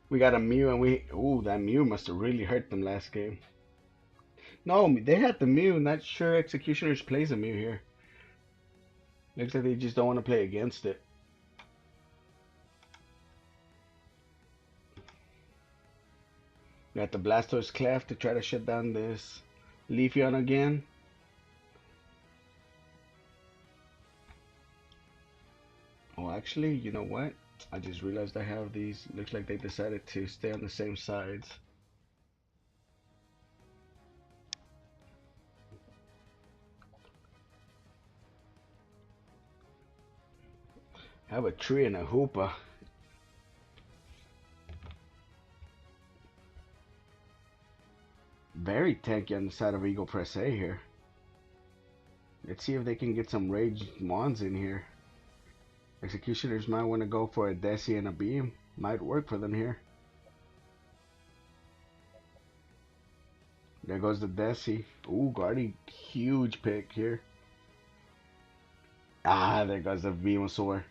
We got a Mew and ooh, that Mew must have really hurt them last game. No, they had the Mew. Not sure Executioners plays a Mew here. Looks like they just don't want to play against it. Got the Blastoise Clef to try to shut down this Leafeon again. Oh, actually, you know what? I just realized I have these. Looks like they decided to stay on the same sides. I have a tree and a Hoopa. Very tanky on the side of Eagle Press A here. Let's see if they can get some Rage Mons in here. Executioners might want to go for a Desi and a Beam. Might work for them here. There goes the Desi. Ooh, Guardy, huge pick here. Ah, there goes the Venusaur.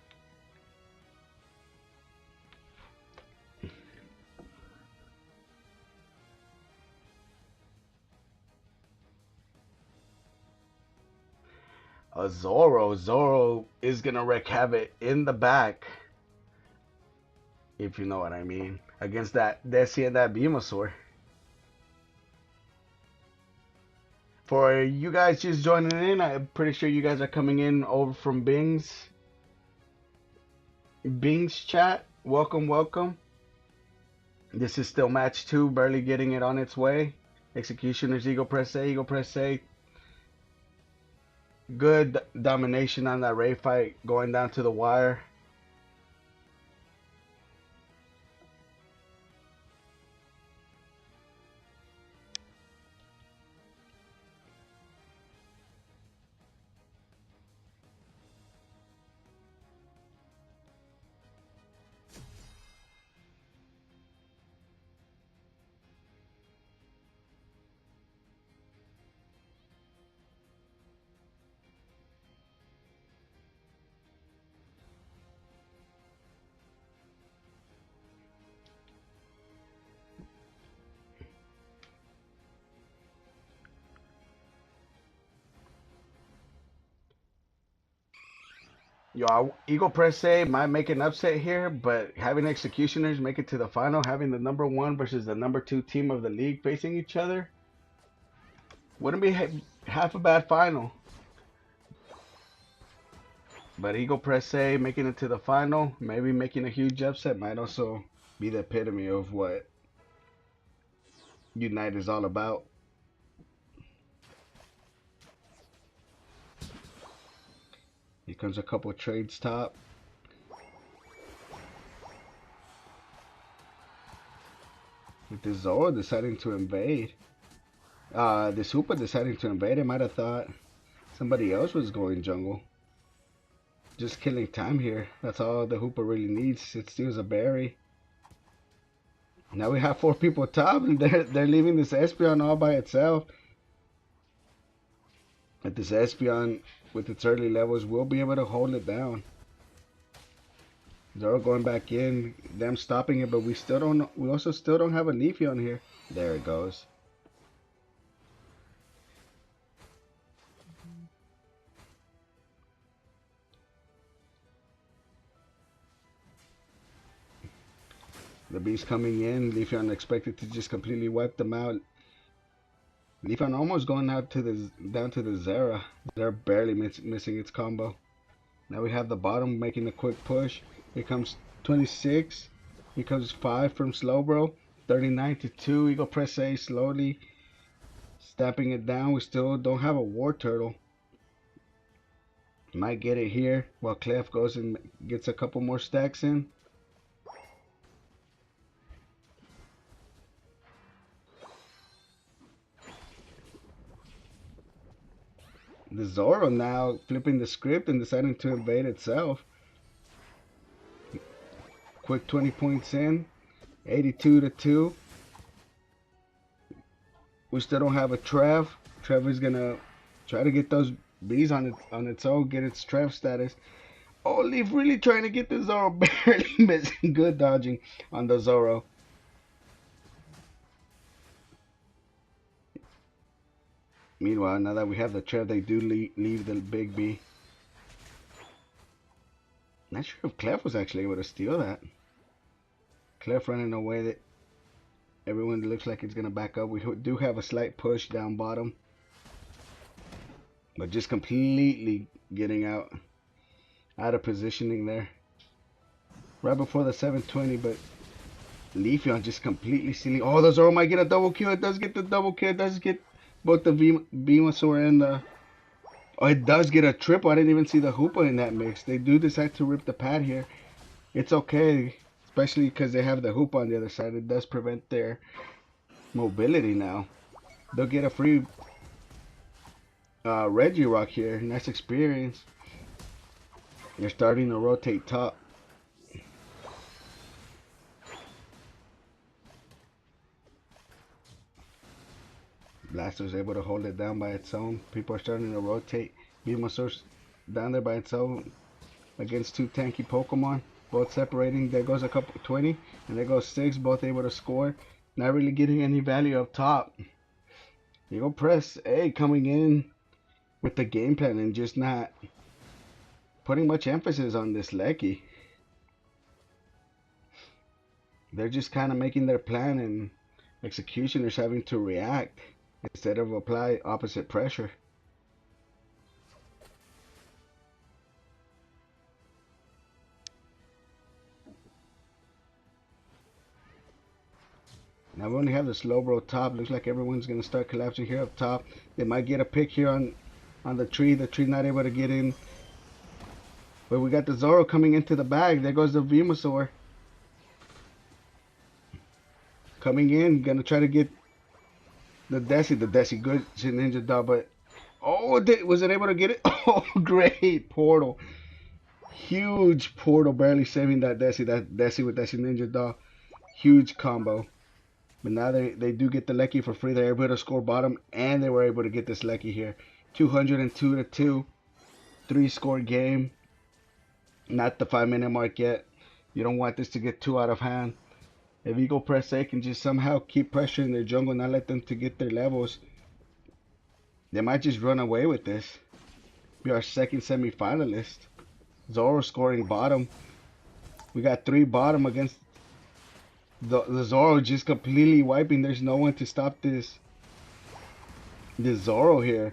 A Zoro. Zoro is gonna wreak havoc in the back, if you know what I mean, against that Desi and that Venusaur. For you guys just joining in, I'm pretty sure you guys are coming in over from Bing's chat. Welcome, welcome. This is still match 2, barely getting it on its way. Executioners, Eagle Press A, Eagle Press A. Good domination on that Ray fight, going down to the wire. Yo, Eagle Press A might make an upset here, but having Executioners make it to the final, having the number 1 versus the number 2 team of the league facing each other, wouldn't be half a bad final. But Eagle Press A making it to the final, maybe making a huge upset, might also be the epitome of what Unite is all about. Here comes a couple of trades top. With the Zoro deciding to invade. The Super deciding to invade, I might have thought somebody else was going jungle. Just killing time here. That's all the Hooper really needs. It steals a berry. Now we have 4 people top, and they're leaving this Espeon all by itself. But this Espeon, with its early levels, will be able to hold it down. Zoro going back in, them stopping it, but we also still don't have a Leafeon here. There it goes. The bees coming in. Leafeon expected to just completely wipe them out. Leafeon almost going out to the down to the Zera. They're barely missing its combo. Now we have the bottom making a quick push. Here comes 26. Here comes 5 from Slowbro. 39 to 2. Eagle press A slowly. Stamping it down. We still don't have a War Turtle. Might get it here while Clef goes and gets a couple more stacks in. The Zoro now flipping the script and deciding to invade itself. Quick 20 points in. 82 to 2. We still don't have a Trev. Trev is gonna try to get those bees on its own, get its Trev status. Oh, Leaf really trying to get the Zoro, barely missing. Good dodging on the Zoro. Meanwhile, now that we have the Trev, they do leave the big B. Not sure if Clef was actually able to steal that. Clef running away. That everyone looks like it's gonna back up. We do have a slight push down bottom, but just completely getting out of positioning there. Right before the 720, but Leafeon just completely stealing. Oh, the Zoro might get a double kill. It does get the double kill. It does get both the Venusaur and the... Oh, it does get a triple. I didn't even see the Hoopa in that mix. They do decide to rip the pad here. It's okay, especially because they have the Hoopa on the other side. It does prevent their mobility now. They'll get a free Regirock here. Nice experience. They're starting to rotate top. Blasto's able to hold it down by its own. People are starting to rotate. Venusaur's down there by its own against 2 tanky Pokemon. Both separating. There goes a couple 20, and there goes 6. Both able to score. Not really getting any value up top. You go press A coming in with the game plan and just not putting much emphasis on this Lecky. They're just kind of making their plan, and executioners having to react instead of apply opposite pressure. Now we only have the Slowbro top. Looks like everyone's going to start collapsing here up top. They might get a pick here on the tree. The tree not able to get in. But we got the Zoro coming into the bag. There goes the Venusaur. Coming in. Going to try to get the Desi. The Desi good Ninja Dog. But, oh, was it able to get it? Oh, great. Portal. Huge portal. Barely saving that Desi. That Desi with Desi Ninja Dog. Huge combo. But now they do get the Lecky for free. They're able to score bottom, and they were able to get this Lecky here. 202 to 2. 3-score game. Not the 5-minute mark yet. You don't want this to get too out of hand. If Eagle Press A can just somehow keep pressuring their jungle, not let them to get their levels, they might just run away with this. Be our second semi-finalist. Zoro scoring bottom. We got 3 bottom against the Zoro just completely wiping. There's no one to stop this Zoro here.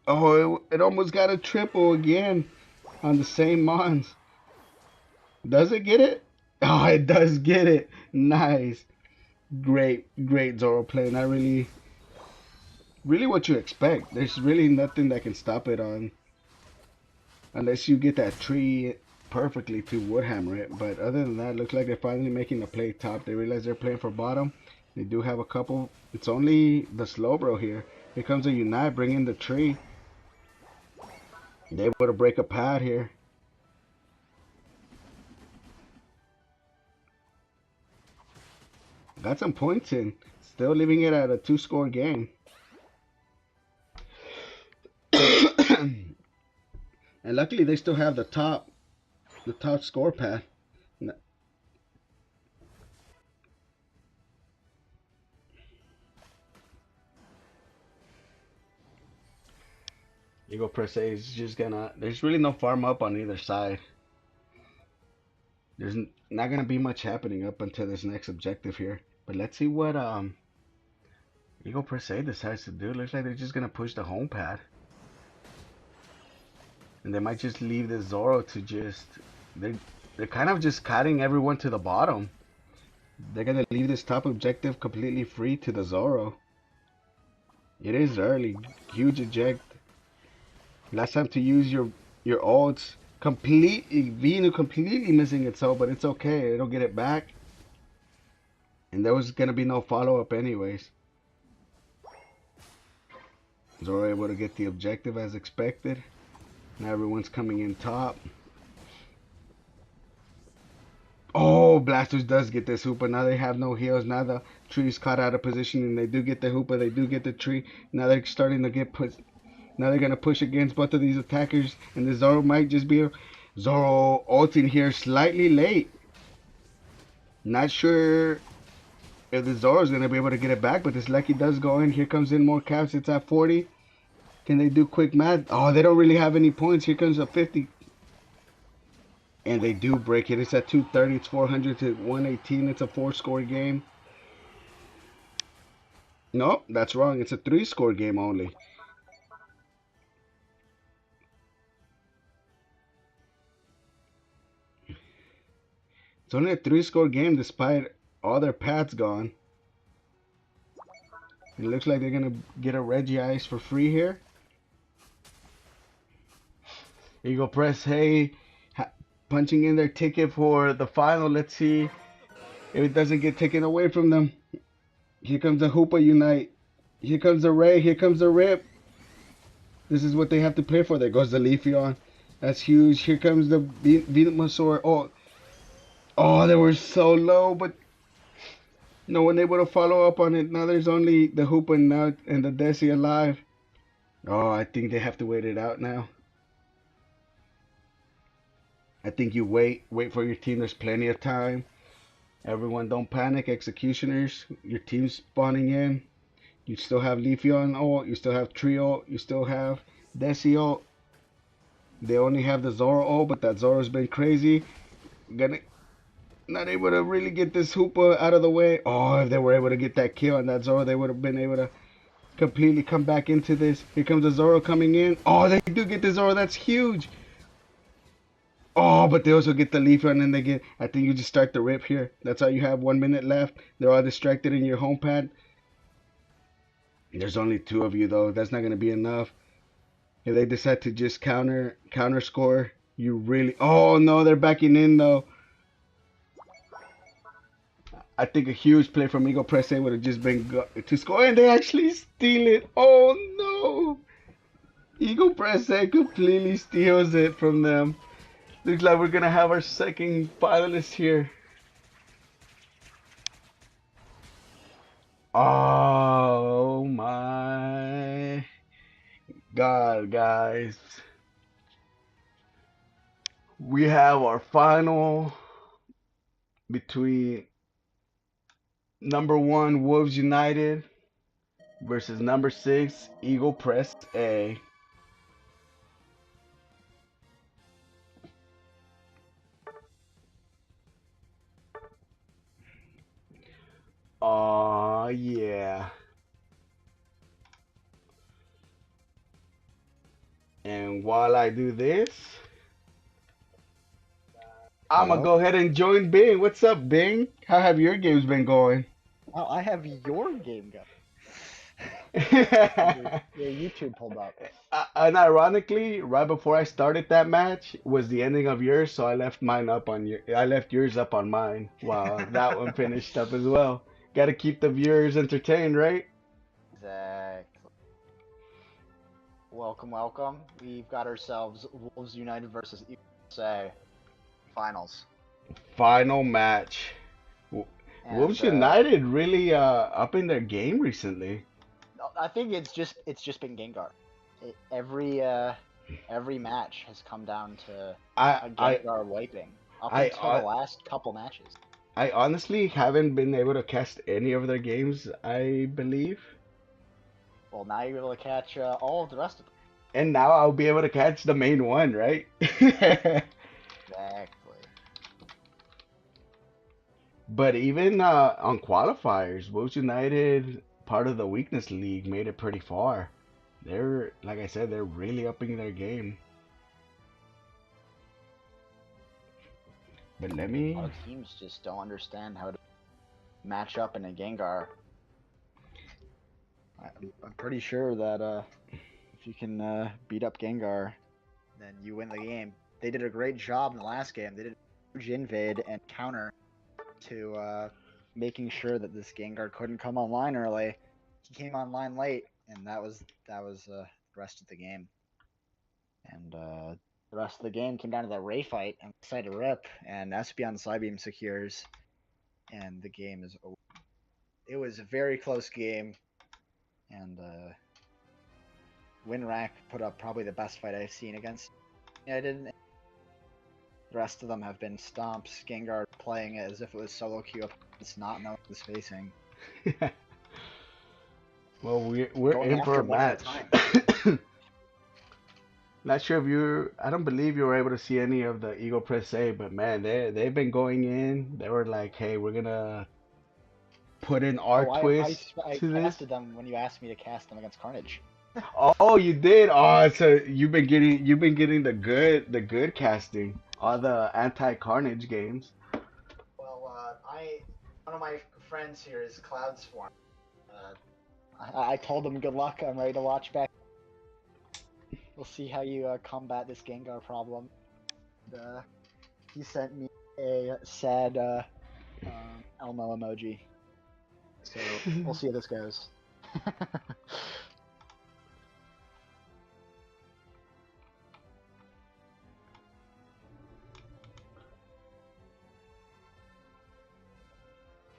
Oh, it almost got a triple again on the same Mons. Does it get it? Oh, it does get it. Nice. Great Zoro play. Not really what you expect. There's really nothing that can stop it on, unless you get that tree perfectly to Woodhammer it. But other than that, it looks like they're finally making a play top. They realize they're playing for bottom. They do have a couple. It's only the Slowbro here. Here comes a Unite, bringing the tree. They're able to break a pad here. Got some points in. Still leaving it at a 2-score game. And luckily they still have the top score pad. Eagle Press A is just gonna... There's really no farm up on either side. There's not gonna be much happening up until this next objective here. But let's see what Eagle Per Se decides to do. Looks like they're just gonna push the home pad. And they might just leave the Zoro to just they're kind of just cutting everyone to the bottom. They're gonna leave this top objective completely free to the Zoro. It is early. Huge eject. Last time to use your ults. Completely Venu completely missing its ult, but it's okay. It'll get it back. And there was gonna be no follow-up anyways. Zoro able to get the objective as expected. Now everyone's coming in top. Oh, Blasters does get this Hoopa. Now they have no heals. Now the tree's caught out of position and they do get the Hoopa. They do get the tree. Now they're starting to get put. Now they're going to push against both of these attackers. And the Zoro might just be Zoro ulting here slightly late. Not sure if the Zoro's going to be able to get it back. But this Lucky does go in. Here comes in more caps. It's at 40. Can they do quick math? Oh, they don't really have any points. Here comes a 50. And they do break it. It's at 230. It's 400 to 118. It's a 4-score game. No, that's wrong. It's a 3-score game only. It's only a 3-score game despite all their pads gone. It looks like they're going to get a Reggie Ice for free here. Eagle Press, hey, punching in their ticket for the final. Let's see if it doesn't get taken away from them. Here comes the Hoopa Unite. Here comes the Ray. Here comes the Rip. This is what they have to play for. There goes the Leafeon. That's huge. Here comes the Venusaur. Oh, they were so low, but no one able to follow up on it. Now there's only the Hoopa now and the Desi alive. Oh, I think they have to wait it out now. I think you wait for your team. There's plenty of time. Everyone don't panic. Executioners, your team's spawning in. You still have Leafeon ult. You still have Trio. You still have Desi ult. They only have the Zoro ult, but that Zoro's been crazy. Not able to really get this Hoopa out of the way. Oh, if they were able to get that kill on that Zoro, they would have been able to completely come back into this. Here comes the Zoro coming in. Oh, they do get the Zoro. That's huge. Oh, but they also get the Leafeon and they get, I think you just start the rip here. That's all you have, 1 minute left. They're all distracted in your home pad. There's only 2 of you though. That's not going to be enough. If they decide to just counter score, you really, oh no, they're backing in though. I think a huge play from Eagle Press would have just been to score, and they actually steal it. Oh no! Eagle Press completely steals it from them. Looks like we're gonna have our second finalist here. Oh my God, guys. We have our final between number 1 Wolves United versus number 6 Eagle Press A. Aw, yeah. And while I do this, I'm gonna Hello? go ahead and join Bing. What's up, Bing? How have your games been going? Oh, I have your game going. Your YouTube pulled up. And ironically, right before I started that match was the ending of yours, so I left mine up on your. I left yours up on mine. Wow, that one finished up as well. Got to keep the viewers entertained, right? Exactly. Welcome, welcome. We've got ourselves Wolves United versus USA finals. Final match. Wolves And United really upping their game recently. I think it's just been Gengar. Every match has come down to a I Gengar wiping up I until the last couple matches. I honestly haven't been able to cast any of their games, I believe. Well, now you're able to catch all of the rest of them. And now I'll be able to catch the main one, right? Exactly. But even on qualifiers, Wolves United, part of the Weakness League, made it pretty far. They're, like I said, they're really upping their game. But let A me. lot of teams just don't understand how to match up in a Gengar. I'm pretty sure that if you can beat up Gengar, then you win the game. They did a great job in the last game. They did a huge invade and counter to making sure that this Gengar couldn't come online early. He came online late, and that was the rest of the game. And the rest of the game came down to that Ray fight and decided to rip, and Espeon Psybeam secures, and the game is over. It was a very close game, and W3ak put up probably the best fight I've seen against United. The rest of them have been stomps. Gengar playing it as if it was solo queue opponents, not knowing the spacing. Well, we're Going in for after a one at a match. Not sure if you. I don't believe you were able to see any of the Eagle Press A, but man, they've been going in. They were like, hey, we're gonna put in our Oh, twist I to this. casted them when you asked me to cast them against Carnage. Oh, you did. Oh, so you've been getting the good casting, all the anti-Carnage games. Well, one of my friends here is Cloud Swarm. I told him good luck. I'm ready to watch back. We'll see how you combat this Gengar problem. He sent me a sad Elmo emoji. So we'll see how this goes.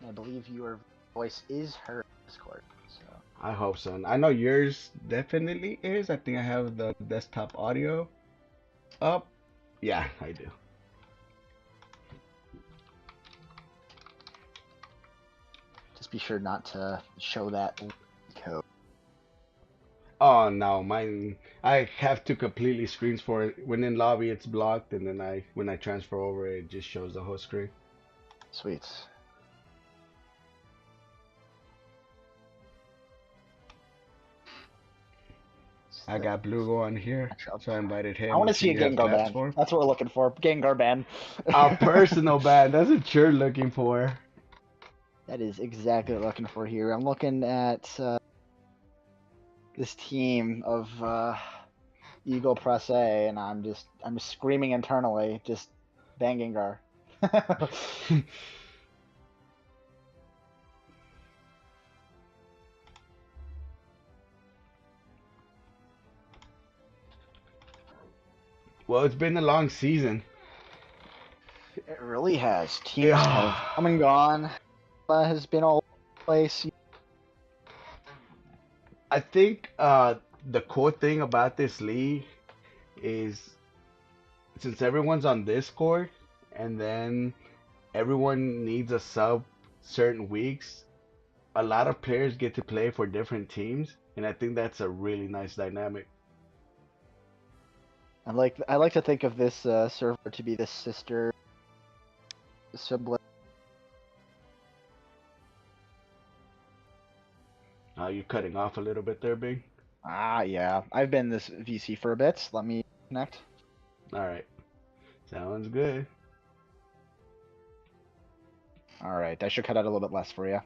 I believe your voice is heard in Discord. So I hope so. I know yours definitely is. I think I have the desktop audio up. Yeah, I do. just be sure not to show that code. Oh no, mine. I have two completely screens for it. When in lobby, it's blocked, and then when I transfer over, it just shows the whole screen. Sweet. I got Blue going here, so I invited him. I want to see a he has Gengar ban. platform. That's what we're looking for. Gengar ban. A personal ban. That's what you're looking for. That is exactly what I'm looking for here. I'm looking at this team of Eagle Press A, and I'm screaming internally, just ban Gengar. Well, it's been a long season. It really has. Teams have come and gone. Has been all over the place. I think the cool thing about this league is since everyone's on Discord and then everyone needs a sub certain weeks, a lot of players get to play for different teams, and I think that's a really nice dynamic. I like to think of this server to be the sister sibling. You're cutting off a little bit there, Big. Ah, yeah. I've been this VC for a bit. Let me connect. All right, sounds good. All right, I should cut out a little bit less for you.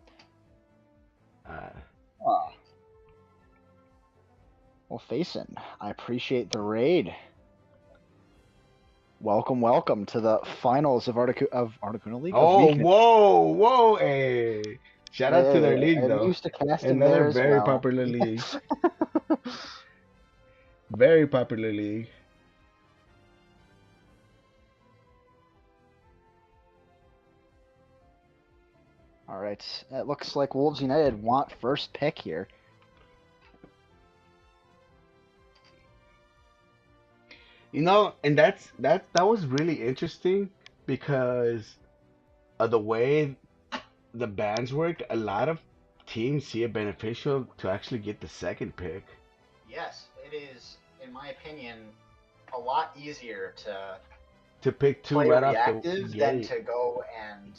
Uh, Well, Facin, I appreciate the raid. Welcome, welcome to the finals of Articuno League. oh, whoa, hey! Shout out to their league I'm though. used to casting Another there as very well. popular league. Very popular league. All right, it looks like Wolves United want first pick here. You know, and that was really interesting because of the way the bans work. A lot of teams see it beneficial to actually get the second pick. Yes, it is, in my opinion, a lot easier to To pick two play right off the reactive than gate. to go and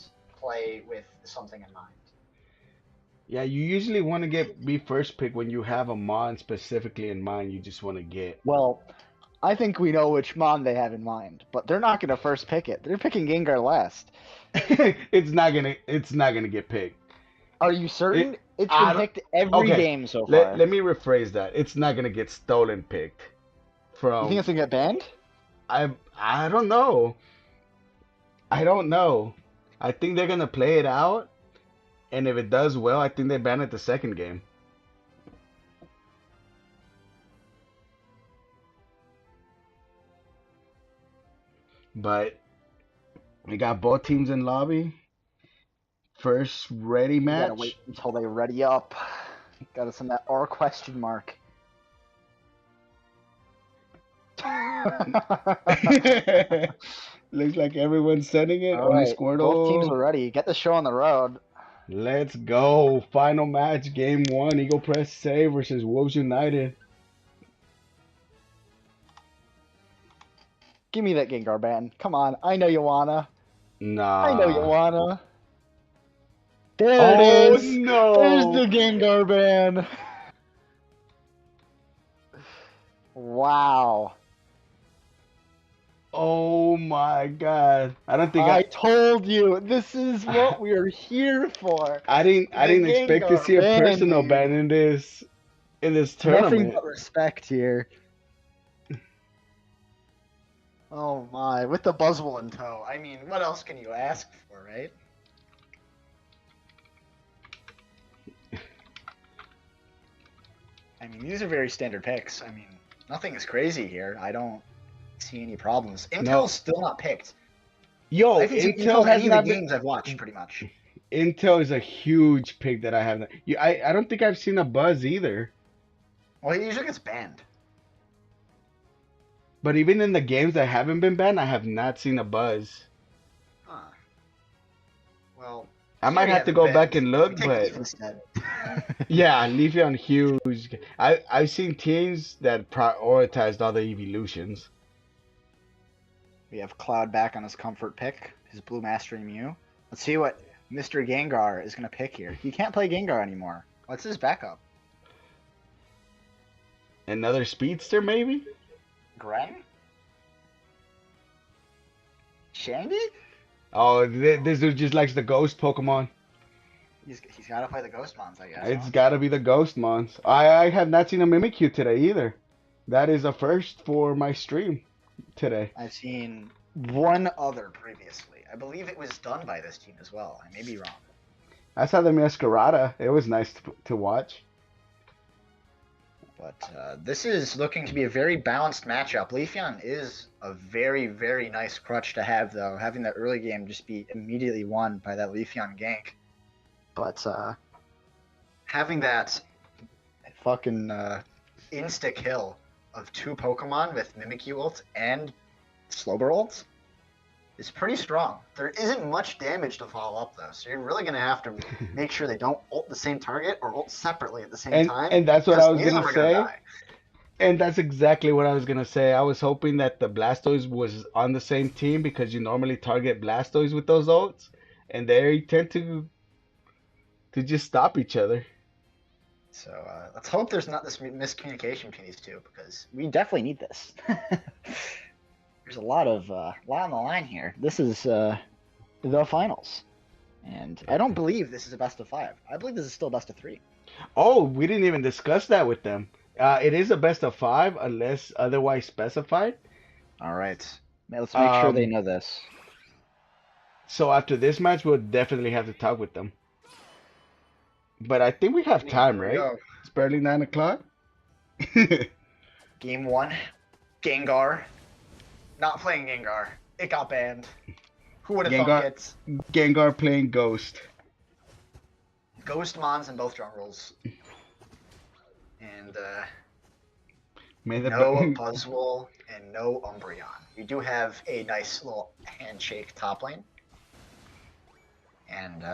play with something in mind. Yeah, you usually want to be first pick when you have a mon specifically in mind. You just want to get. Well, I think we know which Mon they have in mind, but they're not going to first pick it. They're picking Gengar last. It's not gonna get picked. Are you certain? It. It's I been don't. picked every Okay. game so Let far. let me rephrase that. It's not gonna get stolen picked You think from. it's going to get banned? I don't know. I don't know. I think they're gonna play it out, and if it does well, I think they ban it the second game. But we got both teams in lobby. First ready You got to wait match. until they ready up. Got to send that R question mark. Looks like everyone's sending it. All Only right, both teams Squirtle. are ready. Get the show on the road. Let's go. Final match, game one. Eagle Press Save versus Wolves United. Give me that Gengar ban. Come on, I know you wanna. Nah. I know you wanna. There Oh it is. no. There's the Gengar ban. Wow. Oh my god. I don't think I told you, this is what we are here for. I didn't The expect to Gengar see a ban, personal dude. ban in this Nothing tournament. but respect here. Oh my, with the Buzzwole in tow. I mean, what else can you ask for, right? I mean, these are very standard picks. I mean, nothing is crazy here. I don't see any problems. Intel's No. still not picked. Yo, I haven't seen Intel Intel in has any of the not been. games I've watched, pretty much. Intel is a huge pick that I haven't. I don't think I've seen a Buzz either. Well, he usually gets banned. But even in the games that haven't been banned, I have not seen a Buzz. Huh. Well, I might have to go back and look, but instead. yeah, Leafeon huge. I've seen teams that prioritized other evolutions. We have Cloud back on his comfort pick, his Blue Mastery Mew. Let's see what Mr. Gengar is going to pick here. He can't play Gengar anymore. What's his backup? Another speedster, maybe? Gren? Shandy? Oh, this dude just likes the ghost Pokemon. He's got to play the Ghost Mons, I guess. It's huh? gotta be the ghost mons. I have not seen a Mimikyu today either. That is a first for my stream today. I've seen one other previously. I believe it was done by this team as well. I may be wrong. I saw the Masquerada. It was nice to watch. But this is looking to be a very balanced matchup. Leafeon is a very, very nice crutch to have, though. Having that early game just be immediately won by that Leafeon gank. But having that fucking insta-kill of 2 Pokemon with Mimikyu ult and Slowbro ult is pretty strong. There isn't much damage to follow up, though, so you're really going to have to make sure they don't ult the same target or ult separately at the same time. And that's what I was because neither gonna of them are say. gonna die. And that's exactly what I was gonna say. I was hoping that the Blastoise was on the same team because you normally target Blastoise with those ults, and they tend to just stop each other. So let's hope there's not this miscommunication between these two, because we definitely need this. There's a lot on the line here. This is the finals, and I don't believe this is a best of 5. I believe this is still best of 3. Oh, we didn't even discuss that with them. It is a best of 5 unless otherwise specified. All right, let's make sure they know this. So after this match, we'll definitely have to talk with them. But I think we have time, right? Go. It's barely 9 o'clock. Game 1, Gengar. Not playing Gengar. It got banned. Who would have thought it? Gengar playing Ghost. Ghost Mons in both jungles. And no Buzzwole and no Umbreon. We do have a nice little handshake top lane. And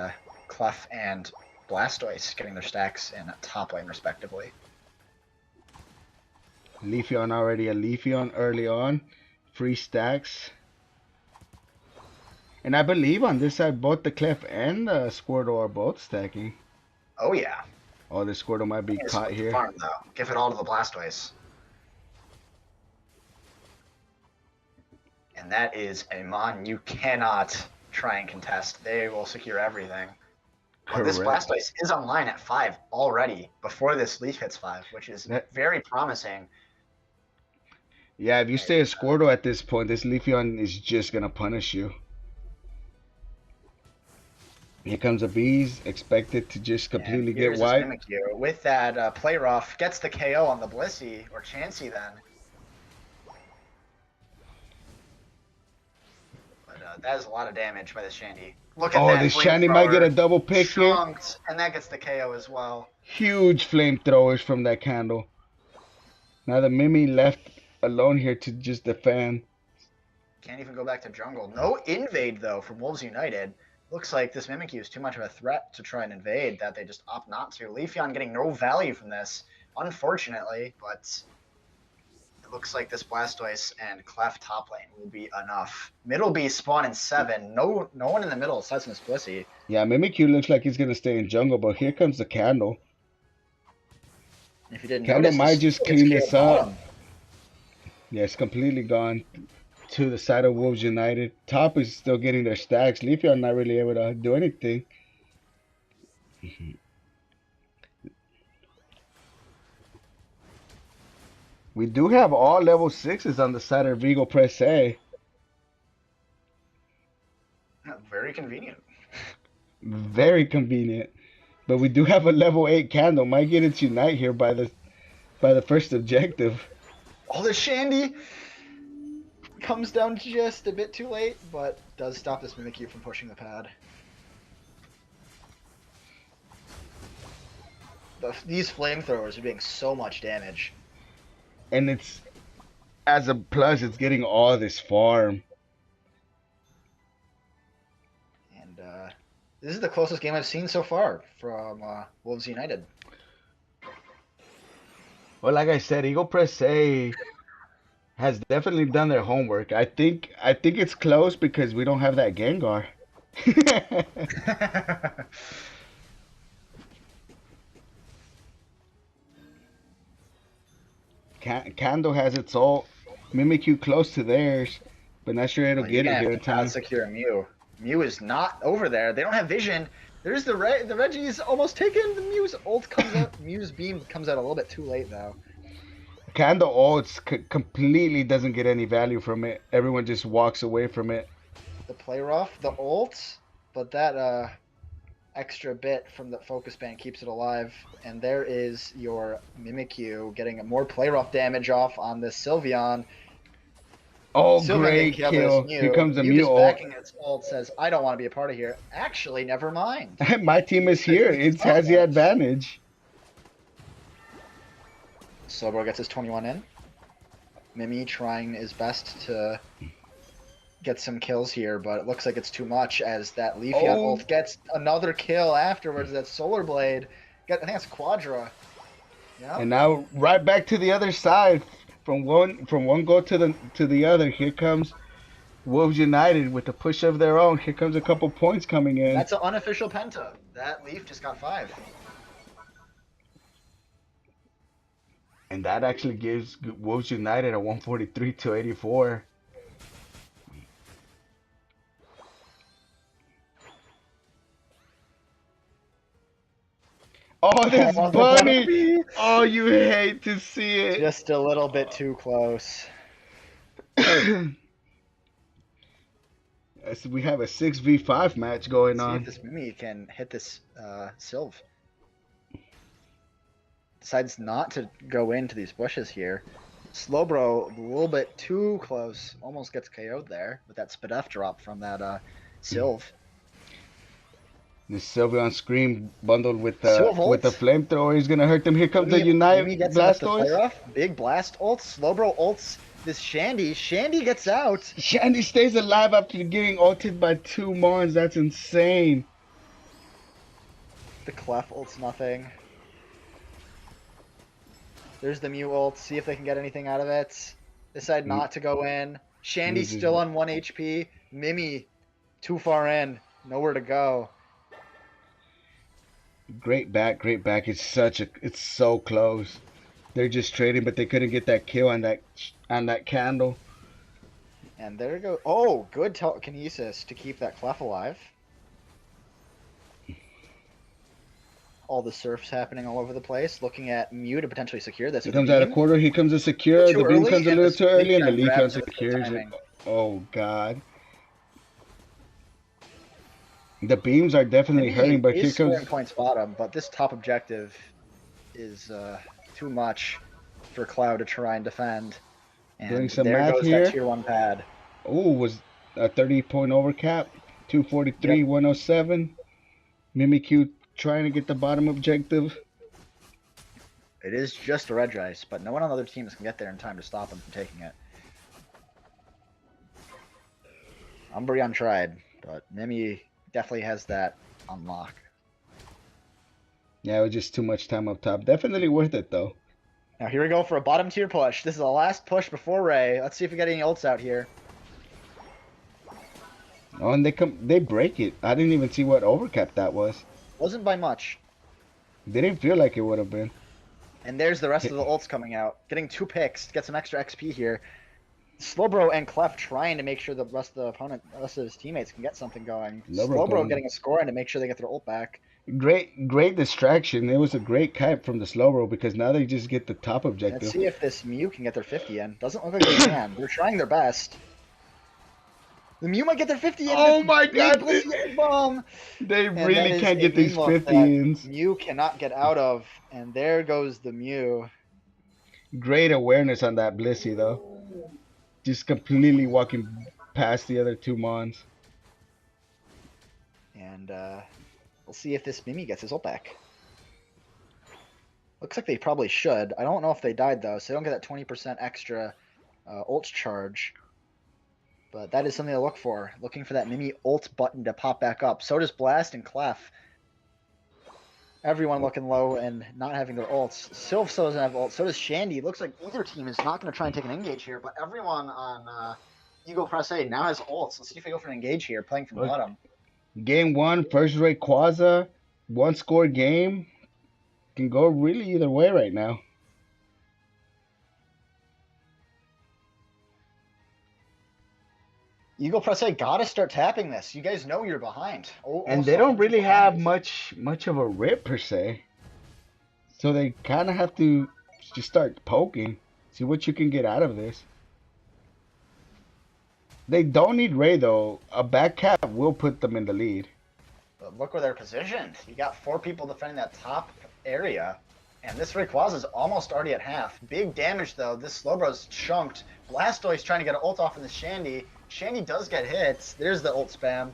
Clef and Blastoise getting their stacks in top lane respectively. Leafeon already a Leafeon early on. Free stacks. And I believe on this side, both the Clef and the Squirtle are both stacking. Oh yeah. Oh, the Squirtle might be It's caught with the here. farm though. Give it all to the Blastoise. And that is a Mon you cannot try and contest. They will secure everything. But this Correct. Blastoise is online at 5 already before this Leaf hits 5, which is That, very promising. yeah, if you stay a Squirtle at this point, this Leafeon is just gonna punish you. Here comes a Bees, expected to just And completely get here's this wiped. Mimikyu with that play rough. Gets the KO on the Blissey, or Chansey then. But that is a lot of damage by the Shandy. Look at Oh, that this Shiny might get a flamethrower. double pick here. Chunked, and that gets the KO as well. Huge flamethrowers from that candle. Now the Mimi left alone here to just defend. Can't even go back to jungle. No invade, though, from Wolves United. Looks like this Mimikyu is too much of a threat to try and invade that they just opt not to. Leafeon getting no value from this, unfortunately, but it looks like this Blastoise and Clef top lane will be enough. Middle B spawn in 7. No one in the middle aside from this Blissey. Yeah, Mimikyu looks like he's gonna stay in jungle, but here comes the candle. If you didn't Candle notice, might this just gets clean killed this up. bottom. Yeah, it's completely gone to the side of Wolves United. Top is still getting their stacks. Leafeon not really able to do anything. We do have all level 6s on the side of Vigo Press A. Very convenient. Very convenient. But we do have a level 8 candle. Might get its Unite here by the first objective. Oh, the Shandy comes down just a bit too late, but does stop this Mimikyu from pushing the pad. These flamethrowers are doing so much damage. And it's, as a plus, it's getting all this farm. And this is the closest game I've seen so far from Wolves United. Well, like I said, Eagle Press A has definitely done their homework. I think it's close because we don't have that Gengar. Kando has its ult. Mimikyu close to theirs, but not sure it'll get it here in time. Secure Mew. Mew is not over there. They don't have vision. There's the Reggie's almost taken. The Mew's ult comes out. Mew's beam comes out a little bit too late though. Kando ults completely doesn't get any value from it. Everyone just walks away from it. The play rough, the ult, but that extra bit from the focus band keeps it alive. And there is your Mimikyu getting more play rough damage off on this Sylveon. Oh, Sylveon great can kill. Mew. Here comes a Mew Mew just ult. backing its ult says, I don't want to be a part of here. Actually, never mind. My team is here. It has the advantage. Slowbro gets his 21 in. Mimi trying his best to get some kills here, but it looks like it's too much as that Leafeon ult gets another kill afterwards. That Solar Blade. I think that's Quadra. Yeah. And now right back to the other side. From one goal to the other. Here comes Wolves United with a push of their own. Here comes a couple points coming in. That's an unofficial penta. That Leaf just got 5. And that actually gives Wolves United a 143 to 84. Oh, this bunny! Oh, you hate to see it. Just a little bit too close. So we have a 6v5 match going See on. if this Mimi can hit this Sylve. Decides not to go into these bushes here. Slowbro a little bit too close. Almost gets KO'd there with that Spadef drop from that Sylve. This Sylveon Scream bundled with the Sylve flamethrower is gonna hurt them. Here comes the Unite Blastoise. Big blast ult. Slowbro ults this Shandy. Shandy gets out. Shandy stays alive after getting ulted by 2 Mons. That's insane. The Clef ults nothing. There's the Mew ult. See if they can get anything out of it. Decide not to go in. Shandy's still on 1 HP. Mimi Too far in, nowhere to go. Great back, great back. It's so close. They're just trading, but they couldn't get that kill on that candle. And there you go. Oh, good telekinesis to keep that Clef alive. All the surfs happening all over the place. Looking at Mew to potentially secure this He with a comes out a beam. quarter. He comes to secure. Too The beam early, comes a and little the too early, Leaf and the Shine Lee comes grabs it with good secures it. timing. Oh God. The beams are definitely hurting, Mimi but here is comes scoring points bottom, but this top objective is too much for Cloud to try and defend. doing And some there math goes that here. tier 1 pad. Oh, was a 30-point overcap. Yep. 243, 107. Mimikyu trying to get the bottom objective. It is just a red dice, but no one on other teams can get there in time to stop him from taking it. Umbreon tried, but Mimi definitely has that on lock. Yeah, it was just too much time up top. Definitely worth it though. Now here we go for a bottom tier push. This is the last push before Ray. Let's see if we get any ults out here. Oh, and they break it. I didn't even see what overcap that was. Wasn't by much. Didn't feel like it would have been. And there's the rest of the ults coming out. Getting 2 picks to get some extra XP here. Slowbro and Clef trying to make sure the rest of his teammates can get something going. Slowbro getting a score in to make sure they get their ult back. Great distraction. It was a great kite from the slow roll because now they just get the top objective. Let's see if this Mew can get their 50 in. Doesn't look like they can. They're trying their best. The Mew might get their 50 in. Oh my God! Bomb. They And really can't get these 50-ins. Mew cannot get out of, and there goes the Mew. Great awareness on that Blissey though. Just completely walking past the other two Mons. And we'll see if this Mimi gets his ult back. Looks like they probably should. I don't know if they died though, so they don't get that 20% extra ult charge. But that is something to look for. Looking for that Mimi ult button to pop back up. So does Blast and Clef. Everyone looking low and not having their ults. Sylph still doesn't have ults. So does Shandy. Looks like either team is not going to try and take an engage here, but everyone on Eagle Press A now has ults. Let's see if they go for an engage here, playing from bottom. Game 1, first Rayquaza, 1-score game. Can go really either way right now. Eagle Press A gotta start tapping this. You guys know you're behind. And they don't really have much of a rip per se. So they kind of have to just start poking. See what you can get out of this. They don't need Ray though. A back cap will put them in the lead. But look where they're positioned. You got 4 people defending that top area. And this Rayquaza is almost already at half. Big damage though. This Slowbro's chunked. Blastoise trying to get an ult off in the Shandy. Shandy does get hits. There's the ult spam.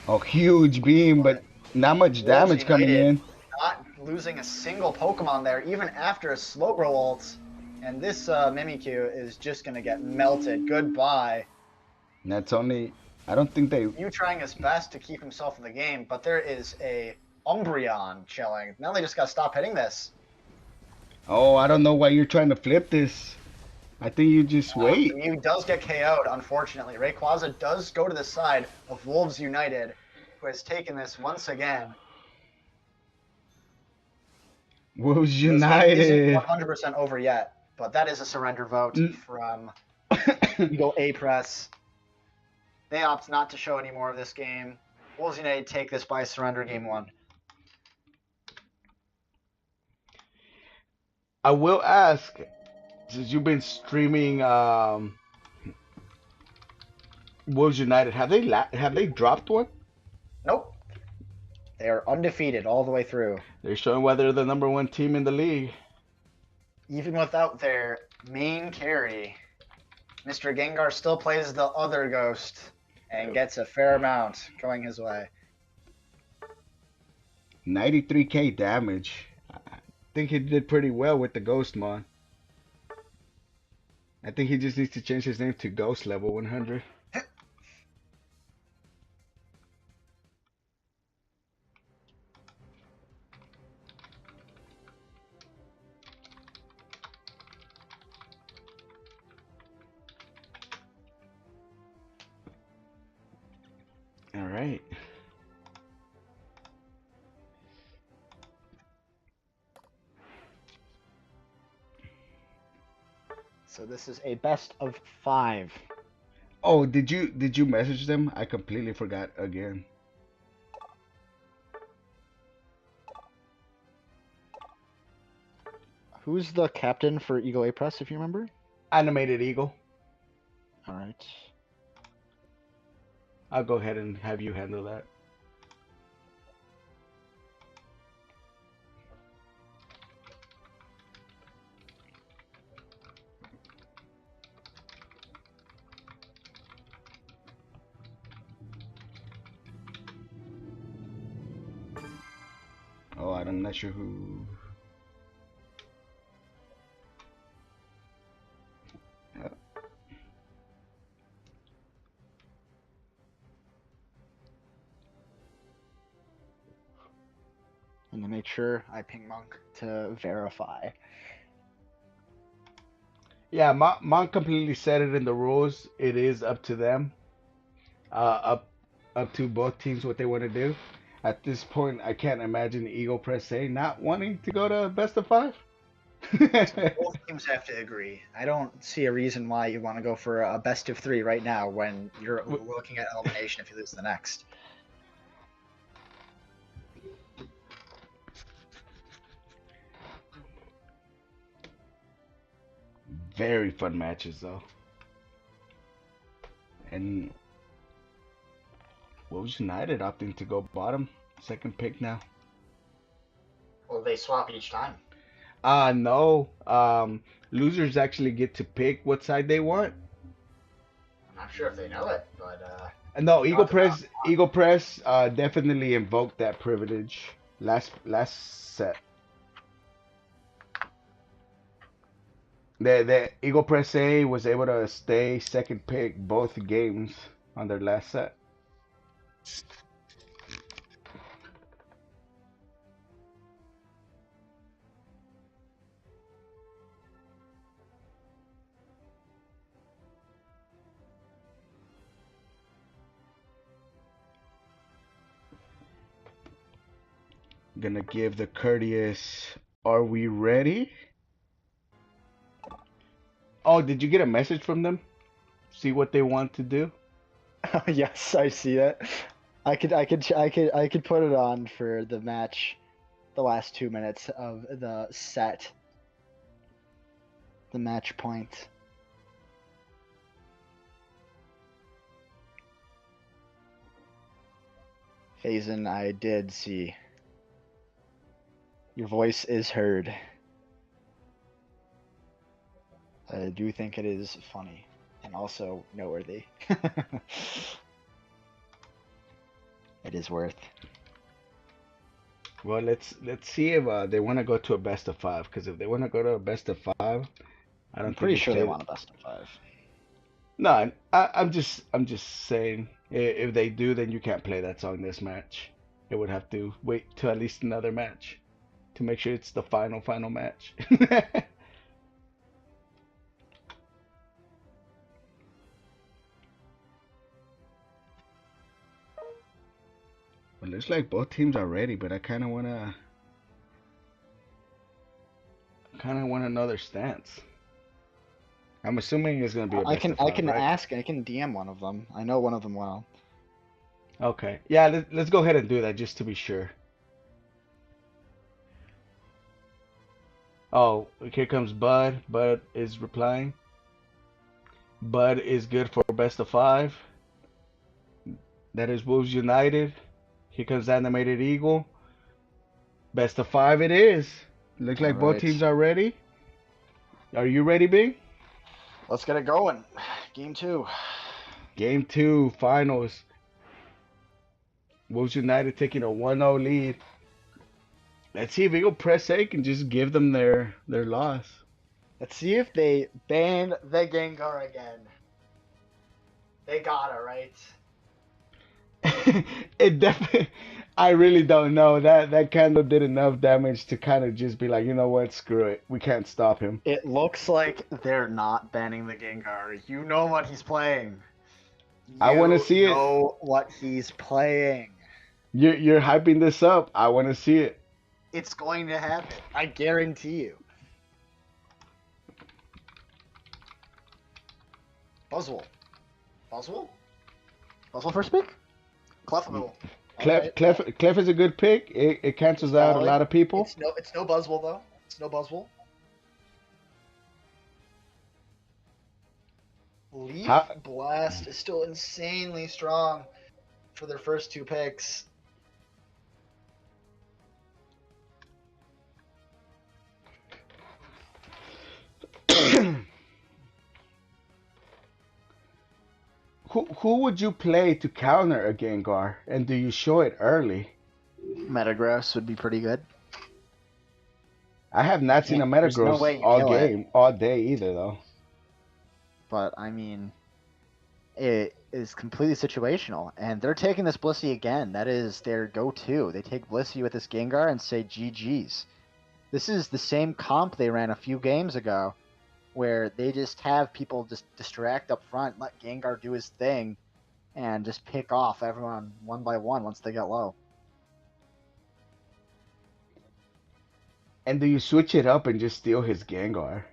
Oh, huge beam, but not much damage coming in. Not losing a single Pokemon there, even after a Slowbro ult. And this Mimikyu is just going to get melted. Goodbye. And that's only... I don't think they... Mew trying his best to keep himself in the game, but there is a Umbreon chilling. Now they just got to stop hitting this. Oh, I don't know why you're trying to flip this. I think you just wait. Mew does get KO'd, unfortunately. Rayquaza does go to the side of Wolves United, who has taken this once again. Wolves United isn't 100% over yet, but that is a surrender vote from Eagle A Press. They opt not to show any more of this game. Wolves United take this by surrender game 1. I will ask, since you've been streaming Wolves United, have they dropped one? Nope. They are undefeated all the way through. They're showing why they're the #1 team in the league. Even without their main carry, Mr. Gengar still plays the other ghost and gets a fair amount going his way. 93k damage. I think he did pretty well with the Ghostmon. I think he just needs to change his name to Ghost Level 100. right. So this is a best of 5. Oh, did you message them? I completely forgot again. Who's the captain for Eagle A Press, if you remember? Animated Eagle. All right. I'll go ahead and have you handle that. Oh, I'm not sure who. And to make sure I ping Monk to verify. Yeah, Mon completely said it in the rules. It is up to them. Up to both teams what they want to do. At this point, I can't imagine Eagle Press A not wanting to go to best of 5. Both teams have to agree. I don't see a reason why you want to go for a best of 3 right now when you're looking at elimination if you lose the next. Very fun matches though. And Wolves United opting to go bottom, second pick now. Well, they swap each time. No. Losers actually get to pick what side they want. I'm not sure if they know it, but No, Eagle Press definitely invoked that privilege last set. The Eagle Press A was able to stay second pick both games on their last set. Gonna give the courteous, are we ready? Oh, did you get a message from them? See what they want to do? yes, I see that. I could put it on for the match, the last 2 minutes of the set. The match point. Faison, I did see. Your voice is heard. I do think it is funny and also noteworthy. It is worth. Well, let's see if they want to go to a best of 5. Because if they want to go to a best of 5, I don't I'm think pretty you sure they play- want a best of 5. No, I'm just saying if they do, then you can't play that song this match. It would have to wait till at least another match to make sure it's the final match. It looks like both teams are ready, but I kind of wanna know their stance. I'm assuming it's gonna be a best of 5, I can right? ask. I can DM one of them. I know one of them well. Okay, yeah, let's go ahead and do that just to be sure. Oh, here comes Bud. Bud is replying. Bud is good for best of 5. That is Wolves United. Here comes Animated Eagle. Best of 5 it is. Looks like both Alright. teams are ready. Are you ready, Bing? Let's get it going. Game 2. Game 2, finals. Wolves United taking a 1-0 lead. Let's see if Eagle Press A can just give them their loss. Let's see if they ban the Gengar again. They gotta, right? It definitely. I really don't know. That candle did enough damage to kind of just be like, you know what, screw it. We can't stop him. It looks like they're not banning the Gengar. You know what he's playing. I want to You see it. know what he's playing. You're hyping this up. I want to see it. It's going to happen. I guarantee you. Buzzwole. Buzzwole? Buzzwole first pick? Clefable. Clef is a good pick. It cancels out a lot of people. It's no Buzzwole though. It's no Buzzwole. Leaf How- Blast is still insanely strong for their first 2 picks. Who would you play to counter a Gengar, and do you show it early? Metagross would be pretty good. I have not seen a There's no Metagross way you all kill it. game, all day either, though. But I mean, it is completely situational, and they're taking this Blissey again. That is their go-to. They take Blissey with this Gengar and say GG's. This is the same comp they ran a few games ago, where they just have people just distract up front, let Gengar do his thing, and just pick off everyone one by one once they get low. And do you switch it up and just steal his Gengar?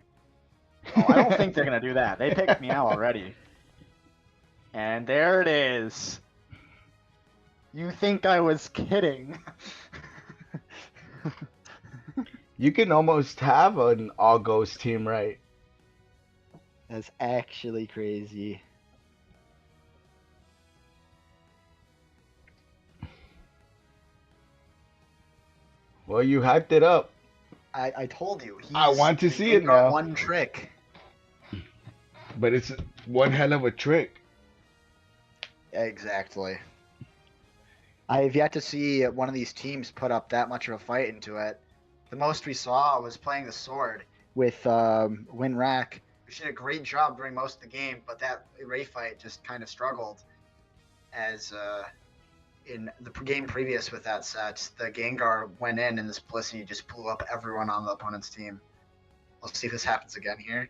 Oh, I don't think they're gonna do that. They picked me out already. And there it is. You think I was kidding? You can almost have an all ghost team, right? That's actually crazy. Well, you hyped it up. I told you. I want to see it now. One trick. But it's one hell of a trick. Exactly. I have yet to see one of these teams put up that much of a fight into it. The most we saw was playing the sword with W3ak, which did a great job during most of the game, but that Ray fight just kind of struggled. As in the game previous with that set, the Gengar went in and this Blissey just blew up everyone on the opponent's team. Let's see if this happens again here.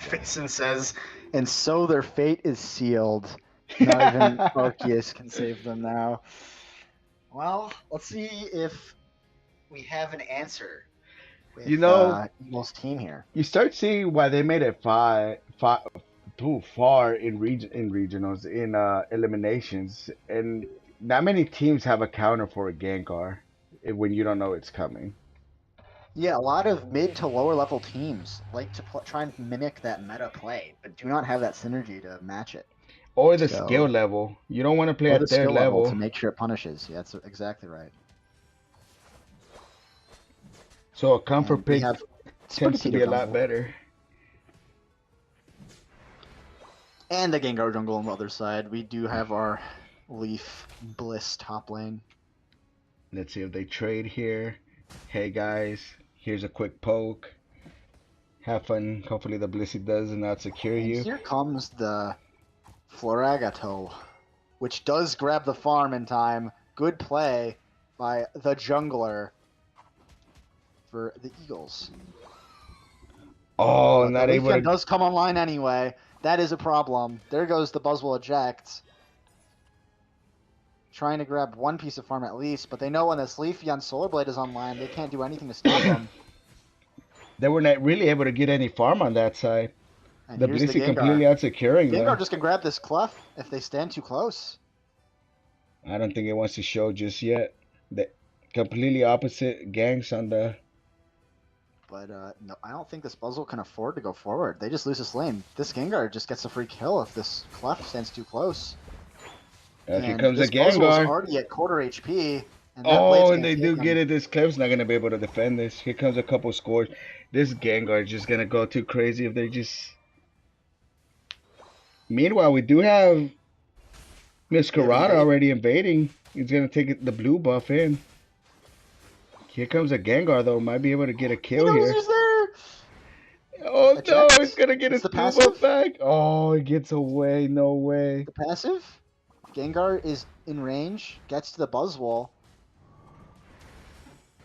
Faison says, and so their fate is sealed. Not even Arceus can save them now. Well, let's see if we have an answer with Eagles team here. You start seeing why they made it far in regionals, in eliminations, and not many teams have a counter for a Gengar when you don't know it's coming. Yeah, a lot of mid to lower level teams like to try and mimic that meta play, but do not have that synergy to match it. Or the skill level. You don't want to play at their level to make sure it punishes. Yeah, that's exactly right. So a comfort pick tends to be a lot better. And the Gengar jungle on the other side. We do have our Leaf Bliss top lane. Let's see if they trade here. Hey guys, here's a quick poke. Have fun. Hopefully the Blissey does not secure you. Here comes the Floragato, which does grab the farm in time. Good play by the jungler for the Eagles. Oh, not the able to... does come online anyway. That is a problem. There goes the Buzzwole eject. Trying to grab one piece of farm at least, but they know when this Leafeon Solar Blade is online, they can't do anything to stop them. They were not really able to get any farm on that side. And The Blissey completely out securing them. Gengar just can grab this Clef if they stand too close. I don't think it wants to show just yet. The completely opposite gangs on the... But no, I don't think this Buzzwole can afford to go forward. They just lose this lane. This Gengar just gets a free kill if this Clef stands too close. Here comes a Buzzwole's Gengar. already at quarter HP. And they do get it. This Clef's not going to be able to defend this. Here comes a couple scores. This Gengar is just going to go too crazy if they just... Meanwhile, we do have Miss Karada already invading. He's going to take the blue buff in. Here comes a Gengar, though. Might be able to get a kill here. Oh, no. He's going to get his blue buff back. Oh, he gets away. No way. The passive? Gengar is in range, gets to the Buzzwole,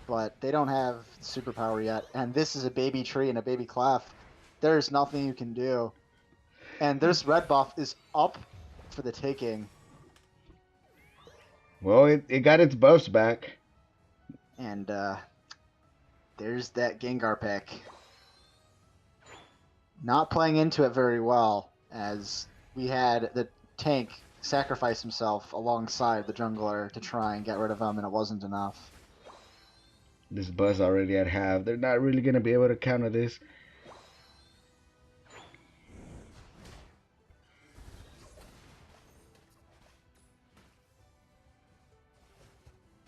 but they don't have superpower yet. And this is a baby tree and a baby Clef. there's nothing you can do. And this red buff is up for the taking. Well, it got its buffs back. And there's that Gengar pick. Not playing into it very well, as we had the tank sacrifice himself alongside the jungler to try and get rid of him, and it wasn't enough. This Buzz already at half. They're not really going to be able to counter this.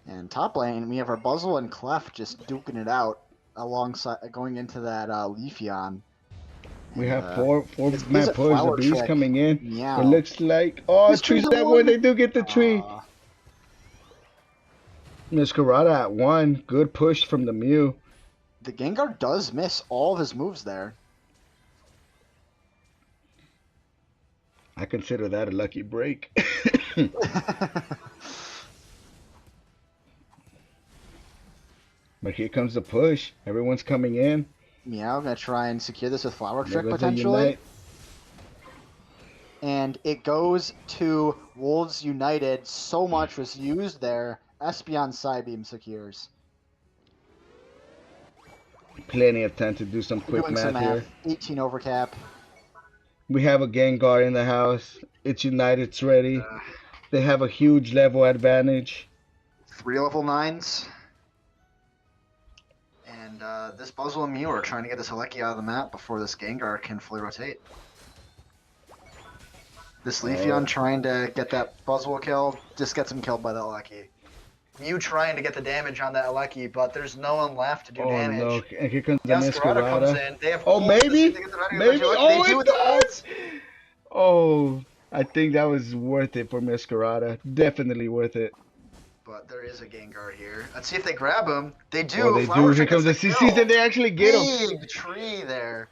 And top lane, we have our Buzzle and Clef just duking it out alongside going into that Leafeon. We have four it's man a push. The flower bees trick. coming in. Meow. It looks like This tree's tree's a that one. one. They do get the tree. Masquerada at 1. Good push from the Mew. The Gengar does miss all of his moves there. I consider that a lucky break. But here comes the push. Everyone's coming in. Meow, gonna try and secure this with Flower There Trick goes the potentially. Unite. And it goes to Wolves United. So much was used there. Espeon Psybeam secures. Plenty of time to do some quick Doing math some here. math. 18 overcap. We have a Gengar in the house. It's United. It's ready. They have a huge level advantage. 3 level 9s. And this Buzzle and Mew are trying to get this Aleki out of the map before this Gengar can fully rotate. This Leafeon trying to get that Buzzle kill just gets him killed by the Aleki. Mew trying to get the damage on that Aleki, but there's no one left to do damage. No. And here comes the Masquerada comes Masquerada. in. They have Oh, ults. maybe? They get the value of Maybe. the Aleki. Oh, They do it with the does. ults. Oh, I think that was worth it for Masquerada. Definitely worth it. But there is a Gengar here. Let's see if they grab him. They do. Oh, they Flower do. Here Trick comes the is CCs, kill. and they actually get him. Big tree there.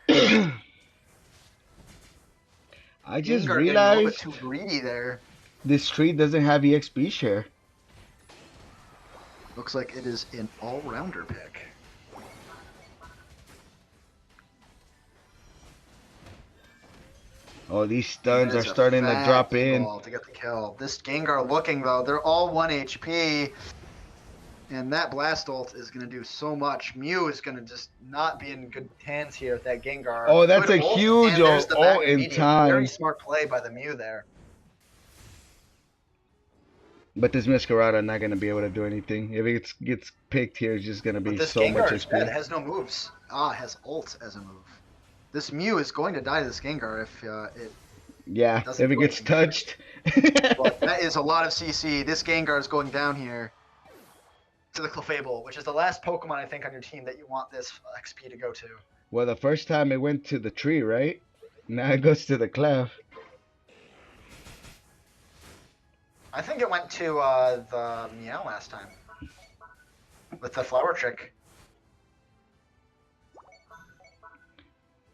I just Gengar getting a little bit realized too greedy there. this tree doesn't have EXP share. Looks like it is an all-rounder pick. Oh, these stuns That are is a starting to fat drop in. ball to get the kill. This Gengar looking though, they're all 1 HP. And that Blast Ult is going to do so much. Mew is going to just not be in good hands here with that Gengar. Oh, that's Good a ult, huge and there's ult. the Oh, back in immediate. time. Very smart play by the Mew there. But this Masquerada not going to be able to do anything. If it gets picked here, it's just going to But be this so much Gengar is dead. It XP. has no moves. Ah, it has ult as a move. This Mew is going to die to this Gengar if it... Yeah, doesn't if it do gets anything. touched. But that is a lot of CC. This Gengar is going down here to the Clefable, which is the last Pokemon I think on your team that you want this XP to go to. Well, the first time it went to the tree, right? Now it goes to the clef. I think it went to the Meow last time with the Flower Trick.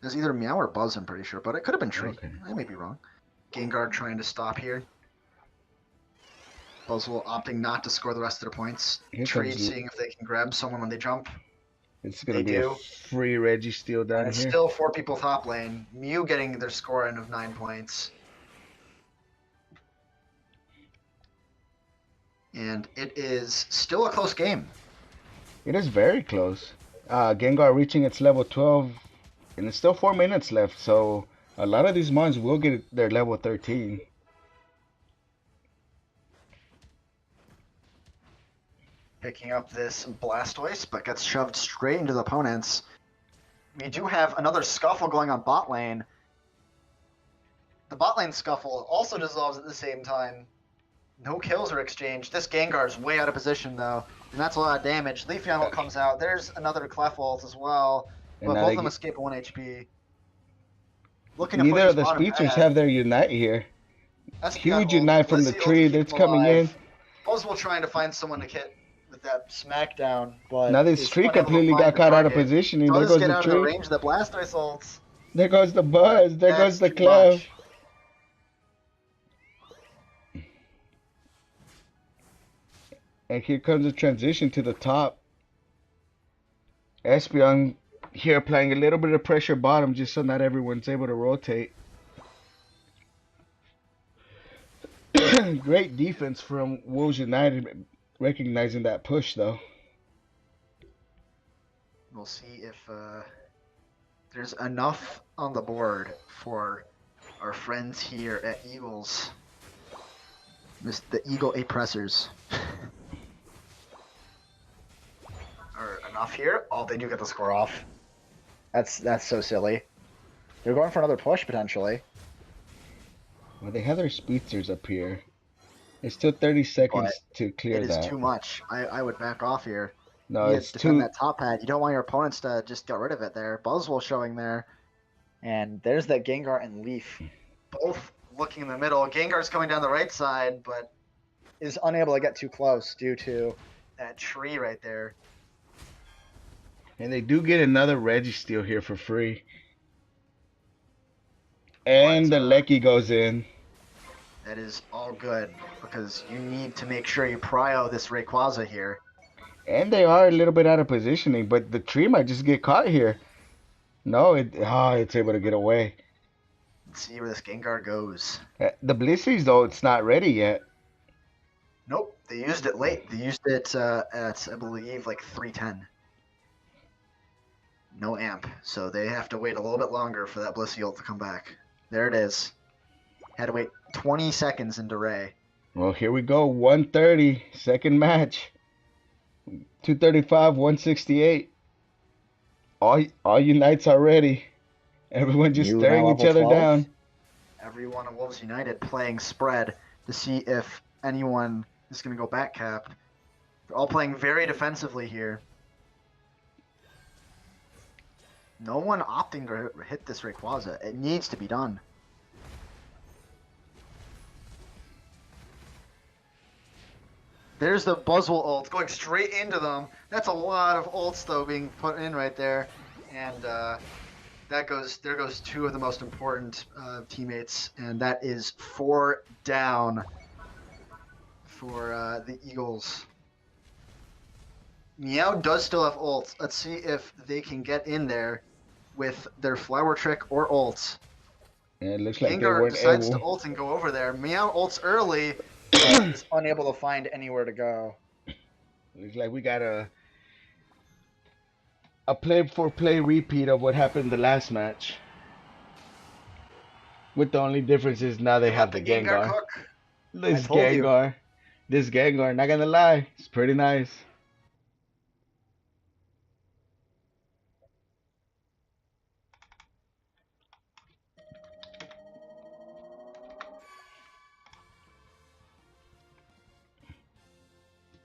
It was either Meow or Buzz, I'm pretty sure, but it could have been Tree. Okay. I may be wrong. Gengar trying to stop here. Buzzwole opting not to score the rest of their points. Here Tree comes the- seeing if they can grab someone when they jump. It's going to They be do. a free Reggie steal And down it's here. still 4 people top lane. Mew getting their score in of 9 points. And it is still a close game. It is very close. Gengar reaching its level 12, and it's still 4 minutes left, so a lot of these mons will get their level 13. Picking up this Blastoise, but gets shoved straight into the opponents. We do have another scuffle going on bot lane. The bot lane scuffle also dissolves at the same time. No kills are exchanged. This Gengar is way out of position though, and that's a lot of damage. Leafeon ult comes out. There's another Clef ult as well, And but now both they of them get- escape at 1 HP. Looking to Neither push of the bottom speedsters ahead. have their Unite here. Espeon Huge ult. Unite from the Blissey ult tree to keep that's him coming in. alive. Buzzwole trying to find someone to hit with that smackdown, but Now this is tree unable to completely find got the caught out of target. positioning. There Does goes get the out of the tree. range of the Blastoise ults. There goes the Buzz. There goes the That's too Clef. much. And here comes the transition to the top. Espeon here applying a little bit of pressure bottom just so not everyone's able to rotate. Great defense from Wolves United, recognizing that push though. We'll see if there's enough on the board for our friends here at Eagles. The Eagle 8 pressers. Are enough here? Oh, they do get the score off. That's so silly. They're going for another push potentially. Well, they have their speedsters up here. It's still 30 seconds to clear It that. is too much. I would back off here. No, You it's defend too. that top pad. You don't want your opponents to just get rid of it there. Buzzwole showing there. And there's that Gengar and Leaf. Both looking in the middle. Gengar's coming down the right side, but is unable to get too close due to that tree right there. And they do get another Registeel here for free. And the Lecky goes in. That is all good, because you need to make sure you prio this Rayquaza here. And they are a little bit out of positioning, but the tree might just get caught here. No, it's able to get away. Let's see where this Gengar goes. The Blissey's, though, it's not ready yet. Nope, they used it late. They used it at, I believe, like 310. No amp, so they have to wait a little bit longer for that Blissey ult to come back. There it is. Had to wait 20 seconds into Ray. Well, here we go. 130, second match. 235, 168. All Unites are ready. Everyone just You staring now each other level 12. down. Everyone at Wolves United playing spread to see if anyone is going to go back cap. They're all playing very defensively here. No one opting to hit this Rayquaza. It needs to be done. There's the Buzzwole ult going straight into them. That's a lot of ults though being put in right there, and there goes two of the most important teammates, and that is 4 down for the Eagles. Meow does still have ults. Let's see if they can get in there with their Flower Trick or ults. And it looks like they Gengar weren't decides able. to ult and go over there. Meow ults early, but is unable to find anywhere to go. Looks like we got a play-for-play repeat of what happened the last match. With the only difference is now they have the Gengar. Cook. This I told you. Gengar, not gonna lie, it's pretty nice.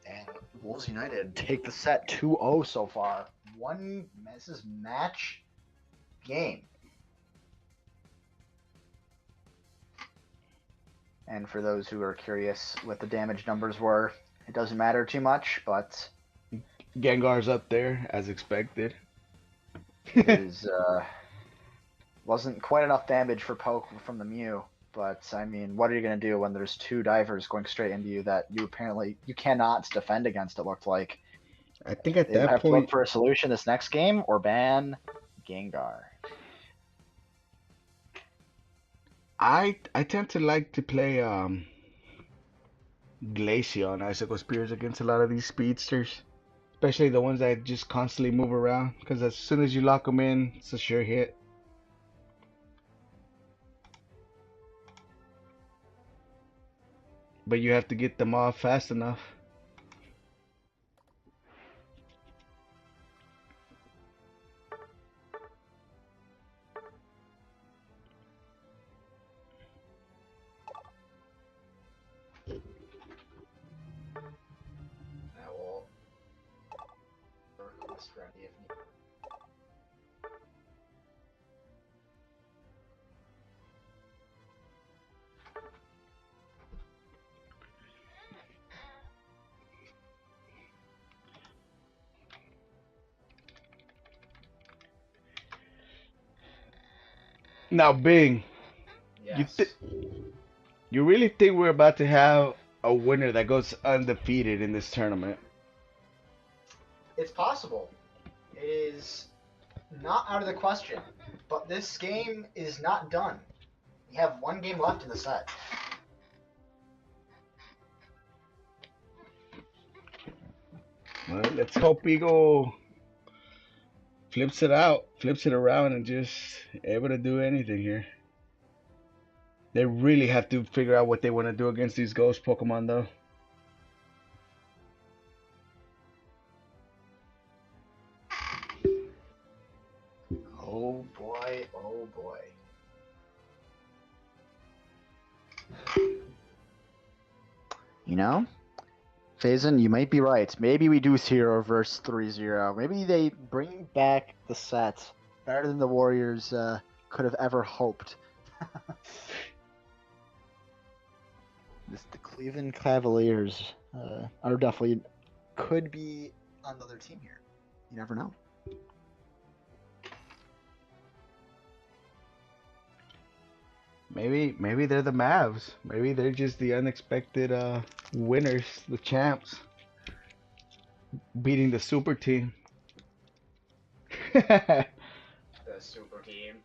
And Wolves United take the set 2-0 so far. This is match game. And for those who are curious what the damage numbers were, it doesn't matter too much, but Gengar's up there as expected. it is, wasn't quite enough damage for Poke from the Mew. But I mean, what are you gonna do when there's 2 divers going straight into you that you cannot defend against? It looked like. I think at They that have to look point, for a solution this next game or ban Gengar. I tend to like to play Glaceon Icicle Spears against a lot of these speedsters, especially the ones that just constantly move around. Because as soon as you lock them in, it's a sure hit. But you have to get them off fast enough. I will request ready if needed. Now, Bing, Yes. you really think we're about to have a winner that goes undefeated in this tournament? It's possible. It is not out of the question. But this game is not done. We have one game left in the set. Well, let's hope Eagle flips it around, and just able to do anything here. They really have to figure out what they want to do against these ghost Pokemon, though. Oh boy, oh boy. You know, Faison, you might be right. Maybe we do see a reverse 3-0. Maybe they bring back the set better than the Warriors could have ever hoped. The Cleveland Cavaliers are definitely could be on the other team here. You never know. Maybe they're the Mavs. Maybe they're just the unexpected winners, the champs, beating the super team. The super team.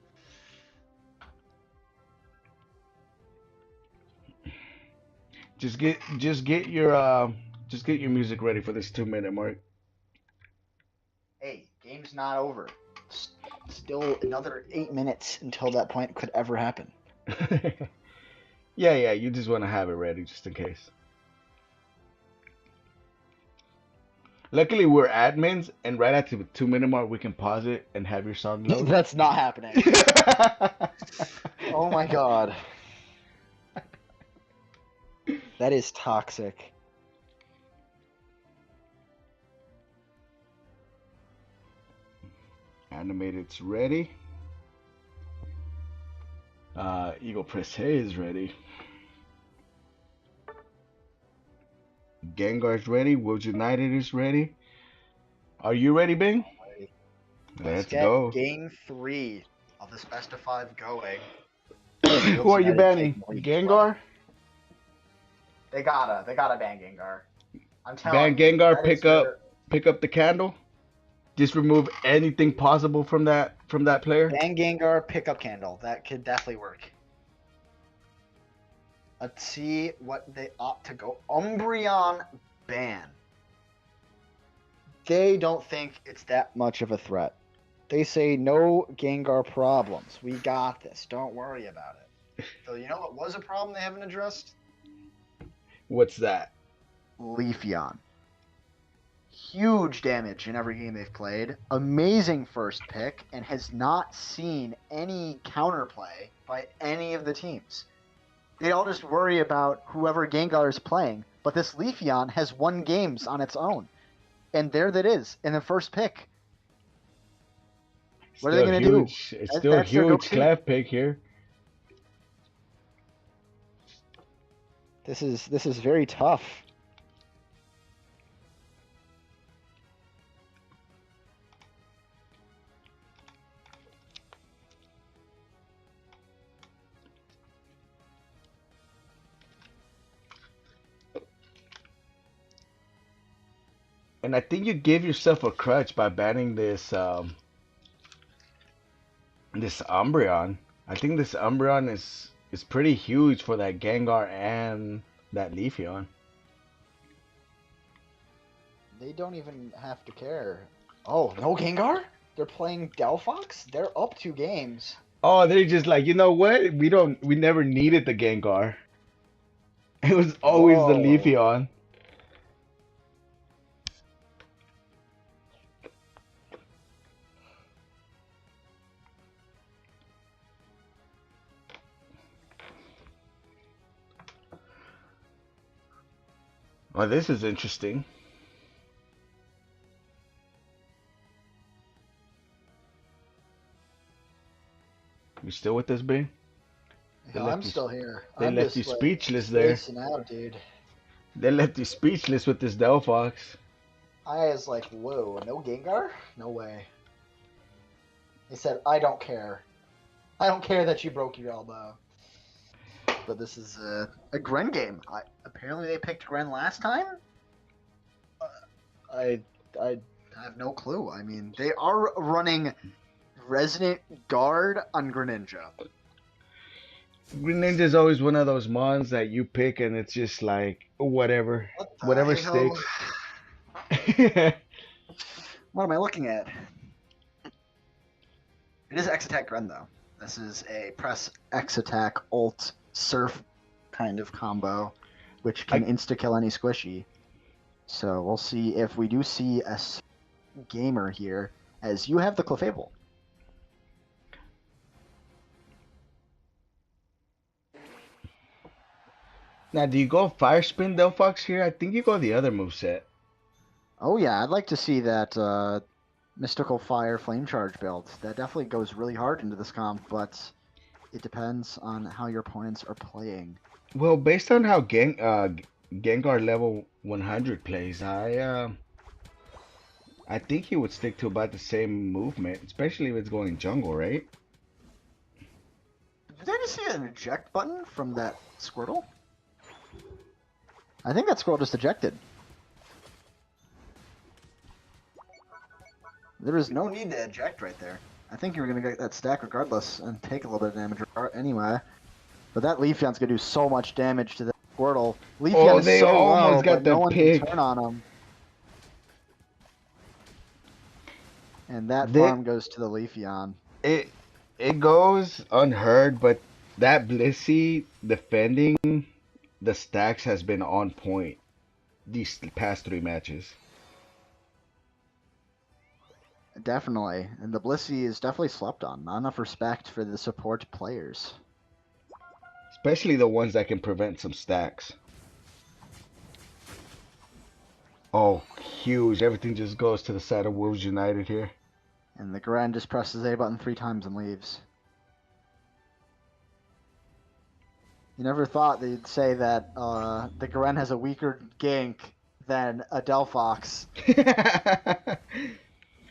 Just get your music ready for this 2 minute mark. Hey, game's not over. Still another 8 minutes until that point could ever happen. Yeah, you just want to have it ready just in case. Luckily, we're admins, and right at the 2 minute mark, we can pause it and have your song load. That's not happening. Oh my god. That is toxic. Animated's ready. Eagle Press is ready. Gengar's ready. World United is ready. Are you ready, Bing? Let's get go. Game 3 of this best of 5 going. Who are you banning? Gengar? They gotta ban Gengar. I'm telling Ban you. Gengar. Pick up the candle. Just remove anything possible from that player. Ban Gengar, pick up Candle. That could definitely work. Let's see what they ought to go. Umbreon ban. They don't think it's that much of a threat. They say no Gengar problems. We got this. Don't worry about it. So you know what was a problem they haven't addressed? What's that? Leafeon. Huge damage in every game they've played. Amazing first pick, and has not seen any counterplay by any of the teams. They all just worry about whoever Gengar is playing, but this Leafeon has won games on its own. And there that is, in the first pick. What are they going to do? It's still a huge clef pick here. This is very tough. And I think you give yourself a crutch by banning this this Umbreon. I think this Umbreon is pretty huge for that Gengar and that Leafeon. They don't even have to care. Oh, no Gengar? They're playing Delphox? They're up 2 games. Oh, they're just like, you know what? We never needed the Gengar. It was always the Leafeon. Well, this is interesting. You still with us, Bing? I'm still here. They left you speechless there. Out, dude. They left you speechless with this Delphox. I was like, whoa, no Gengar? No way. They said, I don't care. I don't care that you broke your elbow. But this is a Gren game. Apparently they picked Gren last time? I have no clue. I mean, they are running Resident Guard on Greninja. Green Ninja's always one of those mons that you pick and it's just like whatever, What the whatever hell? sticks. What am I looking at? It is X Attack Gren though. This is a press X Attack Ult Surf kind of combo, which can insta kill any squishy. So we'll see if we do see a gamer here, as you have the Clefable. Now, do you go Fire Spin Delphox here? I think you go the other moveset. Oh yeah, I'd like to see that Mystical Fire Flame Charge build. That definitely goes really hard into this comp, but it depends on how your opponents are playing. Well, based on how Gengar level 100 plays, I think he would stick to about the same movement, especially if it's going jungle, right? Did I just see an eject button from that Squirtle? I think that Squirtle just ejected. There was no need to eject right there. I think you were going to get that stack regardless and take a little bit of damage anyway. But that Leafeon's going to do so much damage to the Squirtle. Leafeon they is so almost low, got but the no one pick. can turn on him. And that farm goes to the Leafeon. It goes unheard, but that Blissey defending the stacks has been on point these past 3 matches. Definitely. And the Blissey is definitely slept on. Not enough respect for the support players. Especially the ones that can prevent some stacks. Oh, huge. Everything just goes to the side of Wolves United here. And the Gren just presses A button 3 times and leaves. You never thought they'd say that the Gren has a weaker gank than a Delphox.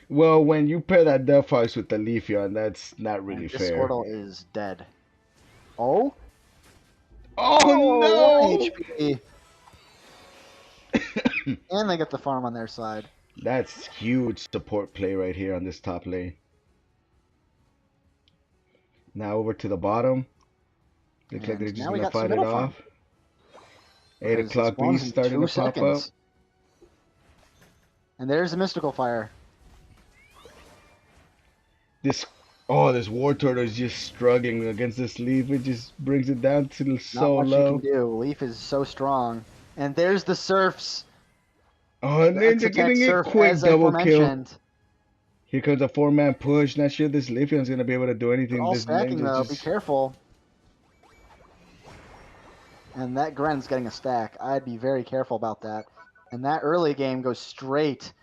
Well, when you pair that Delphox with the Leafeon, that's not really This fair. Squirtle is dead. Oh? Oh, no! 1 HP. And they get the farm on their side. That's huge support play right here on this top lane. Now over to the bottom. Looks like they're just going to fight it off. 8 o'clock beast starting to pop up. And there's the Mystical Fire. This War Turtle is just struggling against this Leaf. It just brings it down to so Not much low. you can do. Leaf is so strong. And there's the Surfs. Oh, and Ninja getting it quick double kill. Here comes a 4-man push. Not sure this Leafeon's going to be able to do anything. All This stacking Ninja though, just... be careful. And that Gren's getting a stack. I'd be very careful about that. And that early game goes straight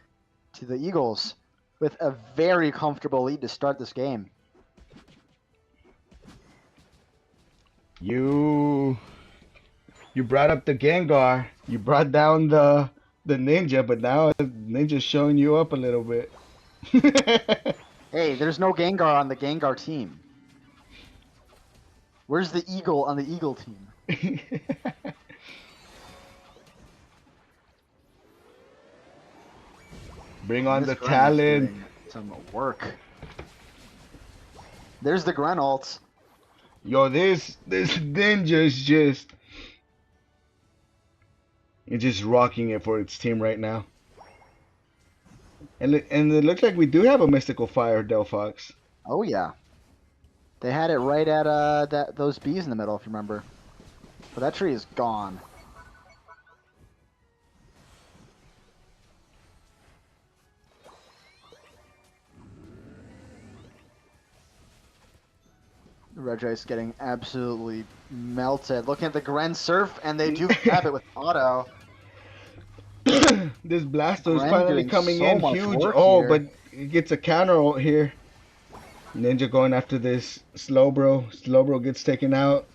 to the Eagles with a very comfortable lead to start this game. You brought up the Gengar. You brought down the Ninja, but now Ninja's showing you up a little bit. Hey, there's no Gengar on the Gengar team. Where's the Eagle on the Eagle team? Bring on the talent. Some work. There's the Gren ult. Yo, this Ninja is just rocking it for its team right now. And it looks like we do have a Mystical Fire Delphox. Oh yeah. They had it right at those bees in the middle, if you remember. But that tree is gone. Regice getting absolutely melted. Looking at the Gren Surf, and they do grab it with auto. This Blastoise Gren finally doing coming so in much huge. work Oh, here. but it gets a counter ult here. Ninja going after this Slowbro. Slowbro gets taken out.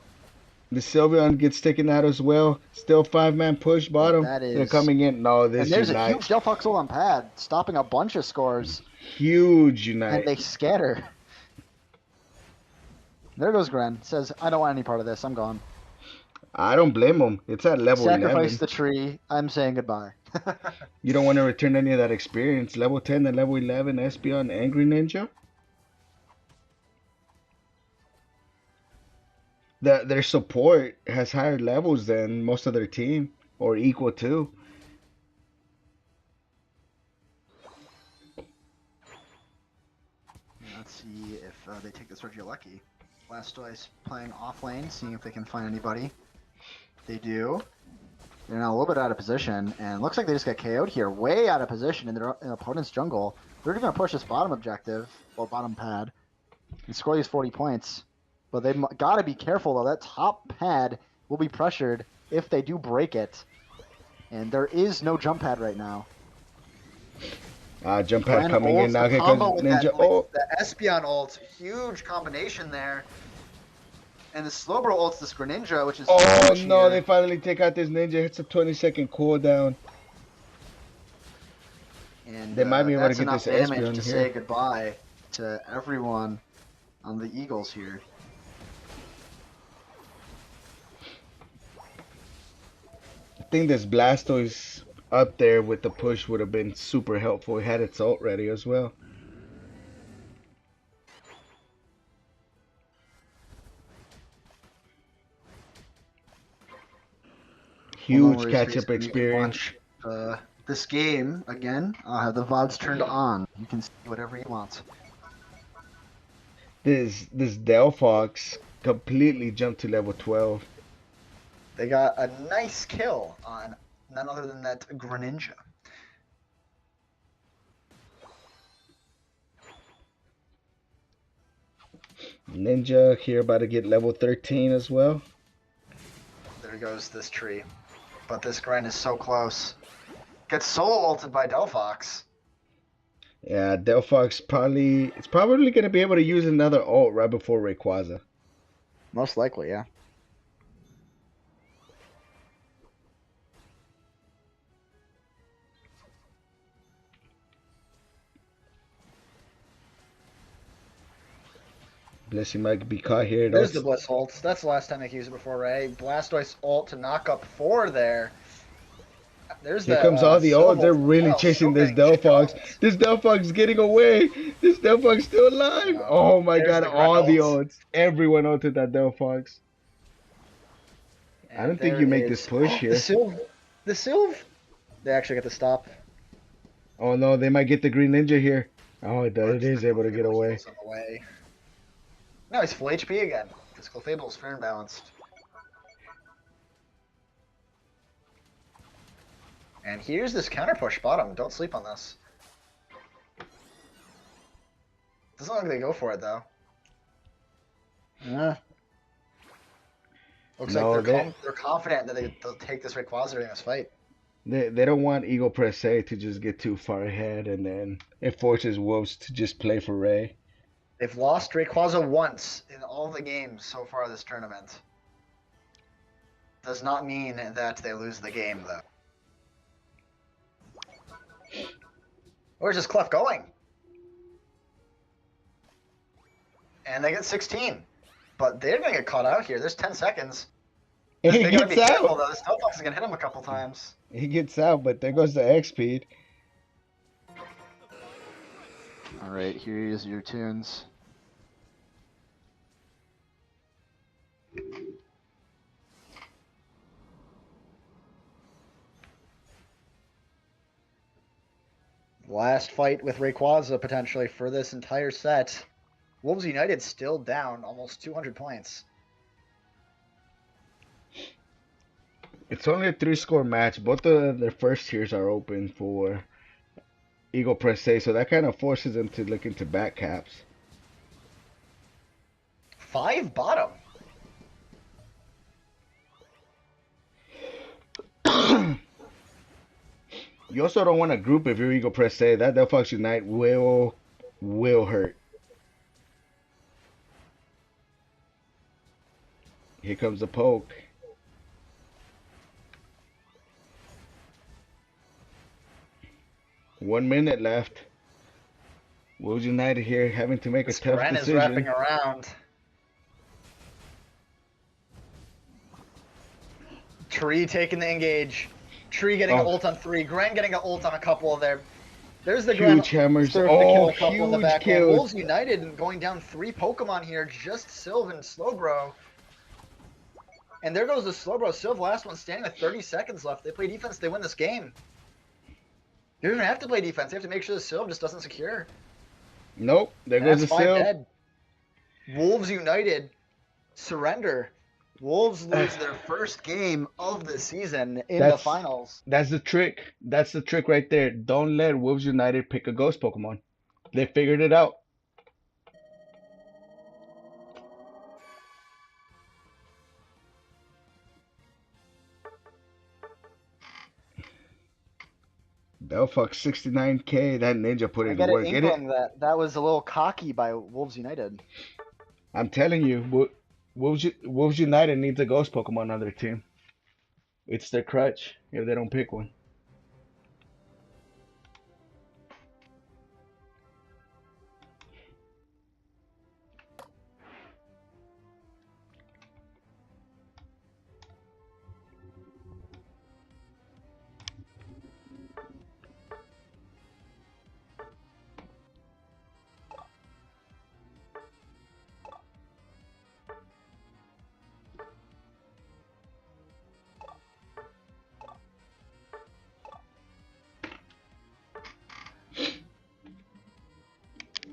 The Sylveon gets taken out as well. Still 5-man push bottom. That is... They're coming in. No, this And there's Unite. a huge Delphox ult on pad, stopping a bunch of scores. Huge Unite. And they scatter. There goes Gren. Says, I don't want any part of this. I'm gone. I don't blame him. It's at level Sacrifice 11. the tree. I'm saying goodbye. You don't want to return any of that experience. Level 10 and level 11 Espeon Angry Ninja. their support has higher levels than most of their team, or equal to. Let's see if they take this Regieleki. Blastoise playing off lane, seeing if they can find anybody. They do. They're now a little bit out of position, and looks like they just got KO'd here. Way out of position in their opponent's jungle. They're going to push this bottom objective, or bottom pad, and score these 40 points. But they've got to be careful, though. That top pad will be pressured if they do break it. And there is no jump pad right now. Jump pad coming in now. Here comes Ninja. Oh, the Espeon ult, huge combination there. And the Slowbro ults this Greninja, which is oh huge no! here. They finally take out this Ninja. It's a 20-second cooldown. And They might be able to that's get enough this damage Espeon to here. say goodbye to everyone on the Eagles here. I think this Blastoise up there with the push would have been super helpful. It had its ult ready as well. Huge catch-up experience. Watch this game again. I'll have the VODs turned on. You can see whatever you want. This Delphox completely jumped to level 12. They got a nice kill on none other than that Greninja. Ninja here about to get level 13 as well. There goes this tree. But this Gren is so close. Gets solo ulted by Delphox. Yeah, Delphox probably going to be able to use another ult right before Rayquaza. Most likely, yeah. Blissey might be caught here. There's the Bliss ult. That's the last time they used it before, Ray. Blastoise ult to knock up 4 there. There's Here comes all the ults. They're really chasing this Delphox. This Delphox is getting away. This Delphox still alive. Oh my god, all the ults. Everyone ulted that Delphox. I don't think you make this push here. The Sylve. They actually get the stop. Oh no, they might get the Green Ninja here. Oh, it is able to get away. No, he's full HP again. Physical Fable is fair and balanced. And here's this counter push bottom. Don't sleep on this. Doesn't look like they go for it though. Looks like they're confident that they'll take this Rayquaza during this fight. They don't want Eagle Press A to just get too far ahead, and then it forces Wolves to just play for Ray. They've lost Rayquaza once in all the games so far this tournament. Does not mean that they lose the game, though. Where's this Clef going? And they get 16. But they're going to get caught out here. There's 10 seconds. And he They gotta gets be careful, out. though. This Delphox is going to hit him a couple times. He gets out, but there goes the X speed. Alright, here's your tunes. Last fight with Rayquaza potentially for this entire set. Wolves United still down almost 200 points. It's only a 3-score match. Both of their first tiers are open for Eagle Press A, so that kind of forces them to look into back caps. 5 bottom. You also don't want to group if you're Eagle Press A. That Delphox Unite will hurt. Here comes the poke. One minute left. Wolves United here having to make a tough Gren is decision. wrapping around. Tree taking the engage. Tree getting an ult on 3. Gren getting an ult on a couple of there. There's the Gren. Huge hammers. Third to Oh, kill a couple in the huge back. kills. Wolves United going down 3 Pokemon here. Just Sylve and Slowbro. And there goes the Slowbro. Silv, last one standing with 30 seconds left. They play defense, they win this game. You don't even have to play defense. You have to make sure the Silv just doesn't secure. Nope. There And goes that's the 5 Sil. dead. Wolves United surrender. Wolves lose their first game of the season in the finals. That's the trick. That's the trick right there. Don't let Wolves United pick a ghost Pokemon. They figured it out. Belfuck 69K. That ninja put I in get an work. inkling that was a little cocky by Wolves United. I'm telling you, Wolves United needs a ghost Pokemon on their team. It's their crutch if they don't pick one.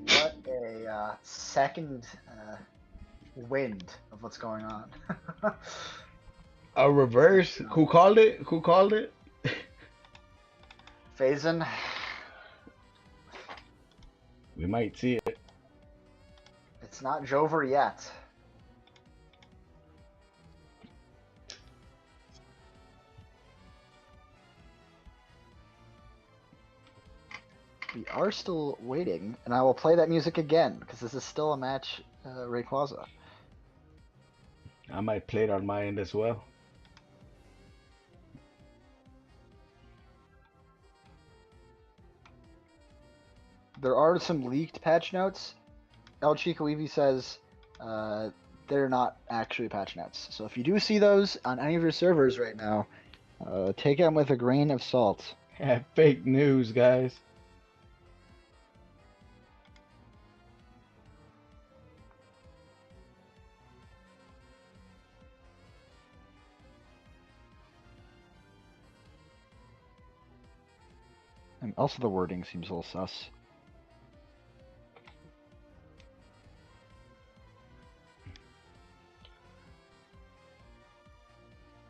What a second wind of what's going on. A reverse? Who called it? Who called it? Phazon. We might see it. It's not Jover yet. We are still waiting, and I will play that music again because this is still a match, Rayquaza. I might play it on my end as well. There are some leaked patch notes. El Chico Evie says they're not actually patch notes. So if you do see those on any of your servers right now, take them with a grain of salt. Fake news, guys. And also the wording seems a little sus.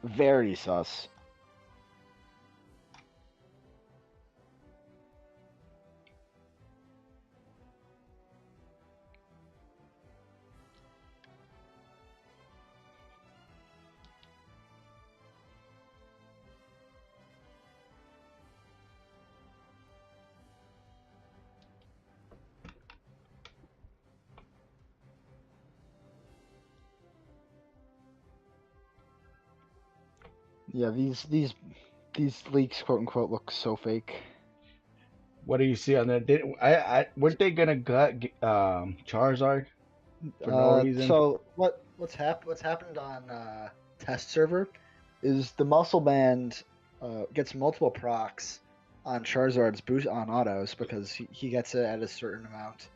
Very sus. Yeah, these leaks, quote unquote, look so fake. What do you see on that? Weren't they gonna gut Charizard for no reason? So what's happened on test server is the muscle band gets multiple procs on Charizard's boost on autos because he gets it at a certain amount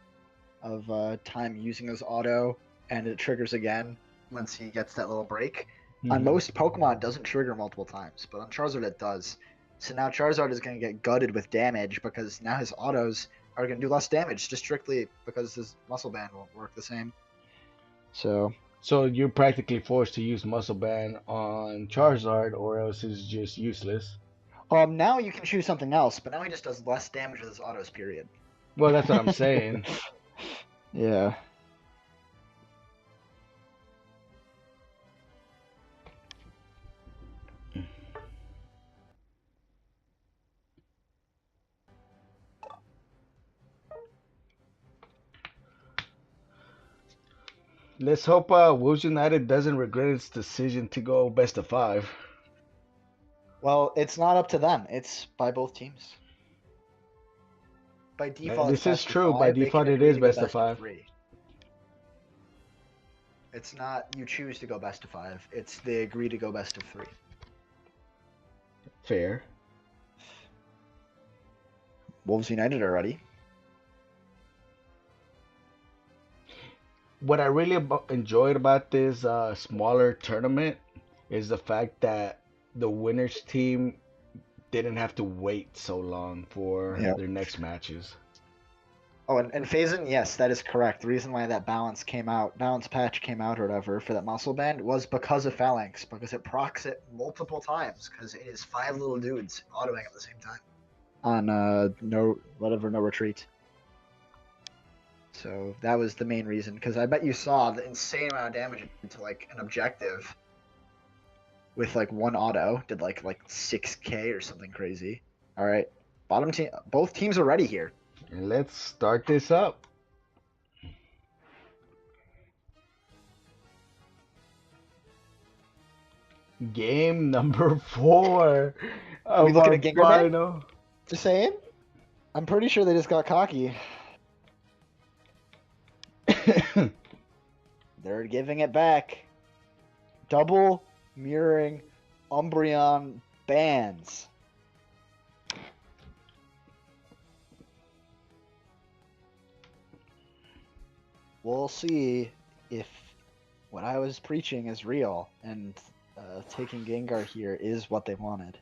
of time using his auto, and it triggers again once he gets that little break. On most Pokemon, it doesn't trigger multiple times, but on Charizard it does. So now Charizard is going to get gutted with damage because now his autos are going to do less damage just strictly because his muscle band won't work the same. So you're practically forced to use Muscle Band on Charizard, or else it's just useless. Now you can choose something else, but now he just does less damage with his autos, period. Well, that's what I'm saying. Yeah. Let's hope Wolves United doesn't regret its decision to go best of 5. Well, it's not up to them. It's by both teams. By default, This it's is best of true. 5. By They default, can it agree is to go best of 5. 3. It's not you choose to go best of 5. It's they agree to go best of 3. Fair. Wolves United are ready. What I really enjoyed about this smaller tournament is the fact that the winners team didn't have to wait so long for Yeah. their next matches. Oh, and Phazon, yes, that is correct. The reason why that balance patch came out or whatever for that muscle band was because of Phalanx, because it procs it multiple times, because it is 5 little dudes autoing at the same time. On no retreat. So that was the main reason, because I bet you saw the insane amount of damage into like an objective with like one auto did like 6k or something crazy. All right, bottom team, both teams are ready here. And let's start this up. Game number 4 of We looking our at Gengar Man? final. Just saying. I'm pretty sure they just got cocky. They're giving it back. Double mirroring Umbreon bands. We'll see if what I was preaching is real and taking Gengar here is what they wanted.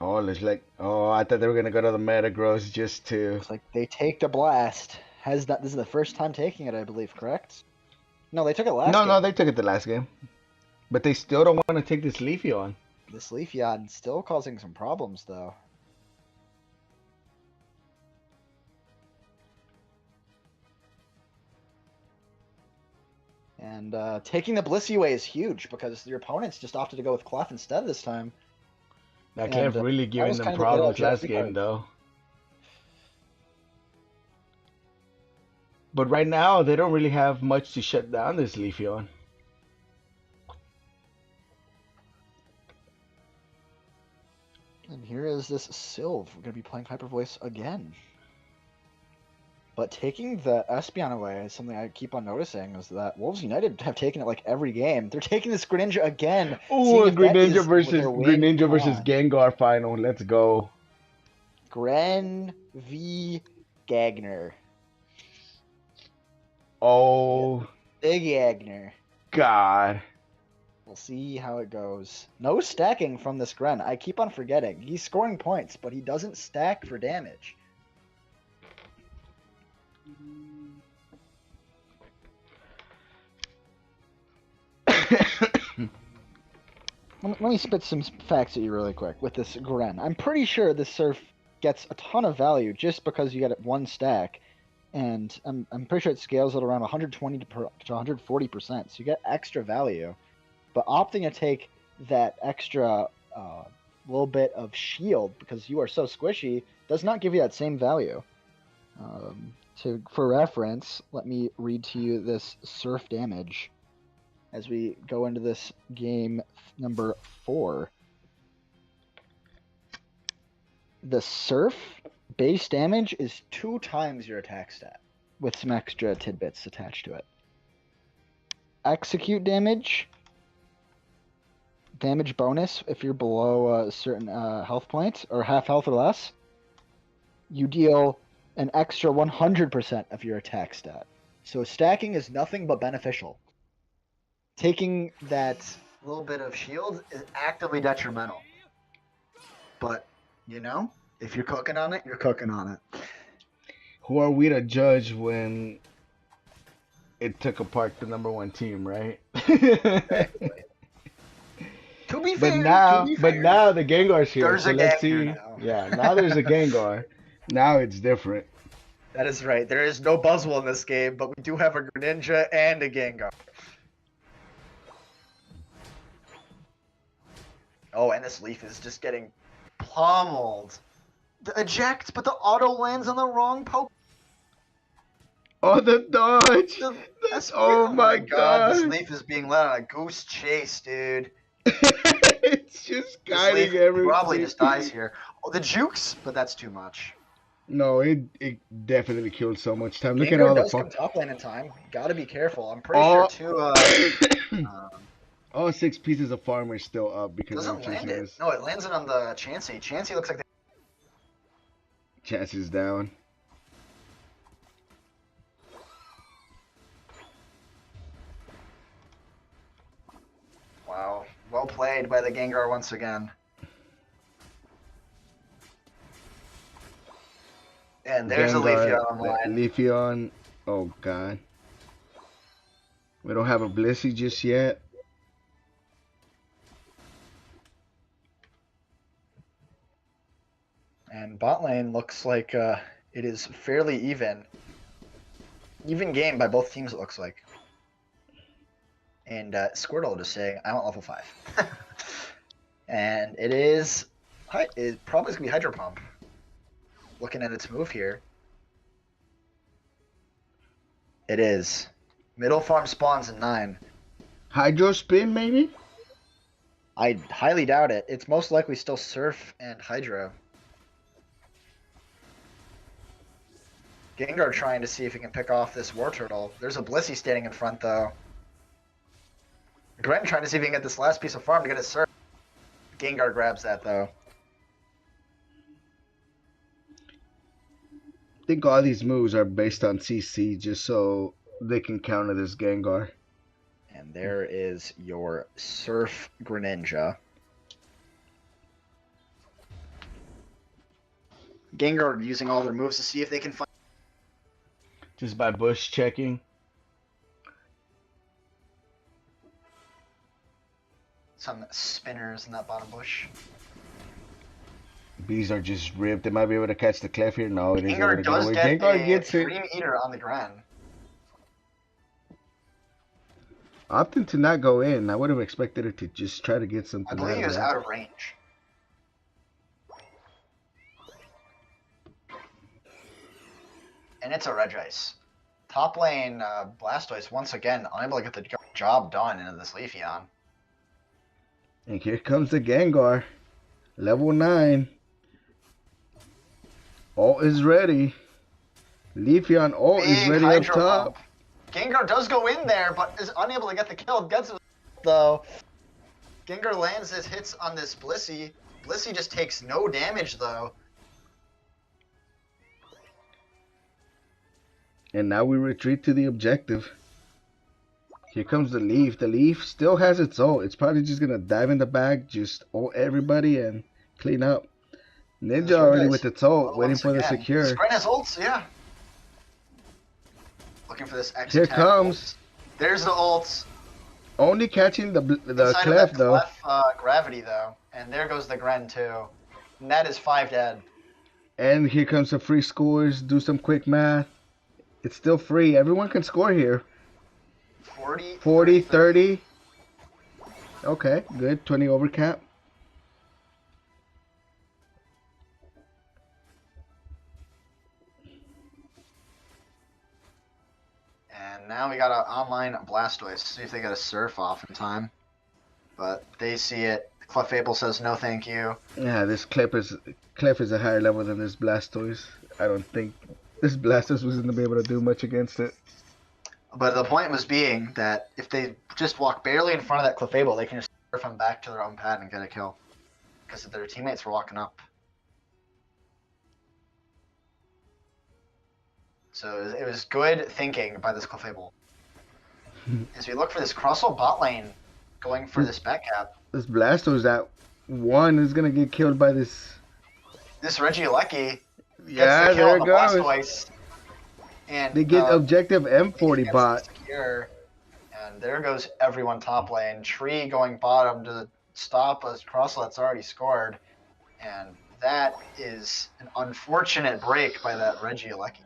Oh, it's like, oh, I thought they were gonna go to the Metagross just to. Looks like they take the blast. This is the first time taking it, I believe, correct? No, they took it last game. No, they took it the last game, but they still don't want to take this Leafeon. This Leafeon still causing some problems, though. And taking the Blissey away is huge because your opponents just opted to go with Clef instead this time. That Clef really giving them problems last game, though. But right now, they don't really have much to shut down this Leafeon. And here is this Sylve. We're going to be playing Hyper Voice again. But taking the Espeon away is something I keep on noticing, is that Wolves United have taken it like every game. They're taking this Greninja again. Oh, Greninja versus Gengar final. Let's go. Gren v Gagner. Oh. Big Gagner. God. We'll see how it goes. No stacking from this Gren. I keep on forgetting. He's scoring points, but he doesn't stack for damage. Let me spit some facts at you really quick with this Gren. I'm pretty sure this Surf gets a ton of value just because you get it one stack, and I'm pretty sure it scales at around 120 to 140%, so you get extra value. But opting to take that extra little bit of shield because you are so squishy does not give you that same value. For reference, let me read to you this Surf damage as we go into this game number 4. The Surf base damage is 2 times your attack stat with some extra tidbits attached to it. Execute damage bonus, if you're below a certain health point or half health or less, you deal an extra 100% of your attack stat. So stacking is nothing but beneficial. Taking that little bit of shield is actively detrimental. But, you know, if you're cooking on it, you're cooking on it. Who are we to judge when it took apart the #1 team, right? Exactly. To be fair, but now the Gengar's here, there's so let's see. now. Yeah, now there's a Gengar. Now it's different. That is right. There is no Buzzwole in this game, but we do have a Greninja and a Gengar. Oh, and this Leaf is just getting pummeled. The eject, but the auto lands on the wrong poke. Oh, the dodge! Oh my god! This Leaf is being led on a goose chase, dude. It's just guiding everything. Probably just dies here. Oh, the jukes, but that's too much. No, it definitely killed so much time. Look Gengar at all the does come top lane in time. Gotta be careful. I'm pretty sure too. All 6 pieces of farm are still up because doesn't land it. No, it lands it on the Chansey. Chansey looks like the chances down. played by the Gengar once again. And there's a Leafeon on the line. Leafeon. Oh, God. We don't have a Blissey just yet. And bot lane looks like it is fairly even. Even game by both teams, it looks like. And Squirtle just saying, I want level 5. And it is... It probably is going to be Hydro Pump. Looking at its move here. It is. Middle farm spawns in 9. Hydro Spin, maybe? I highly doubt it. It's most likely still Surf and Hydro. Gengar trying to see if he can pick off this War Turtle. There's a Blissey standing in front, though. Gren trying to see if he can get this last piece of farm to get his Surf. Gengar grabs that, though. I think all these moves are based on CC just so they can counter this Gengar. And there is your Surf Greninja. Gengar using all their moves to see if they can find... Just by bush checking. Some spinners in that bottom bush. Bees are just ripped. They might be able to catch the Clef here. No, it isn't able to Gengar get does away. get Gengar a gets it. Dream Eater on the Gren. Opting to not go in. I would have expected it to just try to get I something believe he out was of that. out of range. And it's a Regice. Top lane Blastoise once again unable to get the job done into this Leafeon. And here comes the Gengar. Level 9. All is ready. Leafeon all is Big ready up Hydro top. Pump. Gengar does go in there, but is unable to get the kill. Gets it though. Gengar lands his hits on this Blissey. Blissey just takes no damage though. And now we retreat to the objective. Here comes the Leaf. The Leaf still has its ult. It's probably just going to dive in the back, just ult everybody and clean up. Ninja already with its ult, waiting for the secure. Gren has ults, yeah. Looking for this X Here attack comes. Ult. There's the ults. Only catching the Inside Clef of that though. Clef, gravity though. And there goes the Gren too. And that is 5 dead. And here comes the free scores. Do some quick math. It's still free. Everyone can score here. 40, 30. Okay, good. 20 over cap. And now we got an online Blastoise. See if they get a Surf off in time. But they see it. Clefable says no thank you. Yeah, this Clef is a higher level than this Blastoise. I don't think this Blastoise was going to be able to do much against it. But the point was being that if they just walk barely in front of that Clefable, they can just Surf them back to their own pad and get a kill. Because their teammates were walking up. So it was good thinking by this Clefable. As we look for this Crosswell bot lane, going for this back cap. This Blastoise at 1 is going to get killed by this. This Regieleki Yeah, gets the kill there on it the goes. Blastoise. And, They get objective M40 bot. Secure, and there goes everyone top lane. Tree going bottom to stop us. Crosslet's already scored. And that is an unfortunate break by that Regieleki.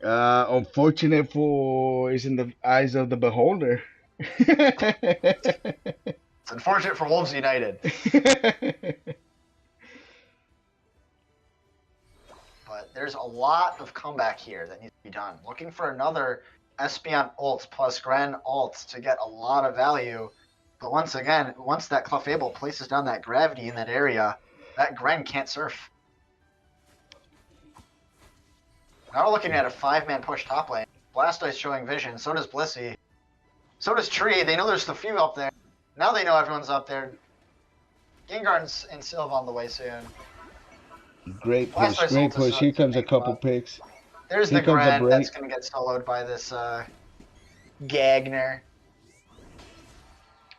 Unfortunate for is in the eyes of the beholder. It's unfortunate for Wolves United. But there's a lot of comeback here that needs to be done. Looking for another Espeon ult plus Gren ult to get a lot of value. But once again, once that Clefable places down that gravity in that area, that Gren can't surf. Now we're looking at a 5-man push top lane. Blastoise showing vision, so does Blissey. So does Tree. They know there's the few up there. Now they know everyone's up there. Gengar and Sylve on the way soon. Great push, Blastoise great ult is push. Here comes a couple up. picks. There's Here the comes the Gren break. that's going to get soloed by this Gagner.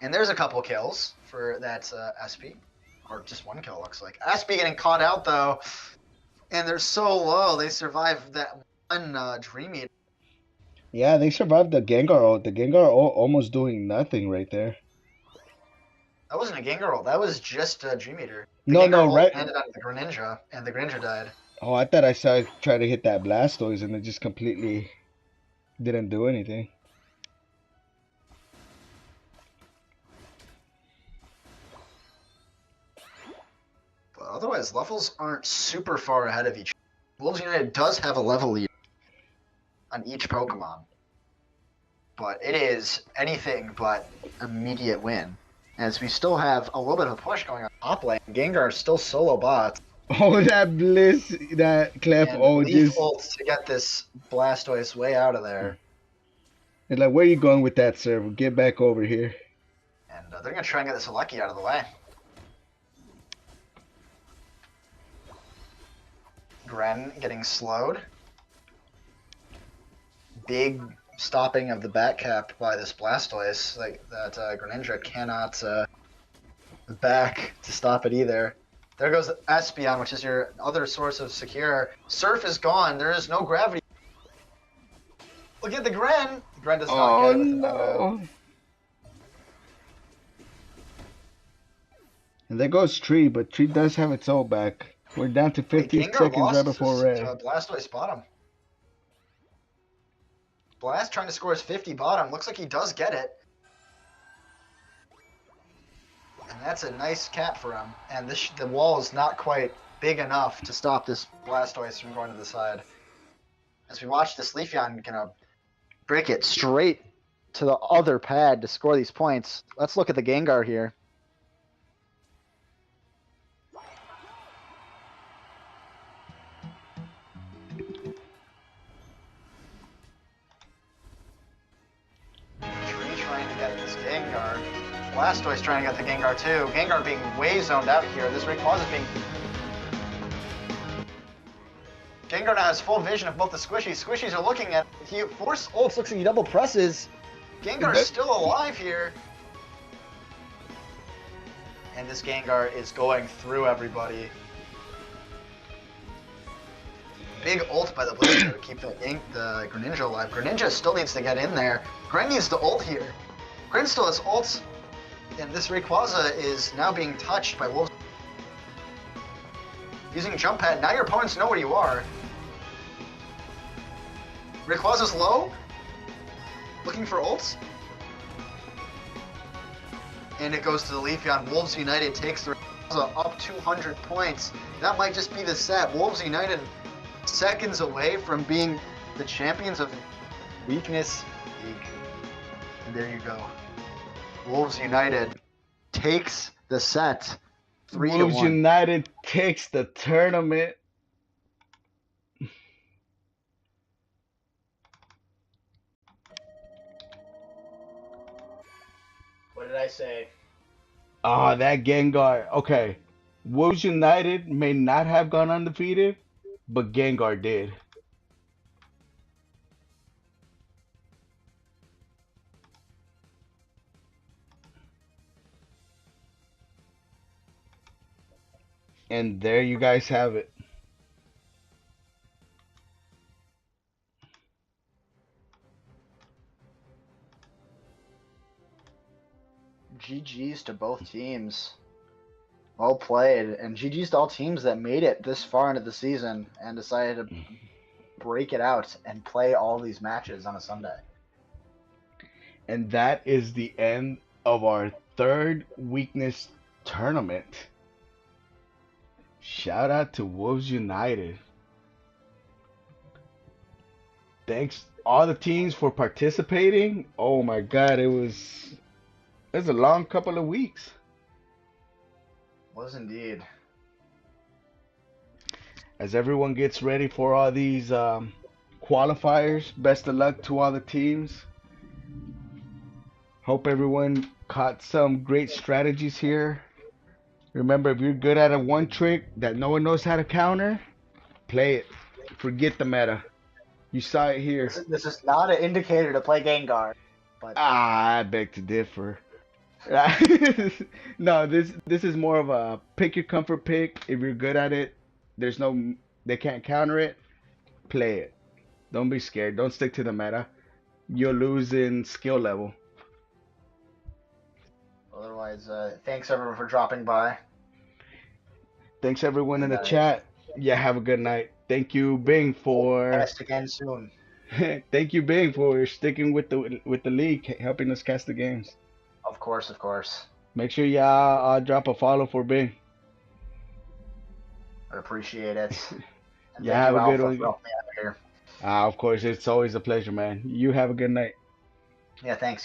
And there's a couple kills for that SP. Or just one kill, looks like. SP getting caught out, though. And they're so low, they survived that one Dream Eater. Yeah, they survived the Gengar ult. The Gengar ult almost doing nothing right there. That wasn't a Gengar ult, that was just a Dream Eater. The No, Gengar no, ult right. landed on the Greninja, and the Greninja died. Oh, I thought I saw it try to hit that Blastoise and it just completely didn't do anything. But otherwise, levels aren't super far ahead of each other. Wolves United does have a level lead on each Pokemon. But it is anything but immediate win. As we still have a little bit of a push going on top lane. Gengar is still solo bots. Oh, that Bliss, that Clef, And oh, Leaf just. ults to get this Blastoise way out of there. It's like, where you going with that, server? Get back over here. And they're going to try and get this Lucky out of the way. Gren getting slowed. Big stopping of the back cap by this Blastoise. Like that Greninja cannot back to stop it either. There goes Espeon, which is your other source of secure. Surf is gone. There is no gravity. Look at the Gren. Gren does not get it with the Mega. And there goes Tree, but Tree does have its ult back. We're down to 50 Gengar seconds lost right before red. Blastoise bottom. Blast trying to score his 50 bottom. Looks like he does get it. And that's a nice cap for him. And the wall is not quite big enough to stop this Blastoise from going to the side. As we watch this Leafeon gonna break it straight to the other pad to score these points. Let's look at the Gengar here. Tree trying to get this Gengar. Blastoise trying to get the Gengar too. Gengar being way zoned out here. This Rayquaza is being... Gengar now has full vision of both the Squishies. Squishies are looking at... He force ults, looks like he double presses. Gengar's still alive here. And this Gengar is going through everybody. Big ult by the Blizzard to keep the Greninja alive. Greninja still needs to get in there. Gren needs to ult here. Gren still has ults. And this Rayquaza is now being touched by Wolves. Using jump pad. Now your opponents know where you are. Rayquaza's low. Looking for ults. And it goes to the Leafeon. Wolves United takes the Rayquaza up 200 points. That might just be the set. Wolves United seconds away from being the champions of Weakness League. And there you go. Wolves United takes the set 3-1. Wolves United takes the tournament. What did I say? Ah, that Gengar. Okay. Wolves United may not have gone undefeated, but Gengar did. And there you guys have it. GG's to both teams. Well played. And GG's to all teams that made it this far into the season and decided to break it out and play all these matches on a Sunday. And that is the end of our third Weakness tournament. Shout out to Wolves United. Thanks all the teams for participating. Oh my god, it was a long couple of weeks. Was indeed. As everyone gets ready for all these qualifiers, best of luck to all the teams. Hope everyone caught some great strategies here. Remember, if you're good at a one trick that no one knows how to counter, play it. Forget the meta. You saw it here. This is not an indicator to play Gengar. But I beg to differ. No, this is more of a pick your comfort pick. If you're good at it, there's no they can't counter it. Play it. Don't be scared. Don't stick to the meta. You'll lose in skill level. Otherwise, thanks everyone for dropping by. Thanks everyone in And the chat. Yeah, have a good night. Thank you, Bing, for cast again soon. thank you, Bing, for sticking with the league, helping us cast the games. Of course, of course. Make sure y'all drop a follow for Bing. I appreciate it. And Yeah, thank have you, a good Alpha, one. for helping me out here. Of course, it's always a pleasure, man. You have a good night. Yeah, thanks.